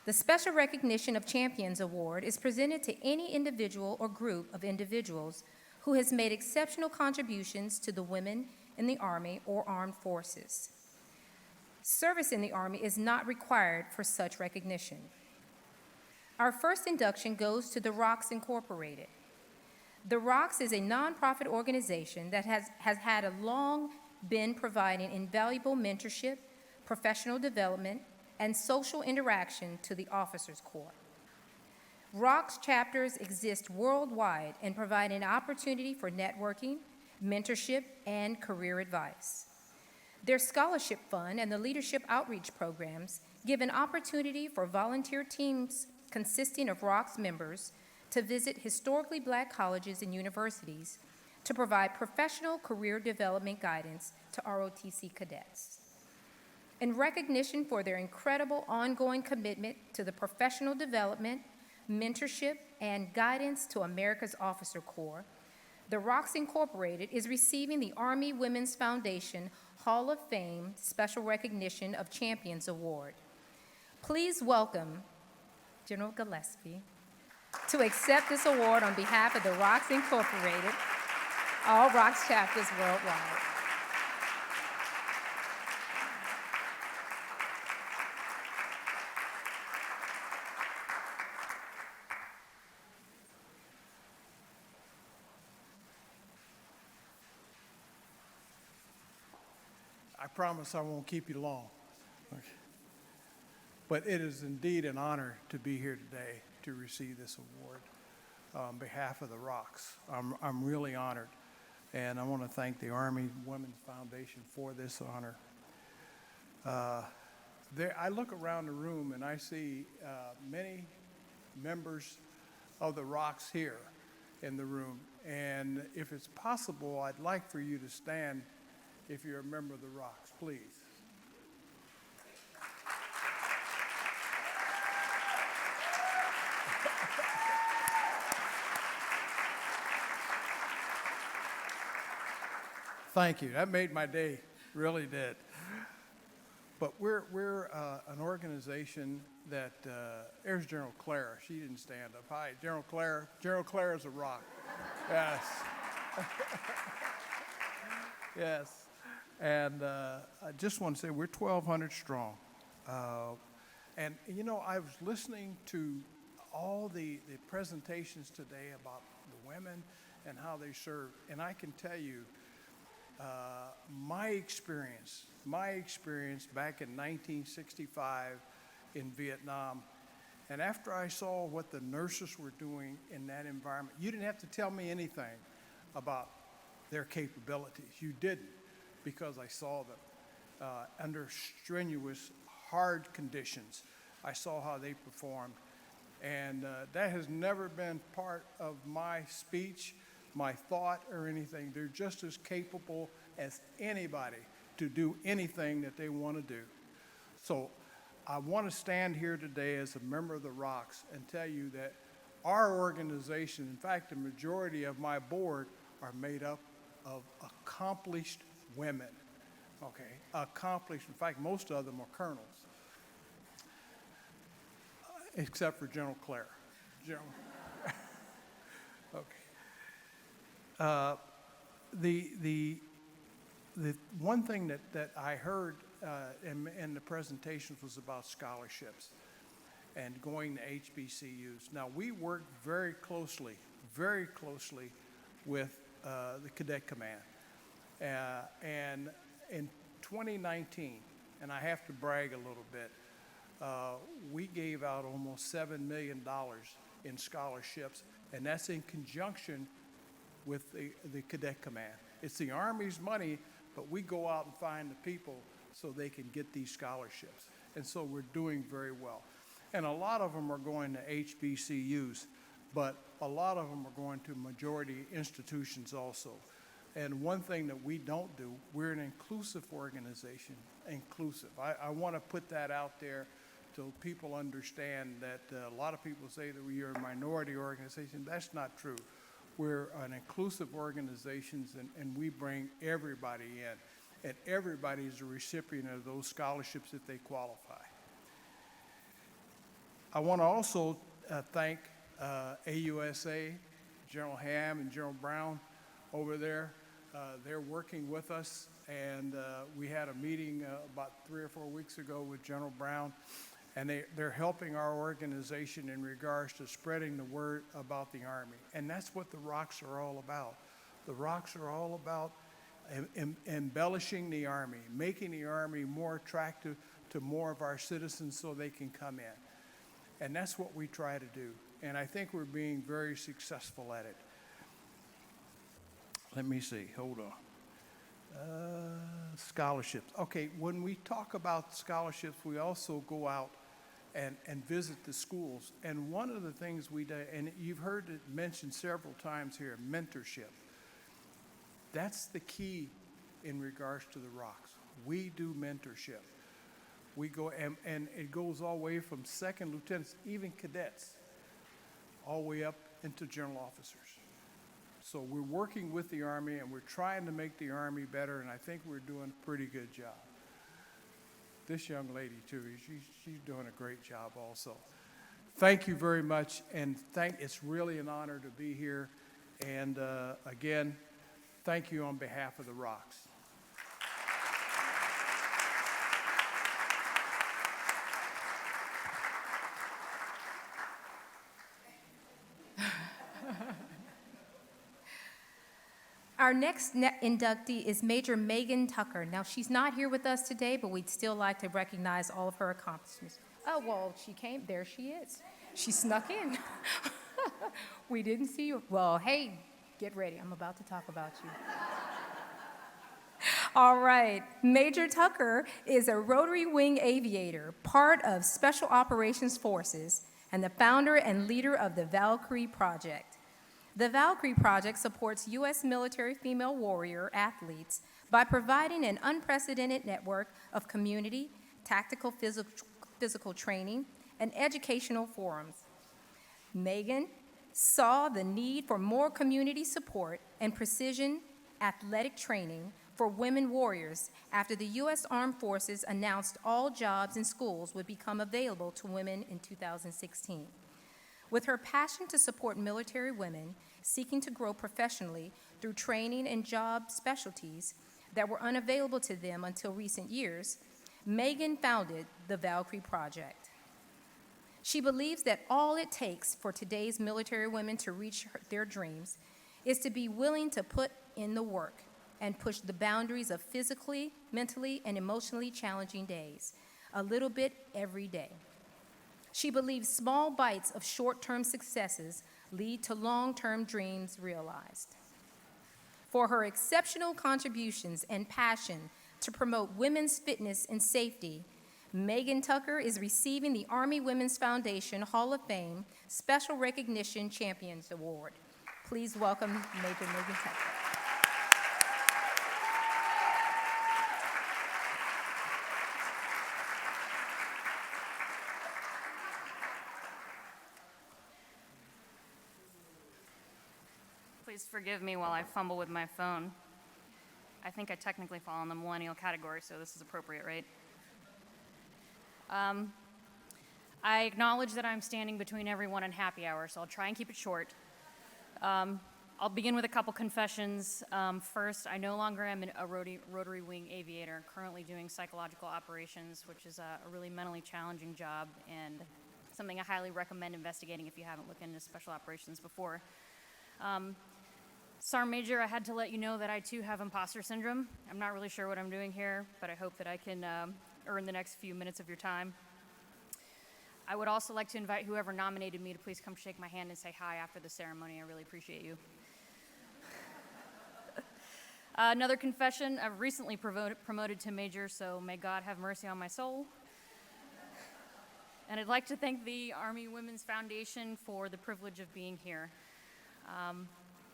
S9: The Special Recognition of Champions Award is presented to any individual or group of individuals who has made exceptional contributions to the women in the Army or armed forces. Service in the Army is not required for such recognition. Our first induction goes to the ROCKS Incorporated. The ROCKS is a nonprofit organization that has had long been providing invaluable mentorship, professional development, and social interaction to the Officers Corps. ROCKS chapters exist worldwide and provide an opportunity for networking, mentorship, and career advice. Their scholarship fund and the leadership outreach programs give an opportunity for volunteer teams consisting of ROCKS members to visit historically Black colleges and universities to provide professional career development guidance to ROTC cadets. In recognition for their incredible ongoing commitment to the professional development, mentorship, and guidance to America's Officer Corps, the ROCKS Incorporated is receiving the Army Women's Foundation Hall of Fame Special Recognition of Champions Award. Please welcome General Gillespie to accept this award on behalf of the ROCKS Incorporated, all ROCKS chapters worldwide.
S20: I promise I won't keep you long. Okay. But it is indeed an honor to be here today to receive this award on behalf of the ROCKS. I'm really honored, and I want to thank the Army Women's Foundation for this honor. I look around the room and I see many members of the ROCKS here in the room, and if it's possible, I'd like for you to stand if you're a member of the ROCKS, please. Thank you. That made my day, really did. But we're an organization that, there's General Claire. She didn't stand up. Hi, General Claire. General Claire is a rock. Yes. Yes. And I just want to say we're 1,200 strong. And, you know, I was listening to all the presentations today about the women and how they serve. And I can tell you, my experience back in 1965 in Vietnam, and after I saw what the nurses were doing in that environment, you didn't have to tell me anything about their capabilities. You didn't, because I saw them under strenuous, hard conditions. I saw how they performed. And that has never been part of my speech, my thought, or anything. They're just as capable as anybody to do anything that they want to do. So I want to stand here today as a member of the ROCKS and tell you that our organization, in fact, the majority of my board are made up of accomplished women, okay? Accomplished, in fact, most of them are colonels, except for General Claire. Okay. The one thing that I heard in the presentations was about scholarships and going to HBCUs. Now, we work very closely with the Cadet Command. And in 2019, and I have to brag a little bit, we gave out almost $7 million in scholarships, and that's in conjunction with the Cadet Command. It's the Army's money, but we go out and find the people so they can get these scholarships. And so we're doing very well. And a lot of them are going to HBCUs, but a lot of them are going to majority institutions also. And one thing that we don't do, we're an inclusive organization, inclusive. I want to put that out there so people understand that a lot of people say that we are a minority organization. That's not true. We're an inclusive organization, and we bring everybody in. and everybody is a recipient of those scholarships if they qualify. I want to also thank AUSA, General Ham and General Brown over there. They're working with us, and we had a meeting about 3 or 4 weeks ago with General Brown, and they're helping our organization in regards to spreading the word about the Army. And that's what the Rocks are all about. The Rocks are all about embellishing the Army, making the Army more attractive to more of our citizens so they can come in. And that's what we try to do. And I think we're being very successful at it. Let me see, hold on. Scholarships. Okay, when we talk about scholarships, we also go out and visit the schools. And one of the things we do, and you've heard it mentioned several times here, mentorship. That's the key in regards to the Rocks. We do mentorship. We go, and it goes all the way from second lieutenants, even cadets, all the way up into general officers. So we're working with the Army, and we're trying to make the Army better, and I think we're doing a pretty good job. This young lady, too, she's doing a great job also. Thank you very much, and it's really an honor to be here. And again, thank you on behalf of the Rocks.
S9: Our next inductee is Major Megan Tucker. Now, she's not here with us today, but we'd still like to recognize all of her accomplishments. Oh, well, she came. There she is. She snuck in. We didn't see you. Well, hey, get ready. I'm about to talk about you. All right. Major Tucker is a rotary wing aviator, part of Special Operations Forces, and the founder and leader of the Valkyrie Project. The Valkyrie Project supports U.S. military female warrior athletes by providing an unprecedented network of community, tactical physical training, and educational forums. Megan saw the need for more community support and precision athletic training for women warriors after the U.S. Armed Forces announced all jobs in schools would become available to women in 2016. With her passion to support military women seeking to grow professionally through training and job specialties that were unavailable to them until recent years, Megan founded the Valkyrie Project. She believes that all it takes for today's military women to reach their dreams is to be willing to put in the work and push the boundaries of physically, mentally, and emotionally challenging days, a little bit every day. She believes small bites of short-term successes lead to long-term dreams realized. For her exceptional contributions and passion to promote women's fitness and safety, Megan Tucker is receiving the Army Women's Foundation Hall of Fame Special Recognition Champions Award. Please welcome Major Megan Tucker.
S21: Please forgive me while I fumble with my phone. I think I technically fall in the millennial category, so this is appropriate, right? I acknowledge that I'm standing between everyone and happy hour, so I'll try and keep it short. I'll begin with a couple confessions. First, I no longer am a rotary wing aviator, currently doing psychological operations, which is a really mentally challenging job and something I highly recommend investigating if you haven't looked into special operations before. Sergeant Major, I had to let you know that I too have imposter syndrome. I'm not really sure what I'm doing here, but I hope that I can earn the next few minutes of your time. I would also like to invite whoever nominated me to please come shake my hand and say hi after the ceremony. I really appreciate you. Another confession, I've recently promoted to Major, so may God have mercy on my soul. And I'd like to thank the Army Women's Foundation for the privilege of being here.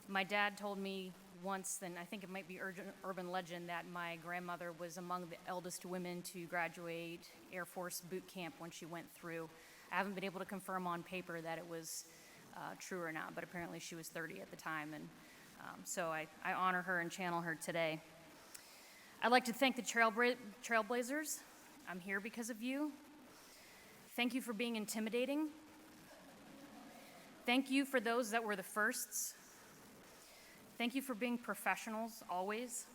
S21: My dad told me once, and I think it might be urban legend, that my grandmother was among the eldest women to graduate Air Force boot camp when she went through. I haven't been able to confirm on paper that it was true or not, but apparently she was 30 at the time, and so I honor her and channel her today. I'd like to thank the Trailblazers. I'm here because of you. Thank you for being intimidating. Thank you for those that were the firsts. Thank you for being professionals always.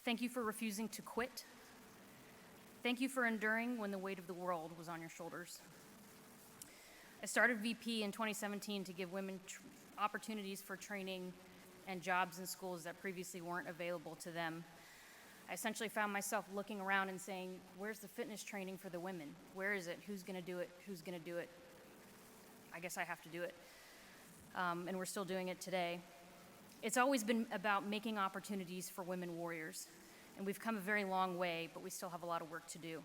S21: Thank you for refusing to quit. Thank you for enduring when the weight of the world was on your shoulders. I started VP in 2017 to give women opportunities for training and jobs in schools that previously weren't available to them. I essentially found myself looking around and saying, where's the fitness training for the women? Where is it? Who's going to do it? Who's going to do it? I guess I have to do it. And we're still doing it today. It's always been about making opportunities for women warriors. And we've come a very long way, but we still have a lot of work to do.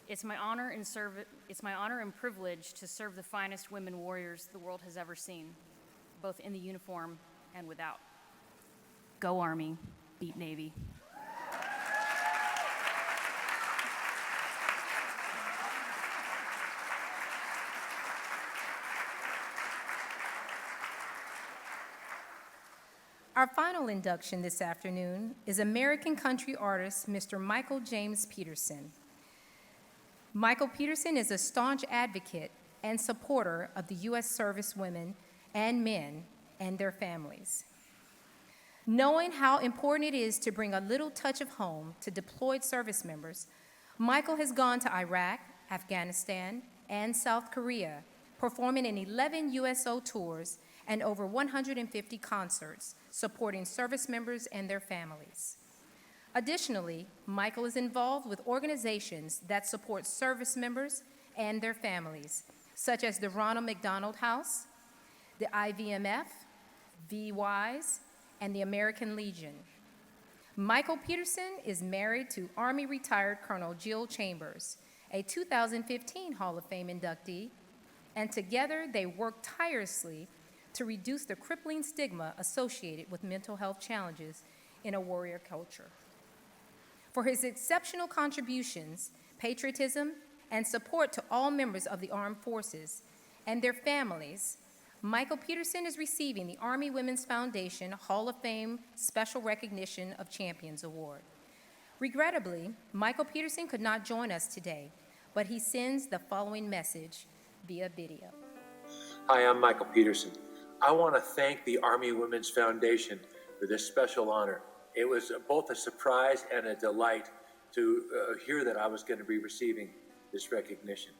S21: It's my honor and privilege to serve the finest women warriors the world has ever seen, both in the uniform and without. Go Army, beat Navy.
S9: Our final induction this afternoon is American country artist Mr. Michael James Peterson. Michael Peterson is a staunch advocate and supporter of the U.S. service women and men and their families. Knowing how important it is to bring a little touch of home to deployed service members, Michael has gone to Iraq, Afghanistan, and South Korea, performing in 11 USO tours and over 150 concerts supporting service members and their families. Additionally, Michael is involved with organizations that support service members and their families, such as the Ronald McDonald House, the IVMF, VWise, and the American Legion. Michael Peterson is married to Army retired Colonel Jill Chambers, a 2015 Hall of Fame inductee, and together they work tirelessly to reduce the crippling stigma associated with mental health challenges in a warrior culture. For his exceptional contributions, patriotism, and support to all members of the armed forces and their families, Michael Peterson is receiving the Army Women's Foundation Hall of Fame Special Recognition of Champions Award. Regrettably, Michael Peterson could not join us today, but he sends the following message via video.
S1: Hi, I'm Michael Peterson. I want to thank the Army Women's Foundation for this special honor. It was both a surprise and a delight to hear that I was going to be receiving this recognition.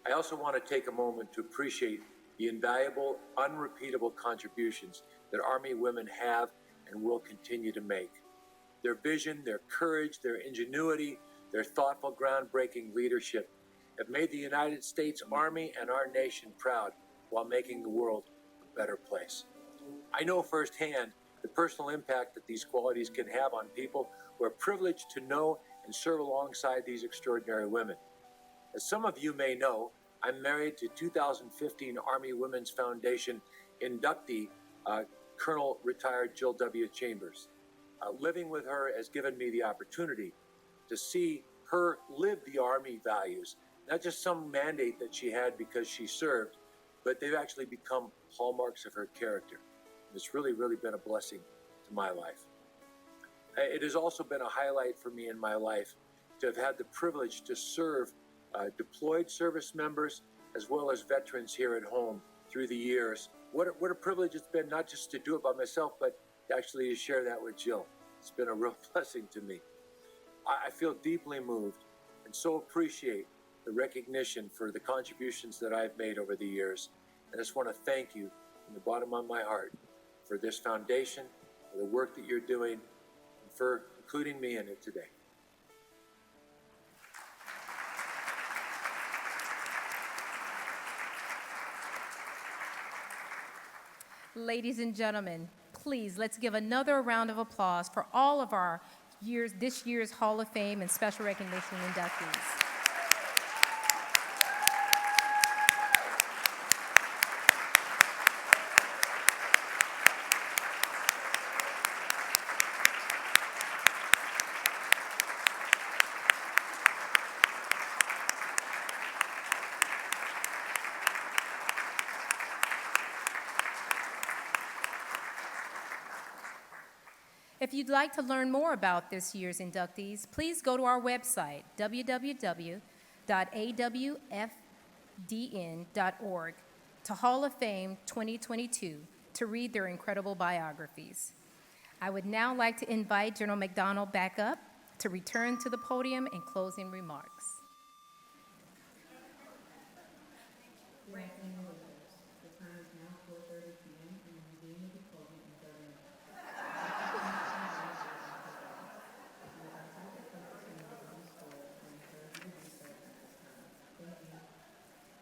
S1: I also want to take a moment to appreciate the invaluable, unrepeatable contributions that Army women have and will continue to make. Their vision, their courage, their ingenuity, their thoughtful, groundbreaking leadership have made the United States Army and our nation proud while making the world a better place. I know firsthand the personal impact that these qualities can have on people who are privileged to know and serve alongside these extraordinary women. As some of you may know, I'm married to 2015 Army Women's Foundation inductee, Colonel retired Jill W. Chambers. Living with her has given me the opportunity to see her live the Army values, not just some mandate that she had because she served, but they've actually become hallmarks of her character. It's really, really been a blessing to my life. It has also been a highlight for me in my life to have had the privilege to serve deployed service members as well as veterans here at home through the years. What a privilege it's been, not just to do it by myself, but actually to share that with Jill. It's been a real blessing to me. I feel deeply moved and so appreciate the recognition for the contributions that I've made over the years. I just want to thank you from the bottom of my heart for this foundation, for the work that you're doing, and for including me in it today.
S9: Ladies and gentlemen, please let's give another round of applause for all of our this year's Hall of Fame and Special Recognition inductees. If you'd like to learn more about this year's inductees, please go to our website, www.awfdn.org, to Hall of Fame 2022 to read their incredible biographies. I would now like to invite General McDonald back up to return to the podium in closing remarks.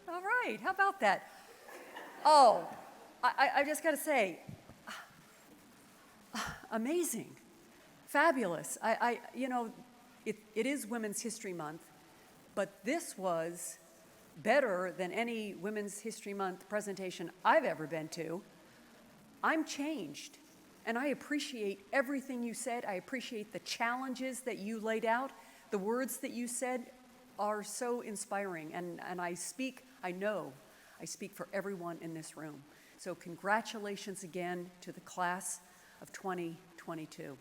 S3: All right, how about that? Oh, I just got to say, amazing, fabulous. It is Women's History Month, but this was better than any Women's History Month presentation I've ever been to. I'm changed, and I appreciate everything you said. I appreciate the challenges that you laid out. The words that you said are so inspiring, and I know I speak for everyone in this room. So congratulations again to the class of 2022.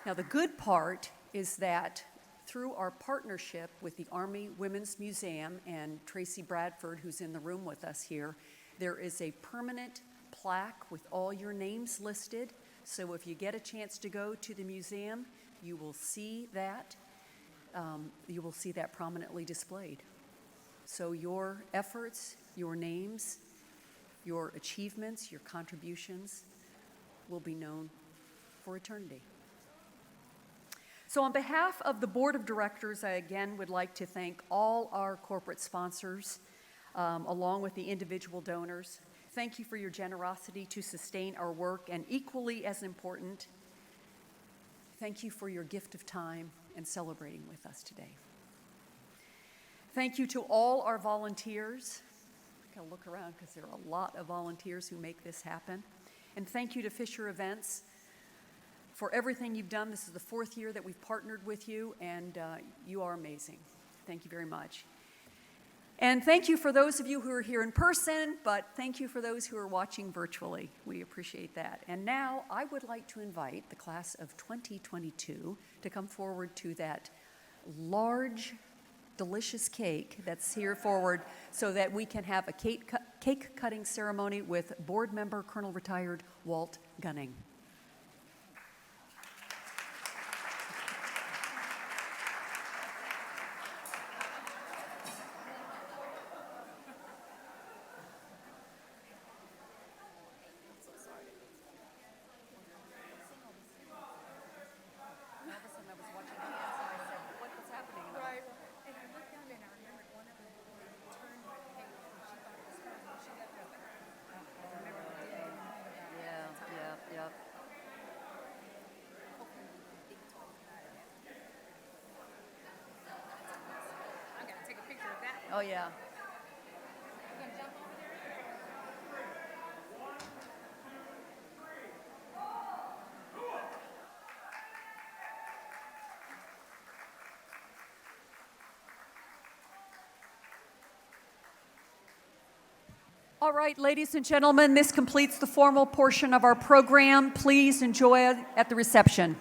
S3: Now, the good part is that through our partnership with the Army Women's Museum and Tracy Bradford, who's in the room with us here, there is a permanent plaque with all your names listed. So if you get a chance to go to the museum, you will see that. Prominently displayed. So your efforts, your names, your achievements, your contributions will be known for eternity. So on behalf of the Board of Directors, I again would like to thank all our corporate sponsors, along with the individual donors. Thank you for your generosity to sustain our work, and equally as important, thank you for your gift of time and celebrating with us today. Thank you to all our volunteers. I gotta look around because there are a lot of volunteers who make this happen. And thank you to Fisher Events for everything you've done. This is the 4th year that we've partnered with you, and you are amazing. Thank you very much. And thank you for those of you who are here in person, but thank you for those who are watching virtually. We appreciate that. And now I would like to invite the class of 2022 to come forward to that large, delicious cake that's here forward so that we can have a cake cutting ceremony with board member, Colonel Retired Walt Gunning. Oh, yeah. All right, ladies and gentlemen, this completes the formal portion of our program. Please enjoy it at the reception.